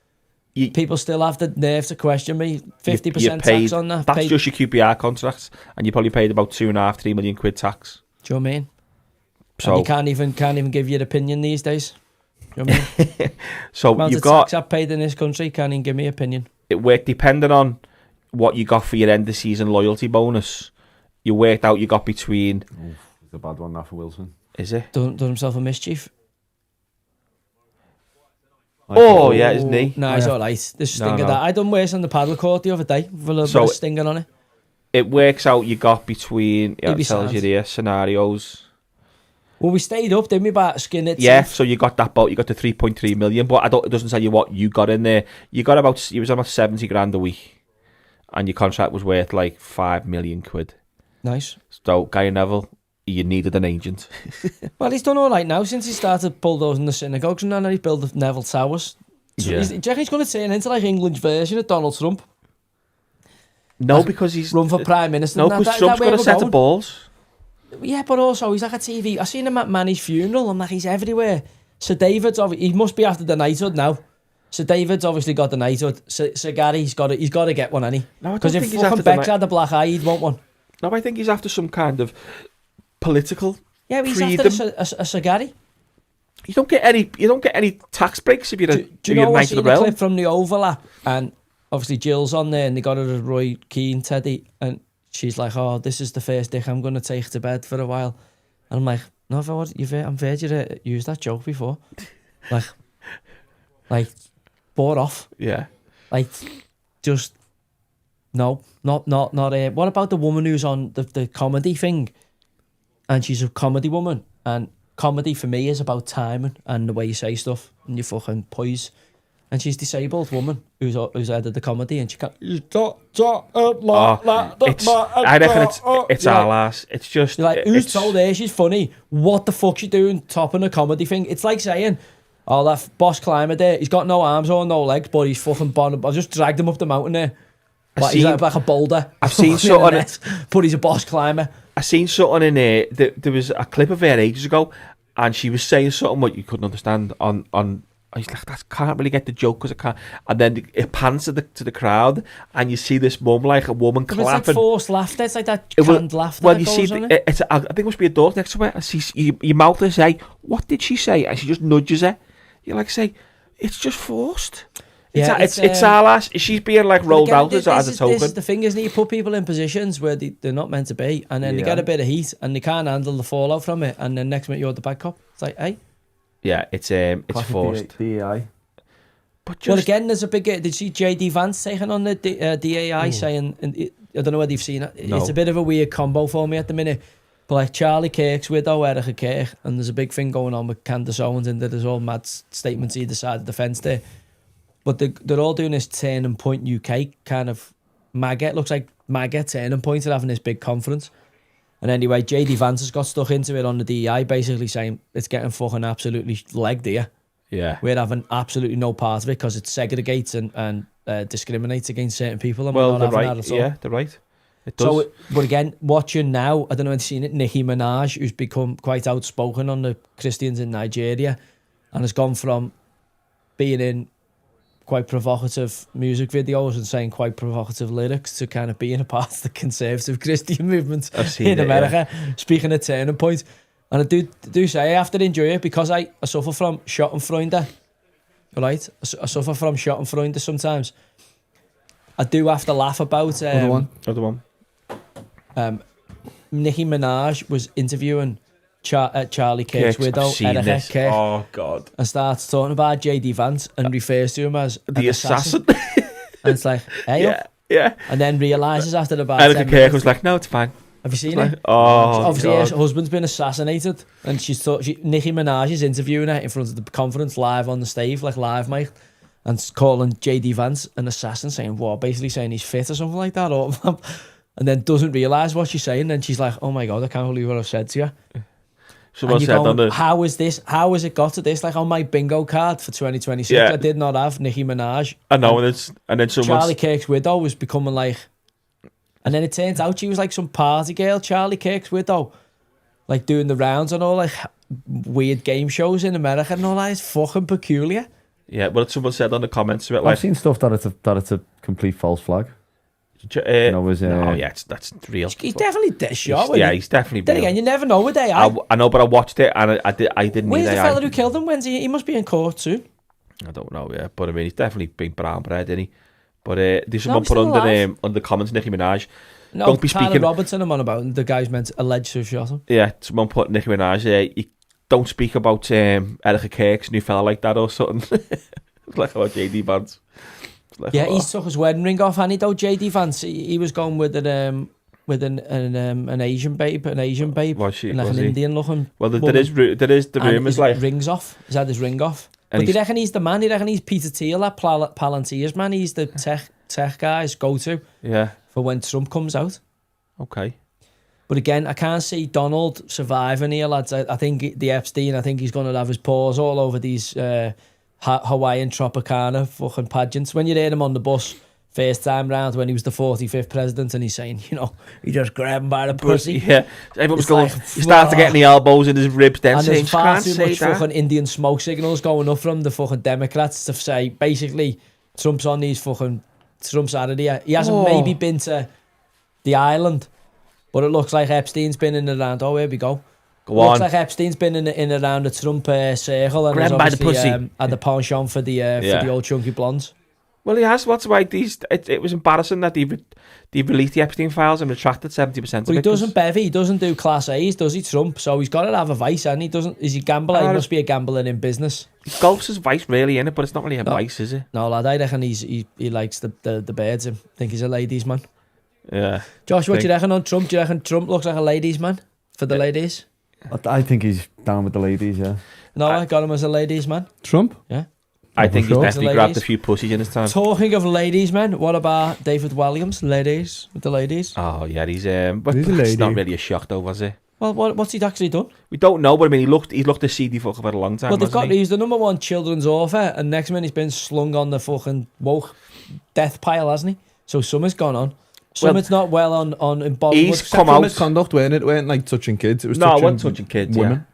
people still have the nerve to question me. 50% tax on that. That's just your QPR contracts, and you probably paid about 2.5-3 million quid tax. Do you know what I mean? So and you can't even give your opinion these days. Do you know what I mean? So you've got tax I've paid in this country, can't even give me opinion. It worked depending on what you got for your end of season loyalty bonus. You worked out you got between. It's a bad one now for Wilson. Is it? Done himself a mischief. Yeah, his knee. No, he's alright. This stinger that I done worse on the paddle court the other day with a little bit of stinging on it. It works out you got between. It tells you there scenarios. Well, we stayed up, didn't we, by skin it? Yeah, so you got that boat. You got the 3.3 million, but it doesn't tell you what you got in there. You was about $70,000 a week, and your contract was worth like 5 million quid. Nice. So Gary Neville, you needed an agent. Well, he's done all right now since he started bulldozing the synagogues and then he built the Neville Towers. So do you reckon he's going to turn into like England's version of Donald Trump? No, because he's run for prime minister. No, because Trump's got a set of balls. Yeah, but also he's like a TV. I seen him at Manny's funeral. I'm like, he's everywhere. Sir David's he must be after the knighthood now. Sir David's obviously got the knighthood. Sir Gary, he's got to get one, hasn't he? No, because if fucking Bex had the black eye, he'd want one. No, I think he's after some kind of political. Yeah, but he's freedom. After a Sir Gary. You don't get any tax breaks if you're a Do you know I seen a clip from the overlap, and obviously Jill's on there, and they got her as Roy Keane Teddy, and she's like, "Oh, this is the first dick I'm going to take to bed for a while," and I'm like, "No, I'm heard you use that joke before, like, bought off, yeah, like, just no, not what about the woman who's on the comedy thing, and she's a comedy woman, and comedy for me is about timing and the way you say stuff and your fucking poise. And she's a disabled woman who's head of the comedy, and she can't. I reckon it's our ass. It's just you're like, who's told her she's funny? What the fuck's she doing topping a comedy thing? It's like saying, oh, that boss climber there, he's got no arms or no legs, but he's fucking I just dragged him up the mountain there. He's like a boulder. I've seen something, but he's a boss climber. I seen something in there. There was a clip of her ages ago, and she was saying something what you couldn't understand on. He's like, I can't really get the joke because I can't. And then it pans to the crowd, and you see this mum, like a woman clapping. It's like forced laughter. It's like that canned laughter. Well, you see, I think it must be a door next to her. And your mouth to say, "What did she say?" And she just nudges her. You like say, it's just forced. Yeah, it's our ass. She's being like rolled out as a token. This is the thing, isn't it? You put people in positions where they're not meant to be, and then they get a bit of heat, and they can't handle the fallout from it, and then next minute you're the bad cop. It's like, hey. Yeah, it's forced. DAI. But well, again, there's a big. Did you see JD Vance taking on the DAI saying? I don't know whether you've seen it. No. It's a bit of a weird combo for me at the minute. But like Charlie Kirk's widow, Erica Kirk, and there's a big thing going on with Candace Owens, and there's all mad statements either side of the fence there. But they're all doing this Turning Point UK kind of MAGA. It looks like MAGA Turning Point are having this big conference. And anyway, JD Vance has got stuck into it on the DEI, basically saying it's getting fucking absolutely legged here. Yeah. We're having absolutely no part of it because it segregates and discriminates against certain people. And well, they're right. Yeah, they're right. It does. So, but again, watching now, I don't know if you've seen it, Nicki Minaj, who's become quite outspoken on the Christians in Nigeria and has gone from being in quite provocative music videos and saying quite provocative lyrics to kind of being a part of the conservative Christian movement in America, speaking of Turning Point. And I do say I have to enjoy it because I suffer from Schadenfreude, right? I suffer from Schadenfreude sometimes. I do have to laugh about... Other one. Nicki Minaj was interviewing Charlie Kirk's widow, Erica Kirk, oh god, and starts talking about JD Vance and refers to him as the assassin. And it's like, hey, yeah. And then realises after about Erica 10 Kirk minutes, was like, no, it's fine. have you seen like, it? Oh, obviously, God. her husband's been assassinated, and Nicki Minaj is interviewing her in front of the conference live on the stage, like live, mate, and calling JD Vance an assassin, saying what? Basically saying he's fit or something like that, or and then doesn't realise what she's saying. Then she's like, "Oh my god, I can't believe what I've said to you." Someone said going, on the... How is this? How has it got to this? Like on my bingo card for 2026, I did not have Nicki Minaj. I know, and then someone... Charlie Kirk's widow was becoming like... And then it turns out she was like some party girl, Charlie Kirk's widow. Like doing the rounds and all like weird game shows in America and all that. It's fucking peculiar. Yeah, but someone said on the comments about like... I've seen stuff that it's a complete false flag. That's real. He's definitely dead shot. He's definitely. Then again, you never know with AI. I know, but I watched it and I didn't. Where's need the AI. fella who killed him? When's he must be in court soon. I don't know. Yeah, but I mean, he's definitely been brown bread, isn't he? But there's someone he's put still under the comments, Nicki Minaj. No, don't be Tyler speaking. Robertson, I'm on about. The guy's meant alleged to have shot him. Yeah, someone put Nicki Minaj. You don't speak about Erica Kirk's new fella like that or something. It's like about JD Vance. Like, he took his wedding ring off, and he though JD Vance. He was going with an Asian babe, Was she? and like was an he? Indian looking. Well, there is the rumours like rings off. He's had his ring off. And But do you reckon he's the man? Do you reckon he's Peter Thiel, that Palantir's man? He's the tech guy's go-to for when Trump comes out. Okay. But again, I can't see Donald surviving here, lads. I think the Epstein, I think he's going to have his paws all over these Hawaiian Tropicana fucking pageants. When you heard him on the bus first time round when he was the 45th president and he's saying, he just grabbed him by the pussy. Yeah, everyone was going, like, he started getting the elbows in his ribs then and saying, there's far can't too say much that. fucking Indian smoke signals going up from the fucking Democrats to say, basically, Trump's on these fucking, Trump's out of here. He hasn't maybe been to the island, but it looks like Epstein's been in and around. Oh, here we go. Looks like Epstein's been in and around the Trump circle and Grab him by the pussy. Had the penchant for the old chunky blondes. Well, he has. What's why these? It was embarrassing that they released the Epstein files and retracted 70% of it. But he doesn't bevy. He doesn't do class A's, does he? Trump. So he's got to have a vice, and he doesn't. Is he gambler? He must be a gambler in business. Golf's his vice, really, innit? But it's not really a vice, is it? No, lad. I reckon he likes the birds. I think he's a ladies' man. Yeah. Josh, what do you reckon on Trump? Do you reckon Trump looks like a ladies' man for the ladies? I think he's down with the ladies, yeah. No, I got him as a ladies' man. Trump? Yeah. I think he's definitely Ladies. grabbed a few pussies in his time. Talking of ladies, man, what about David Williams? Ladies, with the ladies? Oh, yeah, he's a lady. It's not really a shock, though, was it? Well, what's he actually done? We don't know, but I mean, he's looked a seedy fucker for a long time. Well, he's the number one children's author, and next minute he's been slung on the fucking woke death pile, hasn't he? So something's gone on. Something's not well on in Bollywood. He's come out. Misconduct, weren't it? It weren't like touching kids. It was No, it wasn't touching kids. women. Yeah.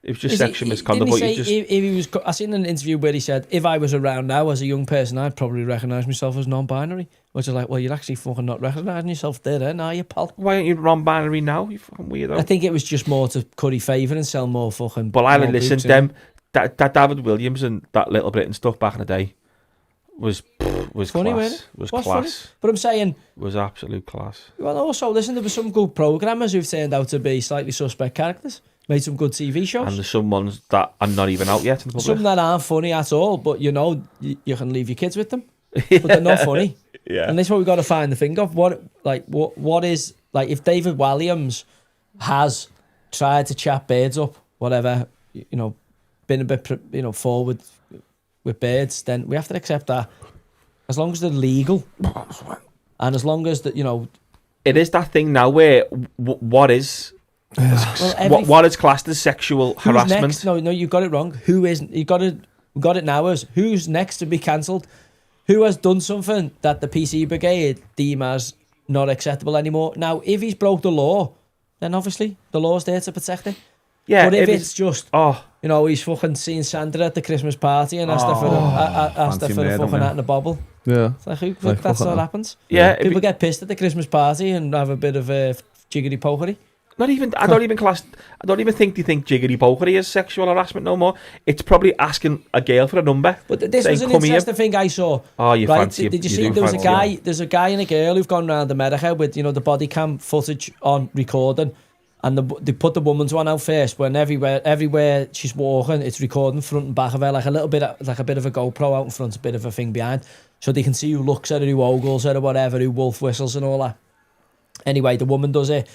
It was just sexual misconduct. Didn't he say if he was? I seen an interview where he said, "If I was around now as a young person, I'd probably recognise myself as non-binary." Which is like, well, you're actually fucking not recognising yourself there, then, are you, pal? Why aren't you non-binary now? You fucking weirdo. I think it was just more to curry favour and sell more fucking. But I listened to them. That David Williams and that Little Britain stuff back in the day was funny, class. Was class. Funny. But I'm saying, was absolute class. Well, also listen, there were some good programmers who've turned out to be slightly suspect characters. Made some good TV shows. And there's some ones that are not even out yet in the public. Some that aren't funny at all, but you can leave your kids with them. But they're not funny. Yeah. And that's what we've got to find the thing of. What is, like, if David Williams has tried to chat birds up, whatever, been a bit, forward with birds, then we have to accept that. As long as they're legal. And as long as, it is that thing now where what is... what is classed as sexual harassment? Next? No, you got it wrong. Who isn't? We got it now as who's next to be cancelled? Who has done something that the PC Brigade deem as not acceptable anymore? Now, if he's broke the law, then obviously the law's there to protect him. Yeah, but if it's just, oh, he's fucking seeing Sandra at the Christmas party and asked her for a fucking hat and a bobble. Yeah, it's like that's what happens. Yeah, people get pissed at the Christmas party and have a bit of a jiggity pokery. Not even. I don't even think they think jiggity pokery is sexual harassment no more. It's probably asking a girl for a number. But this was an interesting thing I saw. Oh, you fancy him. Did you see? There was a guy. There's a guy and a girl who've gone around America with the body cam footage on recording, And they put the woman's one out first. When everywhere she's walking, it's recording front and back of her, like a bit of a GoPro out in front, a bit of a thing behind, so they can see who looks at her, who ogles her, or whatever, who wolf whistles and all that. Anyway, the woman does it.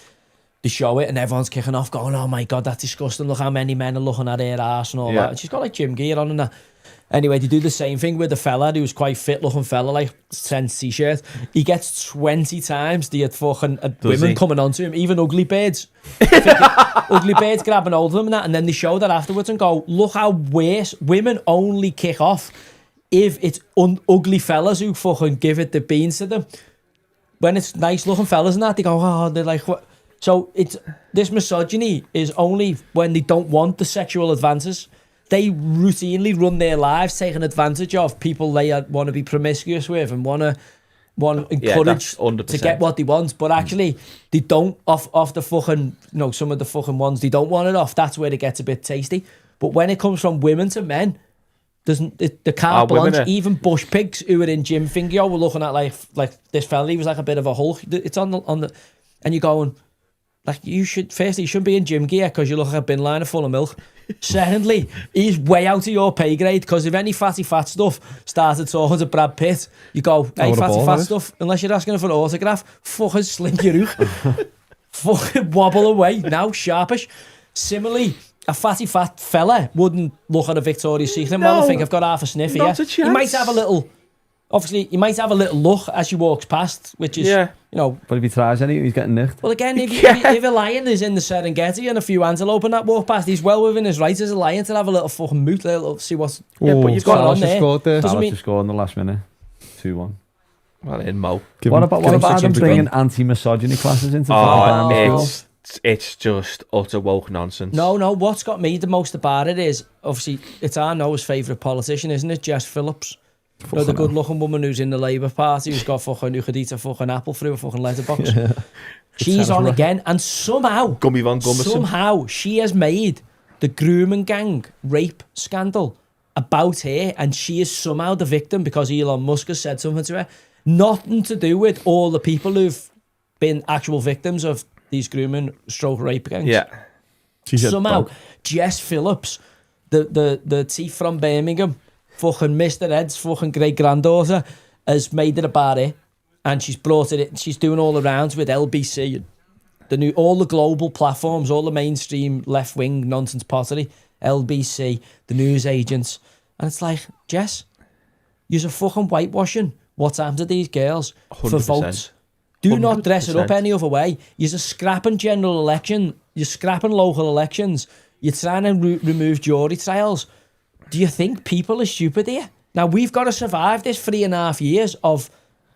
They show it, and everyone's kicking off, going, "Oh my God, that's disgusting! Look how many men are looking at her ass and all that." And she's got like gym gear on and that. Anyway, they do the same thing with the fella who's quite fit-looking fella, like Sense t-shirt. He gets 20 times the fucking women coming onto him, even ugly birds. Ugly birds grabbing hold of them and that, and then they show that afterwards and go, "Look how worse women only kick off if it's ugly fellas who fucking give it the beans to them. When it's nice-looking fellas and that, they go, oh, they're like, what?" So this misogyny is only when they don't want the sexual advances. They routinely run their lives taking advantage of people they want to be promiscuous with and want to encourage to get what they want. But actually, they don't off the fucking, some of the fucking ones they don't want it off. That's where it gets a bit tasty. But when it comes from women to men, the carte blanche, even bush pigs who were in gym fingio were looking at like this fella. He was like a bit of a Hulk. It's on the, and you're going, like, you shouldn't be in gym gear because you look like a bin liner full of milk. Secondly, he's way out of your pay grade, because if any fatty fat stuff started talking to Brad Pitt, you go, hey, fatty fat stuff, unless you're asking for an autograph, fucking slink your hook. Fucking wobble away now, sharpish. Similarly, a fatty fat fella wouldn't look at a Victoria's Secret model and think, I've got half a sniff here. He might have a little, obviously, he might have a little look as he walks past, which is, But if he tries anything, he's getting nicked. Well, again, if a lion is in the Serengeti and a few antelope and that walk past, he's well within his rights as a lion to have a little fucking moot, see what's but you've got on there. Dallas just scored in the last minute, 2-1. Well, in Mo. What about them bringing anti-misogyny classes into schools? It's just utter woke nonsense. No, what's got me the most about it is, obviously, it's our Noah's favourite politician, isn't it? Jess Phillips. The good-looking woman who's in the Labour Party, who could eat a fucking apple through a fucking letterbox. She's on again, and somehow she has made the grooming gang rape scandal about her, and she is somehow the victim because Elon Musk has said something to her. Nothing to do with all the people who've been actual victims of these grooming stroke rape gangs. Yeah. Somehow, Jess Phillips, the thief from Birmingham, fucking Mr. Ed's fucking great granddaughter, has made it about it, and she's brought it in. She's doing all the rounds with LBC and all the global platforms, all the mainstream left wing nonsense pottery, LBC, the news agents, and it's like, Jess, you're fucking whitewashing what's happened to these girls 100%. For votes. Do not dress it up any other way. You're scrapping general election. You're scrapping local elections. You're trying to remove jury trials. Do you think people are stupid here? Now, we've got to survive this 3.5 years of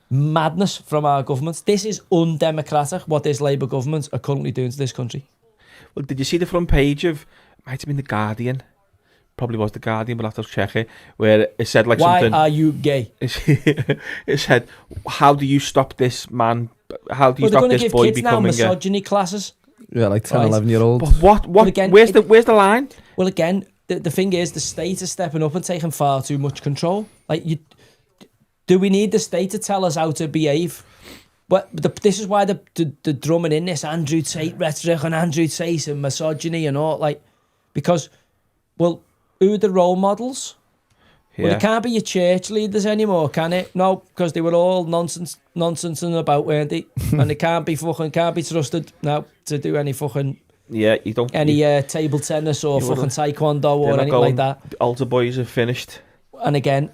madness from our governments. This is undemocratic, what this Labour government are currently doing to this country. Well, did you see the front page of, might have been The Guardian, probably was The Guardian, but I'll have to check it, where it said like Why something... Why are you gay? It said, how do you stop this man, how do you stop this boy becoming... They're going to give kids now misogyny classes. Yeah, like 10, 11-year-olds. But what again, where's the line? Well, again... The thing is, the state is stepping up and taking far too much control. Like, do we need the state to tell us how to behave? But this is why the drumming in this Andrew Tate rhetoric and Andrew Tate and misogyny and all, like, because, well, who are the role models? Yeah. Well, it can't be your church leaders anymore, can it? No, because they were all nonsense and about, weren't they? And they can't be trusted now to do any fucking... Yeah, you don't... Any table tennis or fucking taekwondo or anything like that. Altar boys are finished. And again,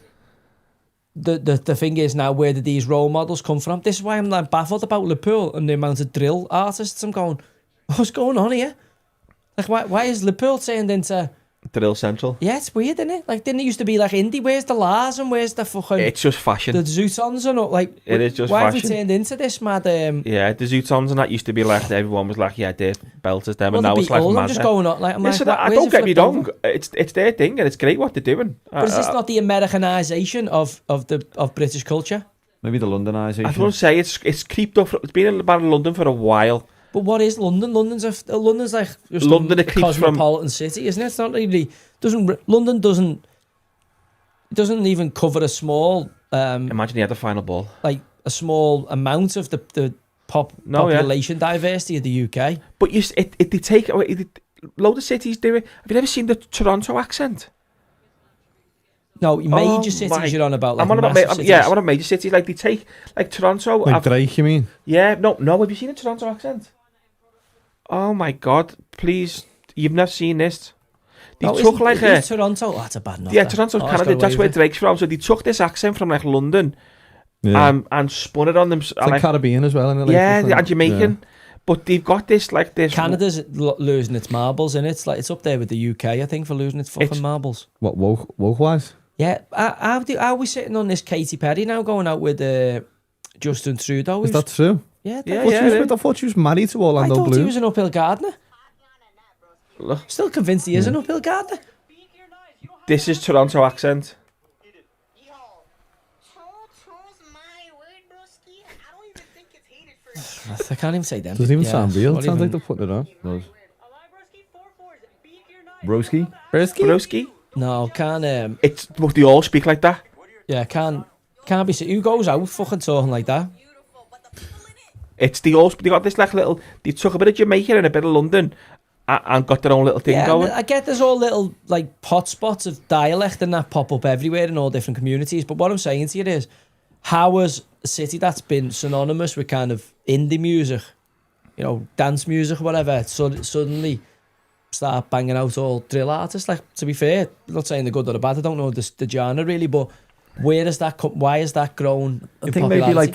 the thing is now, where did these role models come from? This is why I'm like baffled about Liverpool and the amount of drill artists. I'm going, what's going on here? Like, why is Liverpool turned into... Drill Central? Yeah, it's weird, isn't it? Like, didn't it used to be like indie? Where's the Lars and where's the fucking... It's just fashion. The Zootons and all, like... It is just why fashion. Why have we turned into this mad... Yeah, the Zootons and that used to be like, everyone was like, yeah, they're belters them, and now it's like mad. I'm just going on, like... Listen, don't get me wrong, it's their thing and it's great what they're doing. But is this not the Americanisation of British culture? Maybe the Londonisation. I was going to say, it's creeped up, it's been about London for a while. But what is London? London's like just London a cosmopolitan city, isn't it? It's not really... London doesn't even cover a small... Imagine he had the final ball. Like, a small amount of the population diversity of the UK. But they take away. Load of cities do it. Have you ever seen the Toronto accent? No, major cities you're on about. Like, I'm on about cities. I'm on major cities. Like they take like Toronto. Like Drake, you mean? Yeah, no. Have you seen a Toronto accent? Oh my God! Please, you've never seen this. They took like a Toronto. Oh, that's a bad note. Yeah, Toronto's Canada. That's where Drake's from. So they took this accent from like London, and spun it on them. It's like Caribbean as well, isn't it? And Jamaican. Yeah. But they've got this like this. Canada's losing its marbles, and it's up there with the UK, I think, for losing its fucking marbles. What woke wise? Yeah, how are we sitting on this Katy Perry now going out with Justin Trudeau? Is that true? Yeah, I thought she was married to Orlando Bloom. I thought he was an uphill gardener. Still convinced he is an uphill gardener. This is Toronto accent. I can't even say them. Doesn't even sound real. It sounds like they're putting it on. Broski? Broski? No, can't. It's but they all speak like that. Yeah, can't be. Who goes out fucking talking like that? It's they got this like little. They took a bit of Jamaica and a bit of London, and got their own little thing going. I get there's all little like pot spots of dialect and that pop up everywhere in all different communities. But what I'm saying to you is, how has a city that's been synonymous with kind of indie music, dance music, whatever, suddenly start banging out all drill artists? Like, to be fair, I'm not saying they're good or bad. I don't know the genre really, but why has that grown? I think maybe like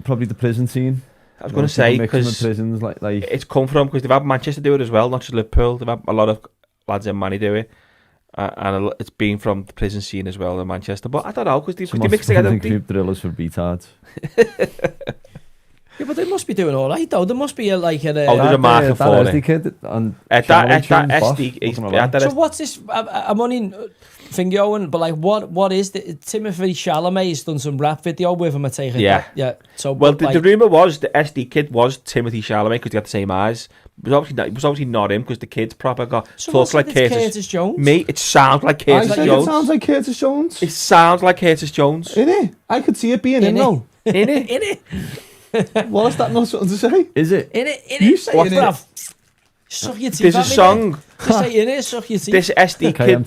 probably the prison scene. I was going to say because prisons like it's come from because they've had Manchester do it as well, not just Liverpool. They've had a lot of lads in Manny do it, and it's been from the prison scene as well in Manchester. But I don't know because they mix together. Drillers for retards. Yeah, but they must be doing all right though. There must be there's a market for it. SD kid on that SD. So what's this? I'm only fingoing, but like, what is the Timothy Chalamet's done some rap video with him? I take it. Yeah. So the rumor was the SD kid was Timothy Chalamet because they got the same eyes. It was obviously not him because the kid's proper talks like Curtis Jones. Me, it sounds like Curtis Jones. It sounds like Curtis Jones. It sounds like Curtis Jones. Innit? I could see it being in though. Innit? What is that not something to say? Is it? Innit? You say it. Suck your teeth. There's a song. Just say innit, suck your teeth. This SD kid.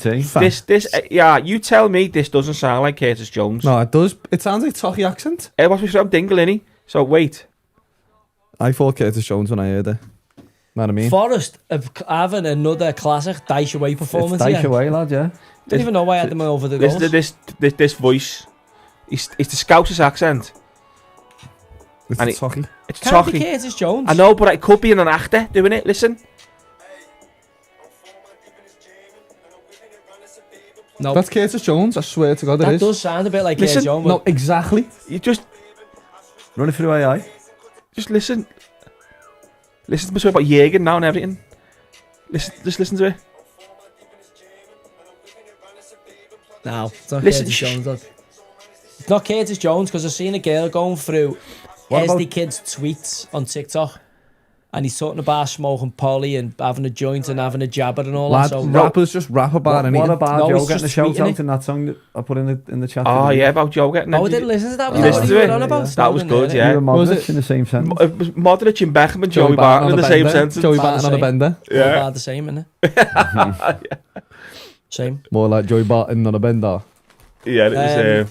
This you tell me this doesn't sound like Curtis Jones. No, it does. It sounds like Tocky accent. It must be from Dingle, innit? So wait. I thought Curtis Jones when I heard it. Know what I mean? Forrest having another classic Dash Away performance. It's Dash Away, lad, yeah. Don't even know why I had them over the goals. This voice. It's the Scousers accent. It's Tocky. It's Can't be Tocky. Curtis Jones. I know, but it could be an actor doing it. Listen. No, that's Curtis Jones. I swear to God, it is. That does sound a bit like Curtis Jones. No, exactly. You just run it through AI. Just listen. Listen to me talk about Jürgen now and everything. Just listen to it. No, it's not Curtis Jones. It's not Curtis Jones because I've seen a girl going through SD Kid's tweets on TikTok, and he's talking about smoking poly and having a joint and having a jabber and all that. So rappers just rap about anything. What about Joe getting a shout out in that song that I put in the chat? Oh yeah, about Joe getting. I didn't listen to that. Listen to it. That was good. Yeah. Modric in the same sentence. It was Modric and Beckham and Joey Barton in the same sentence. Joey Barton on a bender. Yeah, the same, isn't it? Same. More like Joey Barton on a bender. Yeah, it was.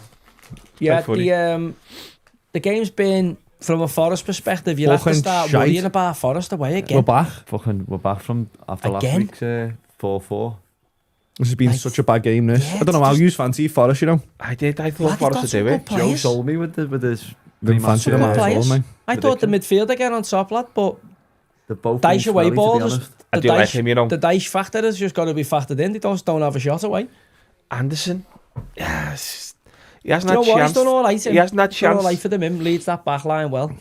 Yeah, the game's been, from a Forest perspective, you'll have to start worrying about Forest away again. We're back. We're back from after last week's 4-4. This has been such a bad game, this. Yeah, I don't know how you fancy Forest, you know. I thought Forest to do it. Joe sold me with his... Fancy them as well, mate. I thought the midfield again on top, lad, but... The both Dice away balls. I do like him, you know. The Dice factor has just got to be factored in. They don't have a shot away. Anderson. Yes. He hasn't had chance. He's done all right. He hasn't had chance. Done all right for them. Him leads that back line well.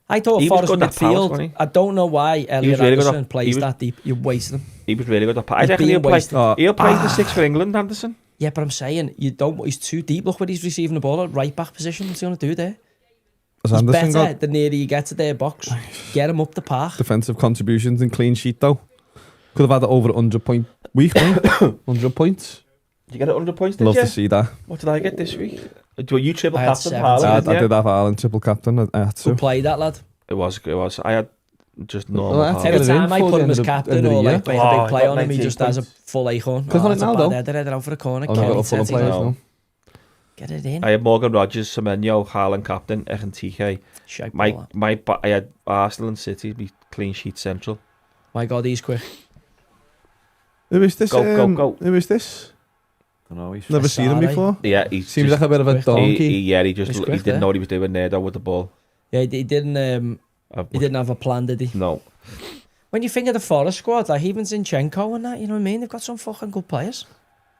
I thought Forest midfield. I don't know why Elliot Anderson plays that deep. You're wasting him. He was really good at I reckon he'll play the 6 for England, Anderson. Yeah, but I'm saying he's too deep. Look what he's receiving the ball at right back position. What's he going to do there? He's better the nearer you get to their box. Get him up the park. Defensive contributions and clean sheet though. Could have had over 100 point week, mate. 100 points. Did you get 100 points, did Love you? to see that. What did I get this week? You triple captain? I did have Ireland triple captain. I had to. Good play that, lad. It was. I had just normal. Well, that's heart. Every Get it in time I before put the him as end of captain the or year. like make a Oh, big play he on got him, he 19 just has a points. full acorn. Because That's a now, bad though. header out for a corner. Oh, no, Kelly got full of says, players no. now. Get it in. I had Morgan Rogers, Semenyo, Haaland captain, and TK. Shite ball. I had Arsenal and City be clean sheet central. My God, he's quick. Who is this? Go. Who is this? I don't know. He's Never seen him Sorry. before. Yeah, he Seems like a bit of a quick. donkey. he just He's he quick, didn't yeah. know what he was doing there though with the ball. Yeah, he didn't. He didn't have a plan, did he? No. When you think of the Forest squad, like even Zinchenko and that, you know what I mean? They've got some fucking good players.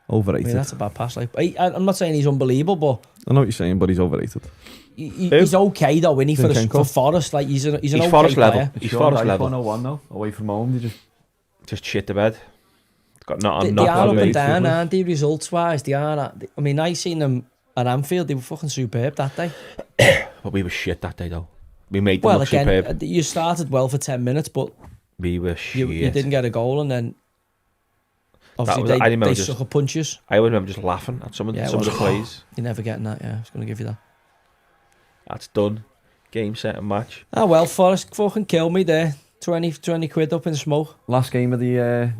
I Overrated. mean, that's a bad pass. Like, I'm not saying he's unbelievable, but I know what you're saying, but he's overrated. he's okay though, isn't he? For Zinchenko? Forest, like he's an okay Forest player. level. He's Forest level. 101 though. Away from home, they Just shit the bed. Got not. They I'm are not up happy. and down, aren't they? Results wise, they are. I mean, I seen them at Anfield. They were fucking superb that day. But we were shit that day though. We made them Well, look again, superb. you started well for 10 minutes, but We were shit. you didn't get a goal, and then obviously I remember they just- sucker punches. I remember just laughing at some of Yeah, the well, plays. You're never getting that. Yeah, I was going to give you that. That's done. Game, set, and match. Oh well, Forest fucking killed me there. 20 quid up in smoke. Last game of the Has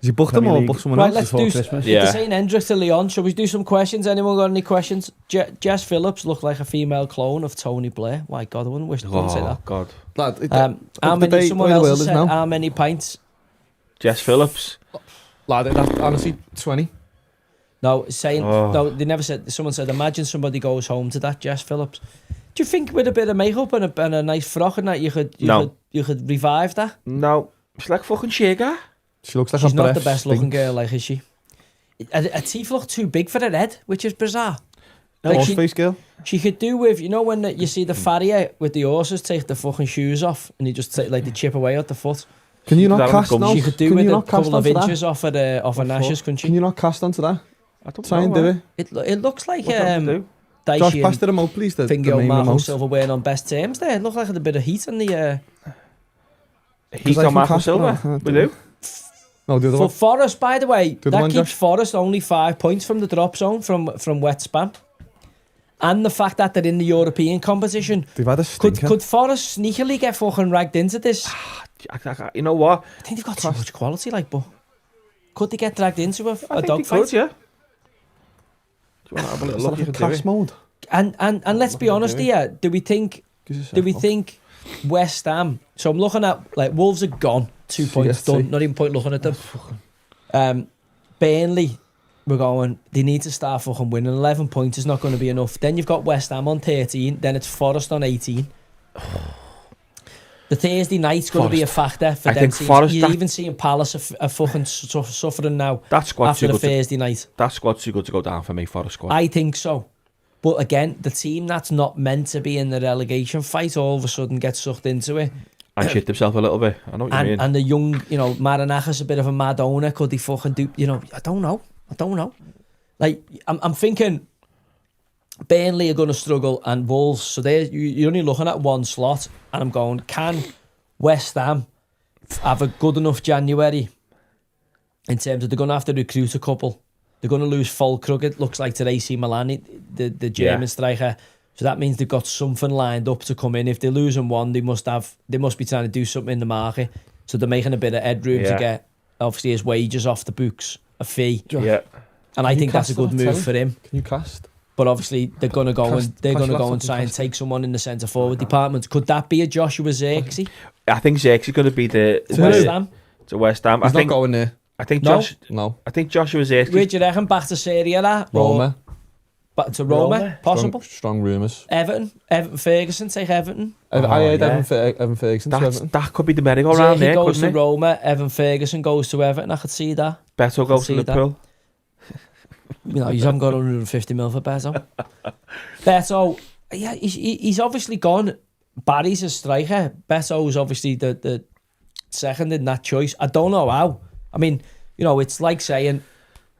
he booked them Premier or League. booked someone Right, else? let's before do. Christmas. Yeah. The St. Hendricks to Leon. Shall we do some questions? Anyone got any questions? Jess Phillips looked like a female clone of Tony Blair. My God, I wouldn't wish to say Oh that. God. Lad, How up to many? date Someone where the else world has is said now. how many pints? Jess Phillips. Lad, that's honestly 20. No, saying Oh. no. They never said. Someone said, imagine somebody goes home to that Jess Phillips. Do you think with a bit of makeup and a nice frock and that you could revive that? No. She's like fucking Shaker. She looks like She's her not breath the best looking stinks. girl, like is she? Her teeth look too big for her head, which is bizarre. Like Like horseface girl. she could do with, you know, when you see the farrier with the horses take the fucking shoes off and you just take like the chip away at the foot. Can you not That cast one now? She could do Can with you a not cast couple of onto that? inches off her lashes, couldn't Can she? you not cast onto that? I don't Try know. and do it. It looks like What do I have to do? Josh, Daichi pass and the remote, please. The Fingo main Marco remote. Silva wearing on best terms there. It looked like a bit of heat on the... He's I on can Marco cast Silva. one, I We do. No, the other For one. Forest, by the way, the that one, keeps Josh. Forest only 5 points from the drop zone from wet spam. And the fact that they're in the European competition. They've had a stinker. Could Forest sneakily get fucking ragged into this? You know what? I think they've got too much quality, like, but could they get dragged into a I think they dogfight? could, yeah. Do you want to have a little It's look? like You a can do class it. mode. And let's be honest here. Do we think West Ham? So I'm looking at like Wolves are gone, 2 points CST. done. Not even point looking at them. Burnley, we're going. They need to start fucking winning. 11 points is not going to be enough. Then you've got West Ham on 13. Then it's Forest on 18. The Thursday night's going to be a factor for I them think teams. Forest- You're that- even seeing Palace are fucking suffering now That squad's after too the good. Thursday night. That squad's too good to go down for me for a squad. I think so. But again, the team that's not meant to be in the relegation fight all of a sudden gets sucked into it. And shit himself a little bit. I know what you mean. And the young, you know, Maranach's a bit of a mad owner. Could he fucking do, you know, I don't know. Like, I'm thinking Burnley are going to struggle and Wolves. So you're only looking at one slot. And I'm going, can West Ham have a good enough January in terms of they're going to have to recruit a couple. They're going to lose Fulkrug, it looks like, to AC Milan, the German striker. So that means they've got something lined up to come in. If they're losing one, they must be trying to do something in the market. So they're making a bit of headroom to get, obviously, his wages off the books, a fee. Yeah. And I Can think you that's a cast good that, move Terry? for him. Can you cast? But obviously, they're going to go and try and cast. take someone in the centre forward department. Could that be a Joshua Zirkzee I think Xerxes going to be the to West Ham? to West Ham. He's I think not going there. I think No? No. I think Joshua Xerxes. Where do you reckon? Back to Serie A? Roma. Back to Roma? Roma? Possible? Strong rumours. Everton Ferguson, take Everton. I heard yeah. Evan Ferguson to Everton. That could be the merry-go-round there, Zirkzee goes to couldn't it? Roma, Evan Ferguson goes to Everton. I could see that. Beto goes to see that. Liverpool. You know, you haven't got 150 mil for Beto. Beto, yeah, he's obviously gone. Barry's a striker. Beto's obviously the second in that choice. I don't know how. I mean, you know, it's like saying,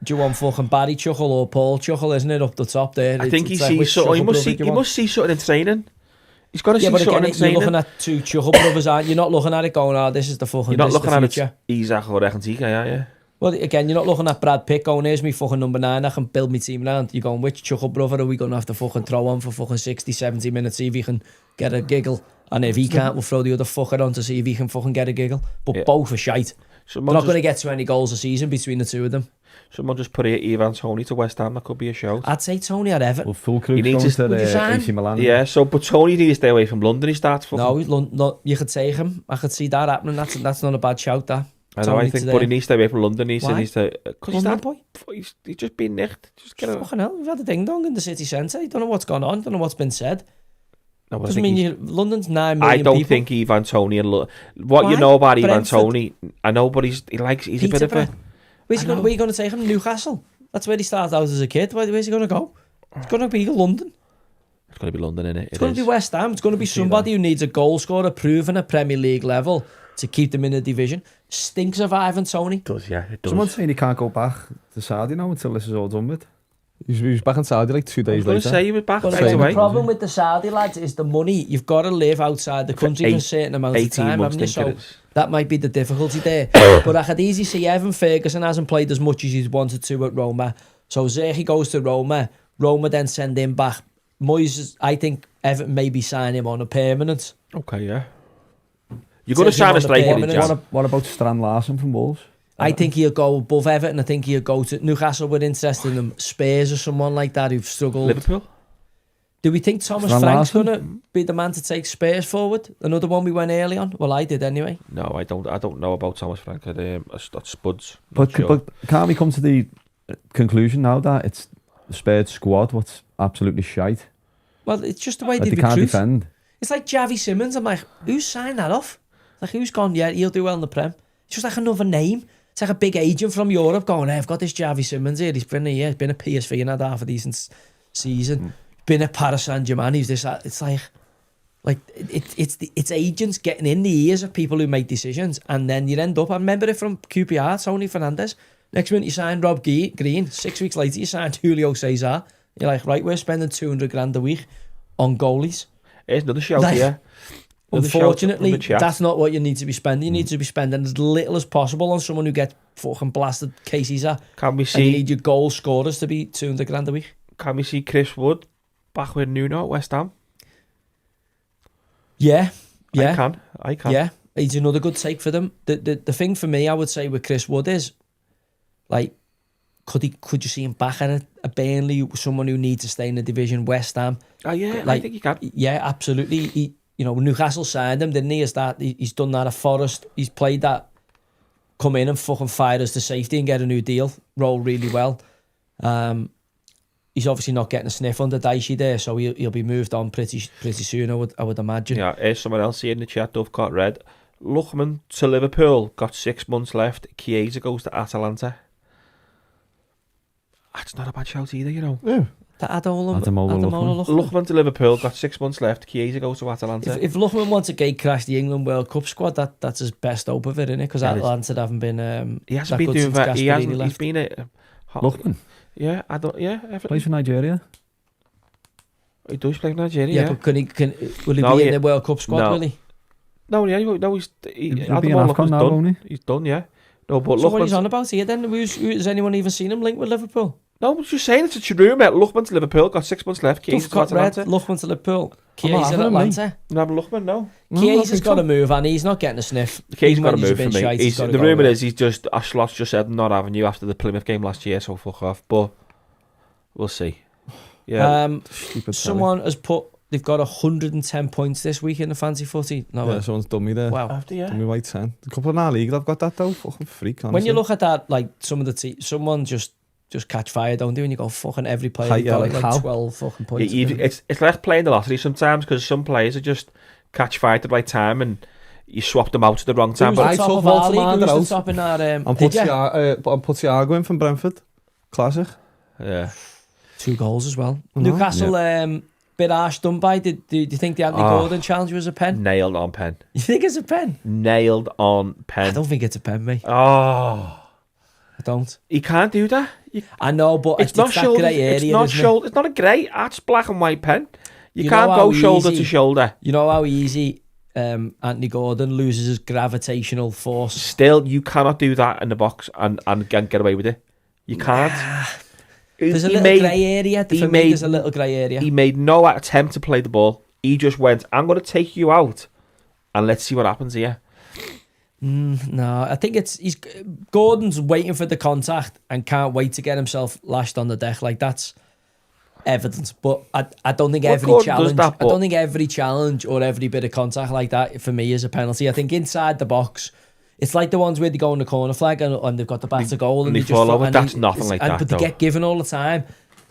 do you want fucking Barry Chuckle or Paul Chuckle, isn't it, up the top there? I think he like, sees which something. Chuckle brother do He you want? must see something in training. He's got to Yeah, see but something again, in you're training. looking at two Chuckle brothers, aren't you? You're not looking at it going, oh, this is the fucking You're not this looking the at future. it. Isaac or Regentika, are you? Well, again, you're not looking at Brad Pitt going, here's me fucking number 9, I can build my team around. You're going, which Chuckle brother are we going to have to fucking throw on for fucking 60, 70 minutes, see if he can get a giggle And if he can't, we'll throw the other fucker on to see if he can fucking get a giggle. But both are shite. They're not going to get to any goals a season between the two of them. Someone just put Ivan Toney to West Ham. That could be a shout. I'd say Toney at Everton. Well, full crew going to AC Milan. Yeah, so but Toney needs to stay away from London. He starts fucking... No, you could take him. I could see that happening. That's not a bad shout, that. I know, I think, but he needs to stay away from London. Why? Because he's just been nicked. Fucking hell, we've had a ding-dong in the city centre. You don't know what's gone on, don't know what's been said. No, doesn't mean London's 9 million I don't people. think Ivan Toney... What you know about Ivan Toney, I know, but he's a bit of a... Where are you going to take him? Newcastle? That's where he started out as a kid. Where's he going to go? It's going to be London. It's going to be London, innit? It's going to be West Ham. It's going to be somebody who needs a goal scorer proven at Premier League level to keep them in the division. Stinks of Ivan Toney. It does, yeah, it does. Someone's saying he can't go back to Saudi now until this is all done with. He was back in Saudi like 2 days later. I was going to say he was back right away. The problem with the Saudi lads is the money. You've got to live outside the country for a certain amount of time, haven't you? So that might be the difficulty there. But I could easily see Evan Ferguson hasn't played as much as he wanted to at Roma. So Zerhi goes to Roma. Roma then send him back. Moyes, I think Everton maybe sign him on a permanent. Okay, yeah. You're going to sign a striker. What about Strand Larsen from Wolves? I think he'll go above Everton. I think he'll go to Newcastle. We're interested in him. Spurs or someone like that who've struggled. Liverpool. Do we think Thomas Frank's going to be the man to take Spurs forward? Another one we went early on. Well, I did anyway. No, I don't know about Thomas Frank. That's Spuds. But can't we come to the conclusion now that it's the Spurs squad what's absolutely shite? Well, it's just the way they recruit. Can't defend. It's like Javi Simmons. I'm like, who's signed that off? Like, who's gone? Yeah, he'll do well in the Prem. It's just like another name. It's like a big agent from Europe going, hey, I've got this Javi Simmons here. He's been a PSV and had half a decent season. Been at Paris Saint-Germain. He's this. It's like it's agents getting in the ears of people who make decisions, and then you end up. I remember it from QPR, Tony Fernandes. Next minute you sign Rob Green. 6 weeks later you signed Julio Cesar. You're like, right, we're spending 200 grand a week on goalies. Here's another shout here. Unfortunately, that's not what you need to be spending. You need to be spending as little as possible on someone who gets fucking blasted cases at. Can we see? And you need your goal scorers to be 200 grand a week. Can we see Chris Wood back with Nuno at West Ham? Yeah. I can. Yeah, he's another good take for them. The thing for me, I would say with Chris Wood is, like, could you see him back at a Burnley, someone who needs to stay in the division, West Ham? Oh yeah, like, I think he can. Yeah, absolutely. Newcastle signed him, didn't he? He's done that at Forest. He's played that. Come in and fucking fire us to safety and get a new deal. Roll really well. He's obviously not getting a sniff under Dicey there, so he'll be moved on pretty soon, I would imagine. Yeah, here's someone else here in the chat. Dove got red. Luchman to Liverpool, got 6 months left. Chiesa goes to Atalanta. That's not a bad shout either, Yeah. Luchman to Liverpool, got 6 months left. Chiesa goes to Atalanta. If Luchman wants to gate crash the England World Cup squad, that's his best hope of it, isn't it? Because Atalanta haven't been. He hasn't been doing that. He's been Luchman. Yeah, Plays for Nigeria. He does play for Nigeria. Yeah, but will he be in the World Cup squad? Will he? No, he's done. Yeah. No, but so what he's on about here then? Has anyone even seen him linked with Liverpool? No, I was just saying it's a rumour. Luchman to Liverpool, got 6 months left. Chiesa to Atalanta. Luchman to Liverpool. Chiesa to Atlanta. No, Luchman, no. Chiesa's got to move and he's not getting a sniff. Chiesa's got to move for me. The rumour is Slot's just said not having you after the Plymouth game last year, so fuck off. But we'll see. Yeah. Someone has put they've got 110 points this week in the fancy footy. No, yeah, someone's done me there. Wow. Done me by 10. A couple in our league I've got that though. Fucking freak, honestly. When you look at that, like some of the someone just catch fire, don't they? And you go, fucking every player got like 12 fucking points. Yeah, it's like playing the lottery sometimes because some players are just catch fire at the right time and you swap them out at the wrong time. But I took Volterman top in our... I'm put Thiago in from Brentford. Classic. Yeah. 2 goals as well. Newcastle, bit harsh done by. Do you think the Anthony Gordon challenge was a pen? Nailed on pen. You think it's a pen? Nailed on pen. I don't think it's a pen, mate. Oh. I don't. He can't do that. I know, but it's not that grey area. It's not a grey. That's black and white pen. You can't go shoulder to shoulder. You know how easy Anthony Gordon loses his gravitational force. Still, you cannot do that in the box and get away with it. You can't. There's a little grey area. For me, there's a little grey area. He made no attempt to play the ball. He just went, I'm going to take you out and let's see what happens here. No, I think Gordon's waiting for the contact and can't wait to get himself lashed on the deck. Like, that's evident. But I don't think every challenge. I don't think every challenge or every bit of contact like that for me is a penalty. I think inside the box, it's like the ones where they go in the corner flag and they've got the bat to goal and they fall over. That's nothing like that. But they get given all the time,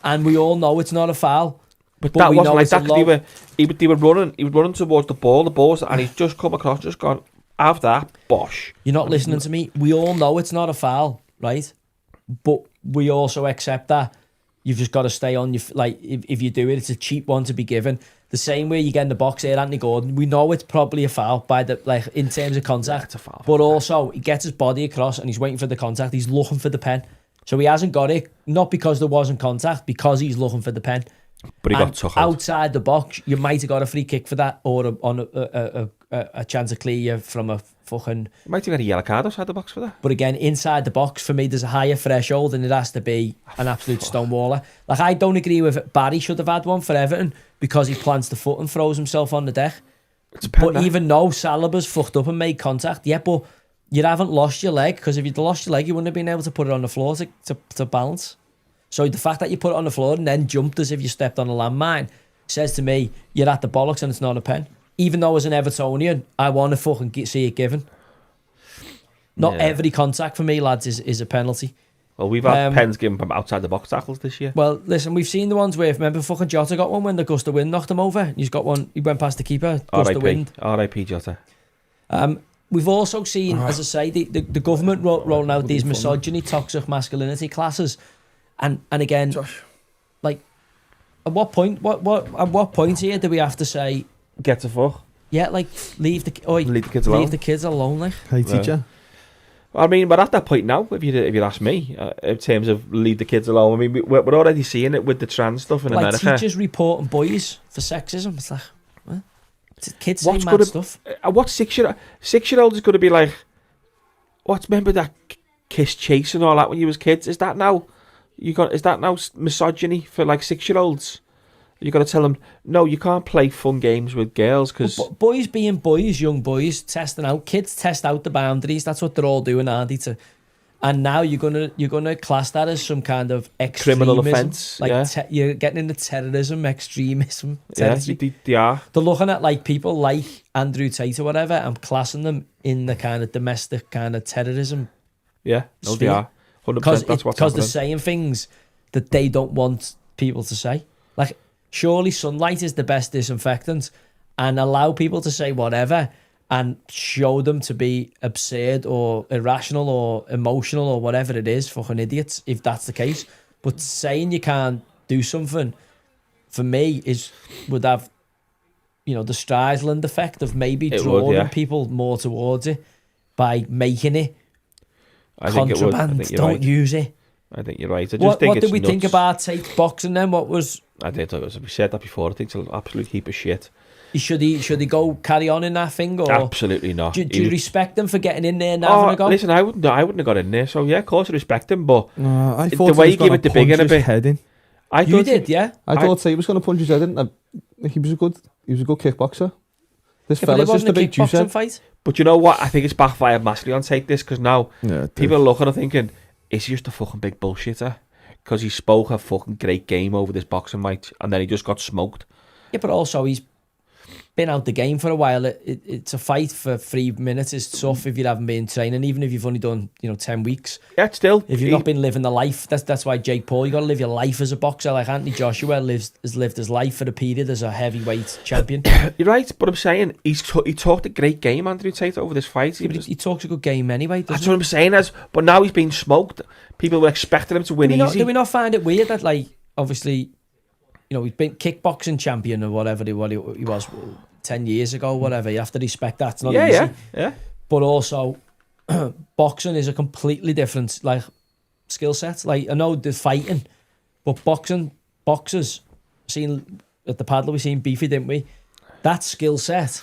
and we all know it's not a foul. But that wasn't like that. They were running. He was running towards the ball. The ball, and he's just come across, just gone. Have that, bosh. You're not listening to me. We all know it's not a foul, right? But we also accept that you've just got to stay on your if you do it, it's a cheap one to be given. The same way you get in the box here, Anthony Gordon. We know it's probably a foul by in terms of contact. It's a foul. But also he gets his body across and he's waiting for the contact. He's looking for the pen, so he hasn't got it. Not because there wasn't contact, because he's looking for the pen. But he got took out. Outside the box, you might have got a free kick for that, or a chance to clear you from a fucking... You might have got a yellow card outside the box for that. But again, inside the box, for me, there's a higher threshold and it has to be an absolute stonewaller. Like, I don't agree with it. Barry should have had one for Everton because he plants the foot and throws himself on the deck. But even though Saliba's fucked up and made contact, but you haven't lost your leg, because if you'd lost your leg, you wouldn't have been able to put it on the floor to balance. So the fact that you put it on the floor and then jumped as if you stepped on a landmine says to me, you're at the bollocks and it's not a pen. Even though as an Evertonian, I want to fucking see it given. Not every contact for me, lads, is a penalty. Well, we've had pens given from outside the box tackles this year. Well, listen, we've seen the ones where, remember fucking Jota got one when the gust of wind knocked him over? He's got one, he went past the keeper, gust of wind. R.I.P. Jota. We've also seen, as I say, the government rolling out these misogyny, toxic masculinity classes. And again, Josh, like, at what point here do we have to say, get to fuck? Yeah, like, leave the kids alone. Leave the kids alone, like. Hey, teacher. I mean, we're at that point now, if you ask me, in terms of leave the kids alone. I mean, we're already seeing it with the trans stuff in America. Like, teachers reporting boys for sexism. It's like, what? Kids saying mad stuff. What 6-year-old is going to be like, remember that kiss chase and all that when you was kids? Is that now misogyny for like 6-year-olds? You got to tell them, no, you can't play fun games with girls because boys being boys, young boys testing out, kids test out the boundaries. That's what they're all doing, aren't they? And now you're gonna class that as some kind of criminal offence. Like you're getting into terrorism, extremism. Yeah, they are. They're looking at like people like Andrew Tate or whatever and classing them in the kind of domestic kind of terrorism. Yeah, no, they are. 100%. That's what's happening. Because they're saying things that they don't want people to say. Like, surely sunlight is the best disinfectant, and allow people to say whatever and show them to be absurd or irrational or emotional or whatever it is, fucking idiots, if that's the case. But saying you can't do something, for me, would have, the Streisand effect of maybe drawing people more towards it by making it contraband. Don't use it. I think you're right. What did we think about Tate boxing then? What was... I did. We said that before. I think it's an absolute heap of shit. Should he go carry on in that thing? Or absolutely not. Do you respect him for getting in there and having a go? Listen, I wouldn't have got in there. So yeah, of course I respect him. But I thought the way he gave it the big in a bit. Head in. I thought he was going to punch his head in. He was a good kickboxer. This fella's just a big juicer. Fight. But you know what? I think it's backfired massively on Tate this, because now people are looking and thinking, is he just a fucking big bullshitter? Because he spoke a fucking great game over this boxing match and then he just got smoked. Yeah, but also he's been out the game for a while. It's a fight for 3 minutes is tough if you haven't been training, even if you've only done 10 weeks. Yeah, it's still. If you've not been living the life, that's why Jake Paul, you got to live your life as a boxer. Like Anthony Joshua has lived his life for a period as a heavyweight champion. You're right, but I'm saying he talked a great game, Andrew Tate, over this fight. He talks a good game anyway. That's what I'm saying. But now he's been smoked. People were expecting him to win easy. Do we not find it weird that, like, obviously, he's been kickboxing champion or whatever he was 10 years ago, whatever. You have to respect that. It's not easy. Yeah. But also, boxing is a completely different, like, skill set. Like, I know there's fighting, but boxers, seen at the paddler, we seen Beefy, didn't we? That skill set,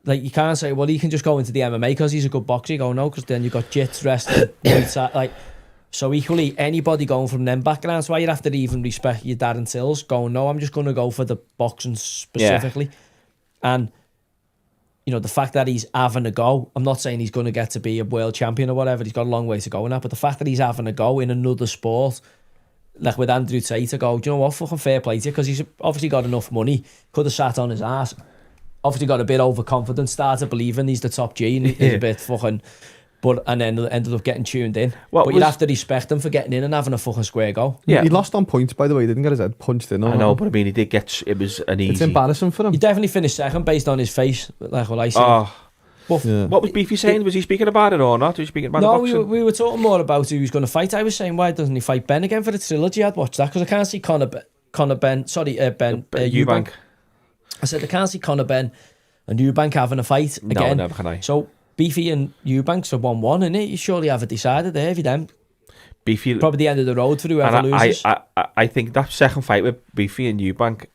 like, you can't say, well, he can just go into the MMA because he's a good boxer. You go, no, because then you've got jits, wrestling, like. So equally, anybody going from them backgrounds, why you'd have to even respect your Darren Tills going, no, I'm just going to go for the boxing specifically. Yeah. And, you know, the fact that he's having a go, I'm not saying he's going to get to be a world champion or whatever, he's got a long way to go in that, but the fact that he's having a go in another sport, like with Andrew Tate, to go, do you know what, fucking fair play to you, because he's obviously got enough money, could have sat on his ass, obviously got a bit overconfident, started believing he's the top G, and he's a bit fucking... and then ended up getting tuned in. But you'd have to respect him for getting in and having a fucking square goal. Yeah, he lost on points, by the way. He didn't get his head punched in. I know, but I mean, he did get... It was an easy... It's embarrassing for him. He definitely finished second based on his face, like what I said. What was Beefy saying? Was he speaking about it or not? Was he speaking about the boxing? we were talking more about who he was going to fight. I was saying, why doesn't he fight Ben again for the trilogy? I'd watch that, because I can't see Ben Eubank. I said, I can't see Conor Ben and Eubank having a fight again. No, never can I. So... Beefy and Eubanks are 1-1, innit? You surely have it decided there, have you then? Beefy... Probably the end of the road for whoever loses. I think that second fight with Beefy and Eubank,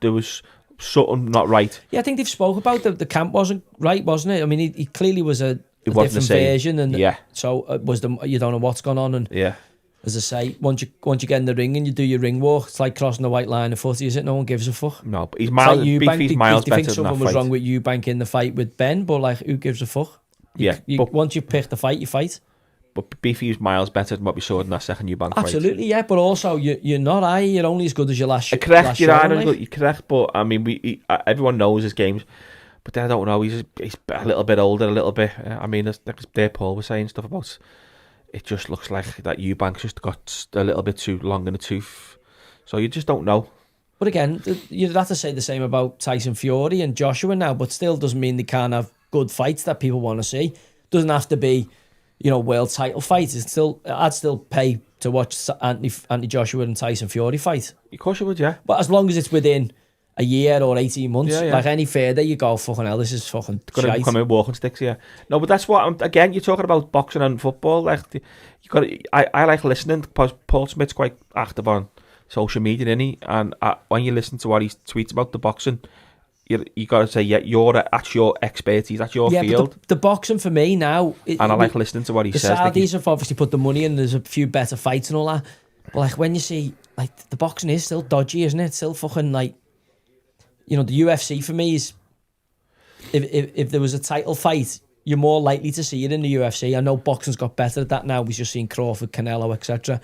there was something not right. Yeah, I think they've spoke about the camp wasn't right, wasn't it? I mean, he clearly was a different version, and so you don't know what's gone on, and as I say, once you get in the ring and you do your ring walk, it's like crossing the white line of footy, is it? No one gives a fuck. No, but he's miles, like Beefy's miles better than that fight. Do you think something was wrong with Eubank in the fight with Ben? But like, who gives a fuck? Once you pick the fight, you fight. But Beefy's miles better than what we saw in that second Eubank fight. Absolutely, yeah. But also, you're not high. You're only as good as your last show. Correct, you're correct. But I mean, everyone knows his games. But then I don't know. He's a little bit older, a little bit. I mean, there Paul was saying stuff about. It just looks like that Eubanks just got a little bit too long in the tooth. So you just don't know. But again, you'd have to say the same about Tyson Fury and Joshua now, but still doesn't mean they can't have good fights that people want to see. Doesn't have to be, you know, world title fights. I'd still pay to watch Anthony Joshua and Tyson Fury fight. Of course you would, yeah. But as long as it's within a year or 18 months, like any further, you go, fucking hell, this is fucking shite. Got to come in walking sticks, yeah. No, but that's what, again, you're talking about boxing and football. Like, I like listening, because Paul Smith's quite active on social media, isn't he? And when you listen to what he tweets about the boxing, you got to say, that's your expertise, that's your field. But the boxing for me now... I like listening to what he says. The Saudis have obviously put the money in, there's a few better fights and all that. But like, when you see, like, the boxing is still dodgy, isn't it? It's still fucking, like... You know, the UFC for me is, if there was a title fight, you're more likely to see it in the UFC. I know boxing's got better at that now. We've just seen Crawford, Canelo, etc.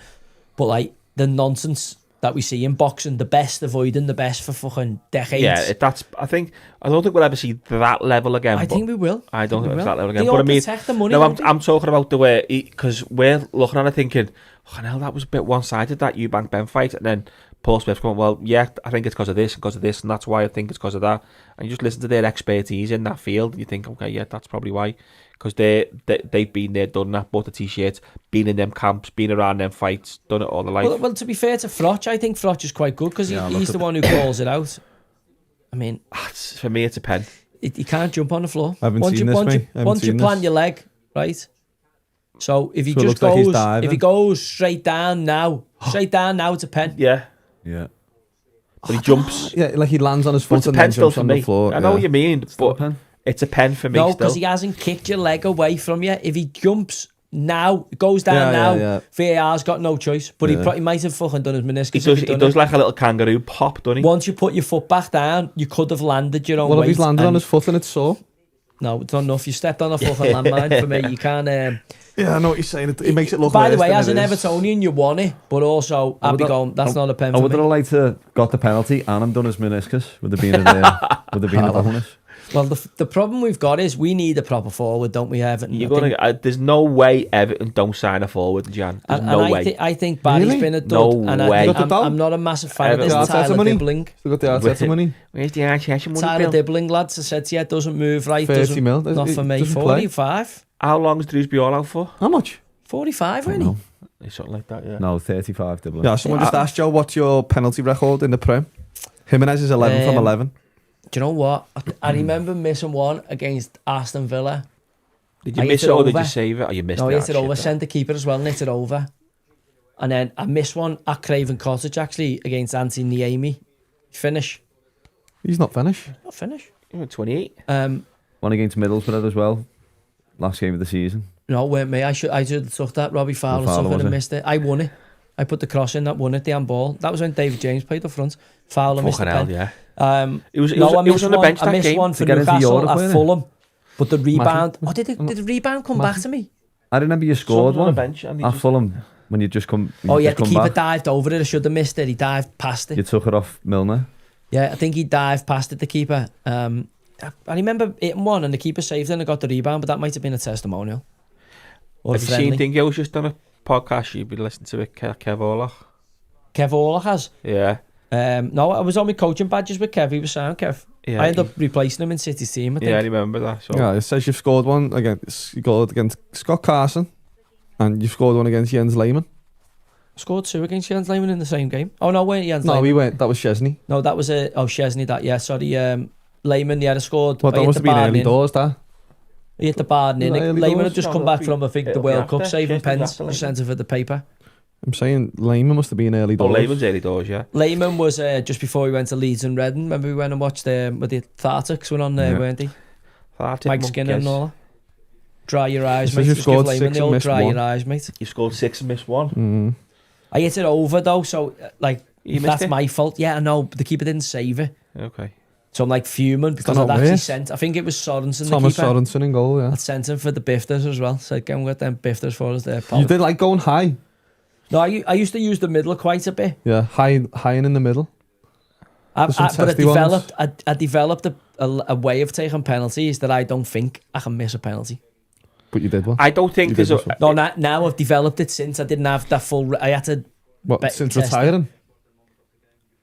But like the nonsense that we see in boxing, the best avoiding the best for fucking decades. Yeah, I don't think we'll ever see that level again. I think we will. I don't think it's that level again. But I mean, the money, no, I'm talking about the way, because we're looking at it thinking, oh hell, that was a bit one-sided, that Eubank Ben fight, and then Paul Smith's going, well, yeah, I think it's because of this, and that's why I think it's because of that. And you just listen to their expertise in that field, and you think, okay, yeah, that's probably why. Because they've been there, done that, bought the t-shirts, been in them camps, been around them fights, done it all their life. Well, to be fair to Froch, I think Froch is quite good, because he's the one who calls it out. I mean... For me, it's a pen. You can't jump on the floor. I haven't seen this, once you plant your leg, right? So if he just goes... Like if he goes straight down now, it's a pen. Yeah. Yeah. But he jumps. Yeah, like he lands on his foot and then jumps on the floor. I know what you mean, but it's a pen for me. No, because he hasn't kicked your leg away from you. If he jumps now, goes down now, VAR's got no choice. But he might have fucking done his meniscus. He does like a little kangaroo pop, doesn't he? Once you put your foot back down, you could have landed your own weight. Well, if he's landed on his foot and it's sore? No, it's not enough. You stepped on a fucking landmine for me. You can't... Yeah, I know what you're saying. It makes it look By the way, as an Evertonian, you won it, but also I'd be going, that's not a pen for me. I would have liked to got the penalty and I'm done his meniscus. Would have been a bonus. Well, the problem we've got is we need a proper forward, don't we, Everton? There's no way Everton don't sign a forward, Jan. There's no way. I think Barry's been a dud. No way. I'm not a massive fan of this Tyler Dibbling. Still got the Arteta money. Where's the Arteta money? Tyler Dibbling, lads, I said to you, doesn't move right. 30 mil. Not for me. 45. How long is Drewsbury all out for? How much? 45, really? Something like that, yeah. No, 35 Dibbling. Yeah, someone just asked Joe, what's your penalty record in the Prem? Jimenez is 11 from 11. Do you know what? I remember missing one against Aston Villa. Did you miss it or did you save it? Or you missed it? No, I hit it over. Sent the keeper as well and hit it over. And then I missed one at Craven Cottage, actually, against Anthony Niemi. Finish. He's not finished. Not finished. 28. One against Middlesbrough as well. Last game of the season. No, it weren't me. I should have took that. Robbie Fowler took it and missed it. I won it. I put the cross in that won it, the handball. That was when David James played up front. Foul and missed the pen. Yeah. It was on the bench that I missed game. one for Newcastle at Fulham. But the rebound... did the rebound come back to me? I remember you scored one on the bench and at Fulham when you just come. The keeper dived over it. I should have missed it. He dived past it. You took it off Milner. Yeah, I think he dived past it, the keeper. I remember hitting one and the keeper saved it and I got the rebound, but that might have been a testimonial. Have you seen Dingo was just on a podcast? You've been listening to it, Kev Orlock. Kev Orlock has? Yeah. No, I was on my coaching badges with Kev. He was sound, Kev. Yeah, I ended up replacing him in City's team, I think. Yeah, I remember that. So. Yeah, it says you've scored one against Scott Carson and you've scored one against Jens Lehmann. Scored 2 against Jens Lehmann in the same game. Oh, no, wait, Jens No, Lehmann. we went. That was Chesney. No, that was Chesney, that, yeah, sorry. Lehmann, yeah, scored. Well, that must have been early doors, that. He hit the bar in. Lehmann had just come back from, I think, the World Cup, saving pens, centre for the paper. I'm saying Lehmann must have been early doors. Oh, Lehmann's early doors, yeah. Lehmann was just before we went to Leeds and Reading. Remember we went and watched with the Thartics went on there, weren't they? Mike Skinner and all that. Dry your eyes, mate. Just give Lehmann the old dry your eyes, mate. You scored 6 and missed 1. I hit it over though, so that's my fault. Yeah, I know, but the keeper didn't save it. Okay. So I'm fuming because I'd actually sent. I think it was Sorensen. Thomas Sorensen in goal. Yeah. I'd sent him for the bifters as well. So go and get them bifters for us there. You did going high. No, I used to use the middle quite a bit. Yeah, high and in the middle. But I developed a way of taking penalties that I don't think I can miss a penalty. But you did one. I don't think there's No, now I've developed it since I didn't have that full... I had to... What, since retiring?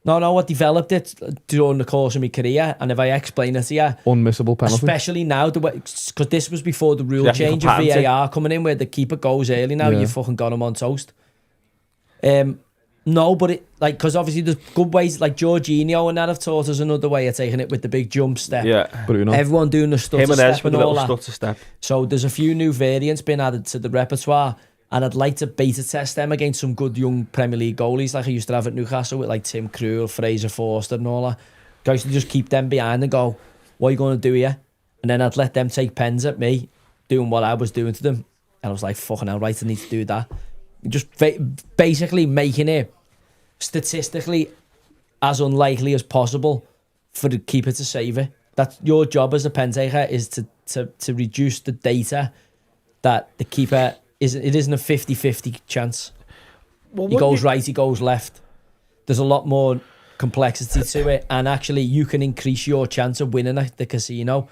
No, I developed it during the course of my career, and if I explain it to you... Unmissable penalty. Especially now, because this was before the rule change of VAR coming in, where the keeper goes early now, you fucking got him on toast. No, but it because obviously there's good ways, like Jorginho and that have taught us another way of taking it with the big jump step. Yeah, Bruno. Everyone doing the stutter step and all that. Stutter step. So there's a few new variants being added to the repertoire, and I'd like to beta test them against some good young Premier League goalies like I used to have at Newcastle with Tim Krul, Fraser Forster and all that. Guys to just keep them behind and go, what are you going to do here? And then I'd let them take pens at me doing what I was doing to them, and I was like, fucking hell, right, I need to do that. Just basically making it statistically as unlikely as possible for the keeper to save it. That's your job as a pen taker, is to reduce the data that the keeper isn't a 50-50 chance. Well, he goes right, he goes left. There's a lot more complexity to it, and actually you can increase your chance of winning at the casino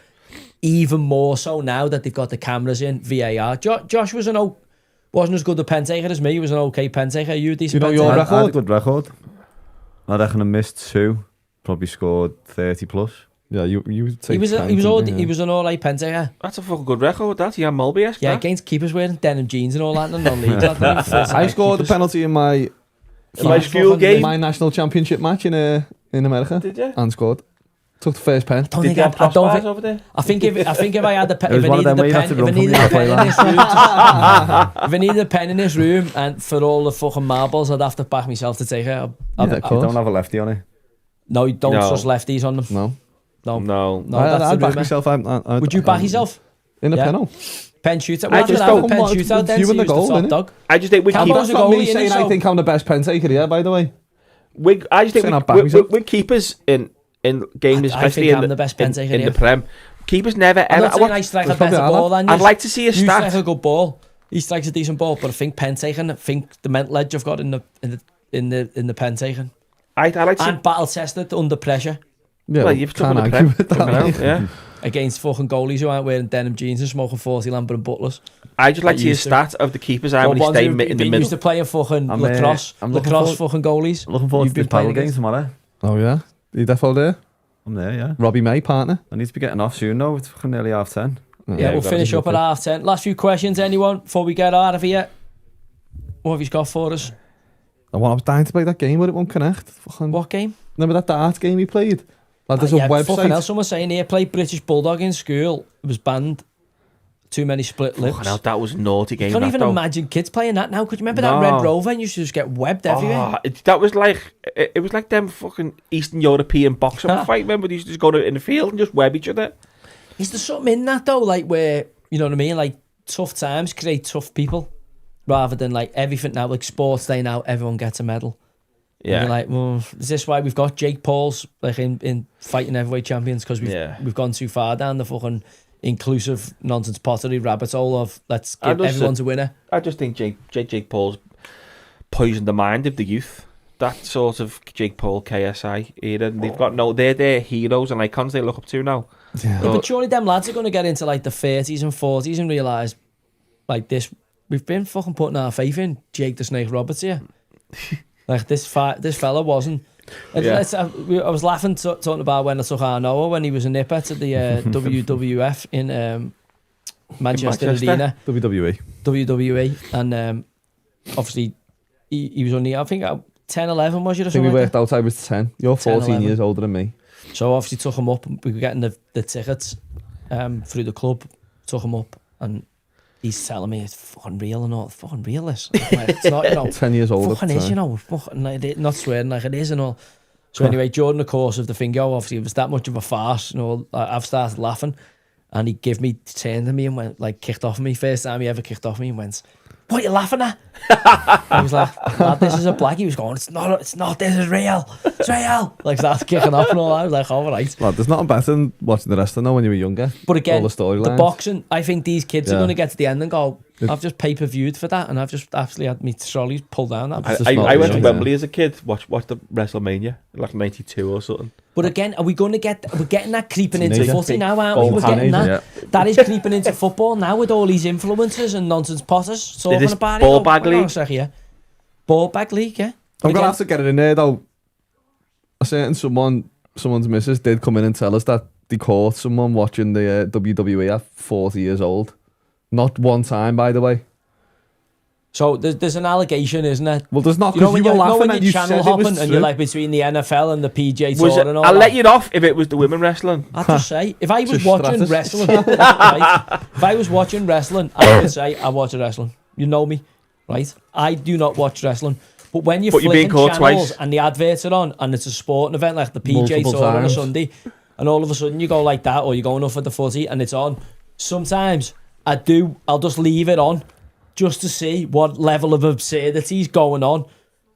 even more so now that they've got the cameras in VAR. Josh wasn't as good a pen taker as me. He was an okay pen taker. Are you a decent pen taker? I had a good record. I reckon I missed 2. Probably scored 30 plus. Yeah, you he was an alright pen taker. That's a fucking good record. That Jan Mulby-esque. Yeah, against keepers wearing denim jeans and all that in the non-league. I scored a penalty in my school game, my national championship match in America. Did you? And scored. Took the first pen. Did you have crossbars over there? I think if I had the pen, if I needed a pen in this room and for all the fucking marbles, I'd have to back myself to take it. You don't have a lefty on it. No, you don't trust lefties on them. No. I'd back myself. Would you back yourself in a penal? Pen shootout. I just don't pen shootout. Then you in the goal, innit? I just think we keep. That's not me saying I think I'm the best pen taker here. By the way, I just think with keepers in games, especially in the Prem, keepers never ever. I'm not saying I strike a better ball than you. I'd like to see a stat. You strike a good ball. He strikes a decent ball, but I think pen taking. I think the mental edge I've got in the pen taking. I'd like to and battle tested under pressure. Yeah, well, you've can't argue with that. Yeah. Against fucking goalies who aren't wearing denim jeans and smoking 40 Lambert and Butlers. I just like to see a stat of the keepers how many stay in the middle. Used to play in fucking lacrosse fucking goalies. Looking forward to this paddle game tomorrow. Oh yeah, you definitely there? I'm there, yeah. Robbie May, partner. I need to be getting off soon though. It's fucking nearly 10:30. Yeah, we'll finish up at 10:30. Last few questions, anyone, before we get out of here? What have you got for us? I was dying to play that game, but it won't connect. What game? Remember that dart game we played? Like, there's a website. Fucking hell, someone saying here, played British Bulldog in school. It was banned. Too many split lips. Hell, that was a naughty game. I can't even imagine kids playing that now. Could you remember that Red Rover and you used to just get webbed everywhere? That was like, it was like them fucking Eastern European boxing fight. Remember, they used to just go in the field and just web each other. Is there something in that though, like where, you know what I mean, like tough times create tough people? rather than like everything now, like sports day now, everyone gets a medal. Yeah. And you're like, well, is this why we've got Jake Paul's like in fighting heavyweight champions? Because we've gone too far down the fucking inclusive nonsense pottery rabbit hole of let's give everyone's a winner. I just think Jake Paul's poisoned the mind of the youth. That sort of Jake Paul KSI era. They've got they're heroes and icons they look up to now. Yeah, but surely them lads are going to get into like the 30s and 40s and realise like this. We've been fucking putting our faith in Jake the Snake Roberts here. Like this fella wasn't. I was laughing talking about when I took Arnoa when he was a nipper to the WWF in Manchester Arena. WWE. And obviously he was only, I think 10, 11 was you or something? I think we worked out I was 10. You're 14 years older than me. So obviously took him up. We were getting the tickets through the club. Took him up and he's telling me it's fucking real and all. It's fucking real, this. Like, it's not, you know. 10 years old. Fucking is, you know. Fucking, like, not swearing like it is and all. So anyway, during the course of the thing, obviously it was that much of a farce. You know, I've started laughing, and he turned to me and went, like, kicked off me. First time he ever kicked off me and went, "What are you laughing at?" I was like, "Lad, this is a black." He was going, It's not. This is real. It's real." Like started kicking off and all. I was like, "All right." Well, there's nothing better than watching the wrestling now when you were younger. But again, all the boxing, I think these kids are going to get to the end and go, "I've just pay-per-viewed for that, and I've just absolutely had me trolleys pulled down." I went to Wembley as a kid. Watched the WrestleMania like '92 or something. But again, are we going to get? We're getting that creeping into footy now, aren't we? We're Teenager, getting that. Yeah. That is creeping into football now with all these influencers and nonsense potters talking about ball bag league. Ball bag league, yeah. I'm gonna have to get it in there though. A certain someone's missus did come in and tell us that they caught someone watching the WWE at 40 years old. Not one time, by the way. So there's an allegation, isn't it? Well, there's not, because you were laughing and you channel said it was hopping and true. you're like between the NFL and the PJ Tour and all I'll that. let you off if it was the women wrestling. I'd just say, if I was watching wrestling, right, if I was watching wrestling, I would say I watch wrestling. You know me, right? I do not watch wrestling. But when you're flicking channels twice, and the adverts are on and it's a sporting event like the PJ Tour on a Sunday, and all of a sudden you go like that, or you're going off at the footy and it's on, sometimes I'll just leave it on just to see what level of absurdity is going on.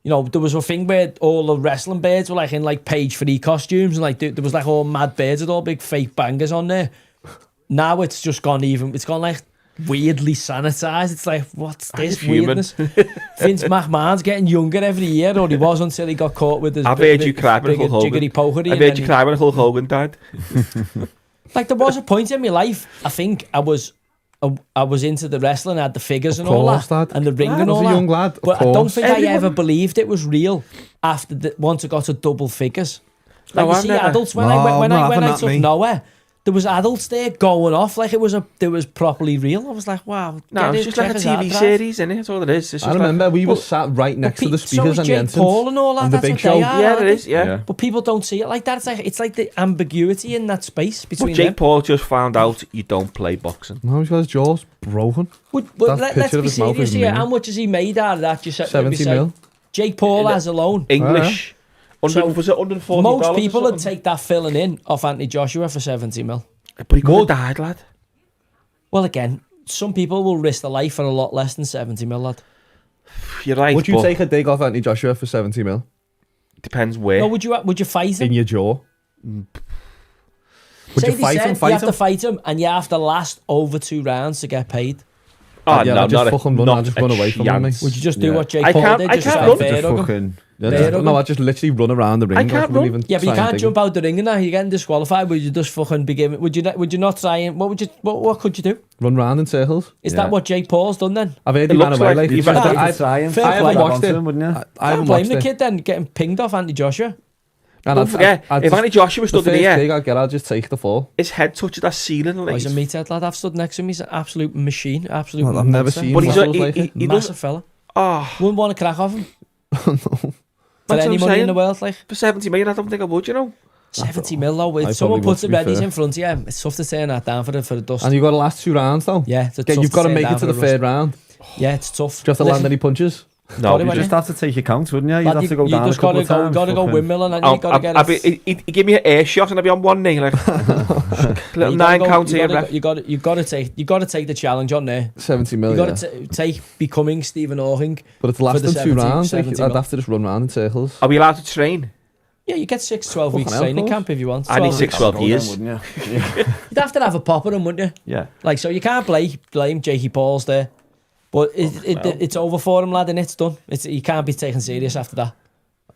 You know, there was a thing where all the wrestling birds were like in like page 3 costumes, and like there was like all mad birds with all big fake bangers on there. Now it's just gone like weirdly sanitized. It's like, what's this weirdness? Vince McMahon's getting younger every year, or he was until he got caught with his I've heard you cry when Hulk Hogan. I've heard you cry when Hulk Hogan died. Like there was a point in my life, I think I was into the wrestling, I had the figures and all that, and the ring and all that. Young lad, but I don't think I ever believed it was real after once I got to double figures. Like you see adults when I took Noah, there was adults there going off like it was properly real. I was like, wow. No, it's just like a TV series, isn't it? That's all it is. I remember we were sat right next to the speakers and the entrance. Paul and all that. And the big show. Yeah, it is. Yeah. But people don't see it like that. It's like the ambiguity in that space between them. Jake Paul just found out you don't play boxing. No, he's got his jaws broken. Let's be serious here. How much has he made out of that? 70 mil. Jake Paul has alone. English. Was it $140? Most people would take that filling in off Anthony Joshua for 70 mil. But he could have died, lad. Well, again, some people will risk their life for a lot less than 70 mil, lad. You're right. Would you take a dig off Anthony Joshua for 70 mil? Depends where. No, would you fight him? In your jaw? Would you fight him? You have to fight him, and you have to last over 2 rounds to get paid. Oh, yeah, no, just fucking run. I'll just run away from him. Would you just do what Jake Paul did? I just literally run around the ring. I can't run. Yeah, but you can't jump out the ring and that. You're getting disqualified. Would you just fucking begin? Would you not try and what could you do? Run round in circles. Is that what Jake Paul's done then? I've heard he ran away. Like, I haven't watched it. I don't blame the kid then getting pinged off Anthony Joshua. And don't forget, if Anthony Joshua stood in the air, I'll just take the fall. His head touched that ceiling. Like he's a meathead lad. I've stood next to him. He's an absolute machine. Absolute. I've never seen. But he's a massive fella. Wouldn't want to crack off him. No. For any money in the world, like for 70 million, I don't think I would. 70 mil though. If someone puts the readies in front of you, it's tough to turn that down for the dust. And you've got to last 2 rounds though. Yeah, you've got to make it to the 3rd round. Yeah, it's tough. Just to land any punches. No, Got it, You won't just have to take your count, wouldn't you? You'd Lad, have to go down a just couple of times. You got to go fucking- windmill and then you got to get it. He'd give me an air shot and I'd be on one knee. Like, little You 9 gotta counts go- here, you gotta- You got to take the challenge on there. 70 You million. got to take becoming Stephen Hawking. But it's lasting 2 70 rounds. Like, 70 I'd mil. have to just run around in circles. Are we allowed to train? Yeah, you get 6-12 weeks Fucking hell, training of course. camp if you want. I need 12 6, weeks. 12 Go then, years. wouldn't you? You'd have to have a pop at him, wouldn't you? Yeah. Like, so you can't blame Jakey Paul's there. But it's over for him, lad, and it's done. You can't be taken serious after that.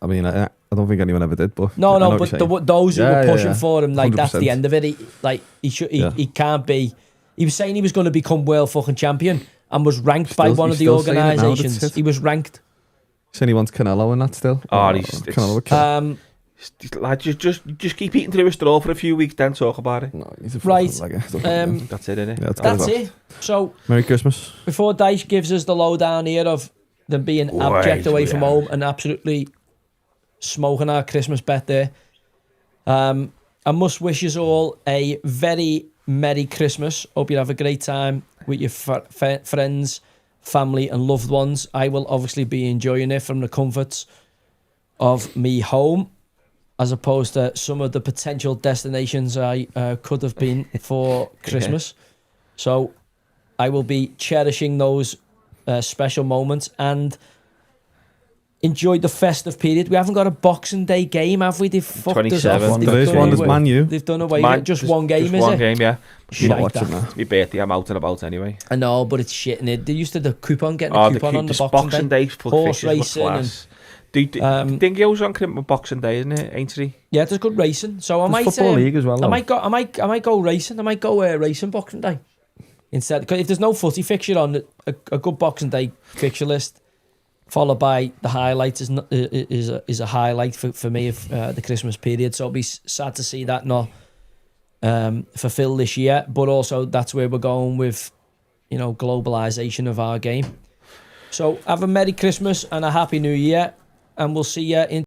I mean, I don't think anyone ever did, but... No, I know what but you're saying. those who Yeah, were pushing yeah. for him, like, that's the 100%. end of it. He can't be... He was saying he was going to become world fucking champion and was ranked by Still- one he's of the still saying it now, organisations. that's it. He was ranked. Saying he wants Canelo and that still. Canelo would kill. Lad, just keep eating through a straw for a few weeks, then talk about it. No, he's a Right, fucking legend. That's it, innit? Yeah, it's That's good. it. So, Merry Christmas. before Dice gives us the lowdown here of them being abject away from home and absolutely smoking our Christmas bet there, I must wish us all a very Merry Christmas. Hope you have a great time with your friends, family and loved ones. I will obviously be enjoying it from the comforts of me home, as opposed to some of the potential destinations I could have been for Christmas. So I will be cherishing those special moments and enjoy the festive period. We haven't got a Boxing Day game, have we? They've fucked us off. 27. There is done one, away- there's Man U. They've done away with it. Just one game, just is one it? game, yeah. Shite Not watching that. that. It's my birthday, I'm out and about anyway. I know, but it's shit, innit? They used to the coupon, getting Oh, a coupon on the this Boxing Day. for Horse fishes were racing class. Dingo's on Boxing Day, isn't it? Ain't he? Yeah, there's good racing. So I There's might Football League as well, I though. might go racing. I might go racing Boxing Day instead. Because if there's no footy fixture on, a good Boxing Day fixture list, followed by the highlights, is a highlight for me of the Christmas period. So I'll be sad to see that not fulfilled this year. But also that's where we're going with, globalization of our game. So have a Merry Christmas and a Happy New Year, and we'll see you in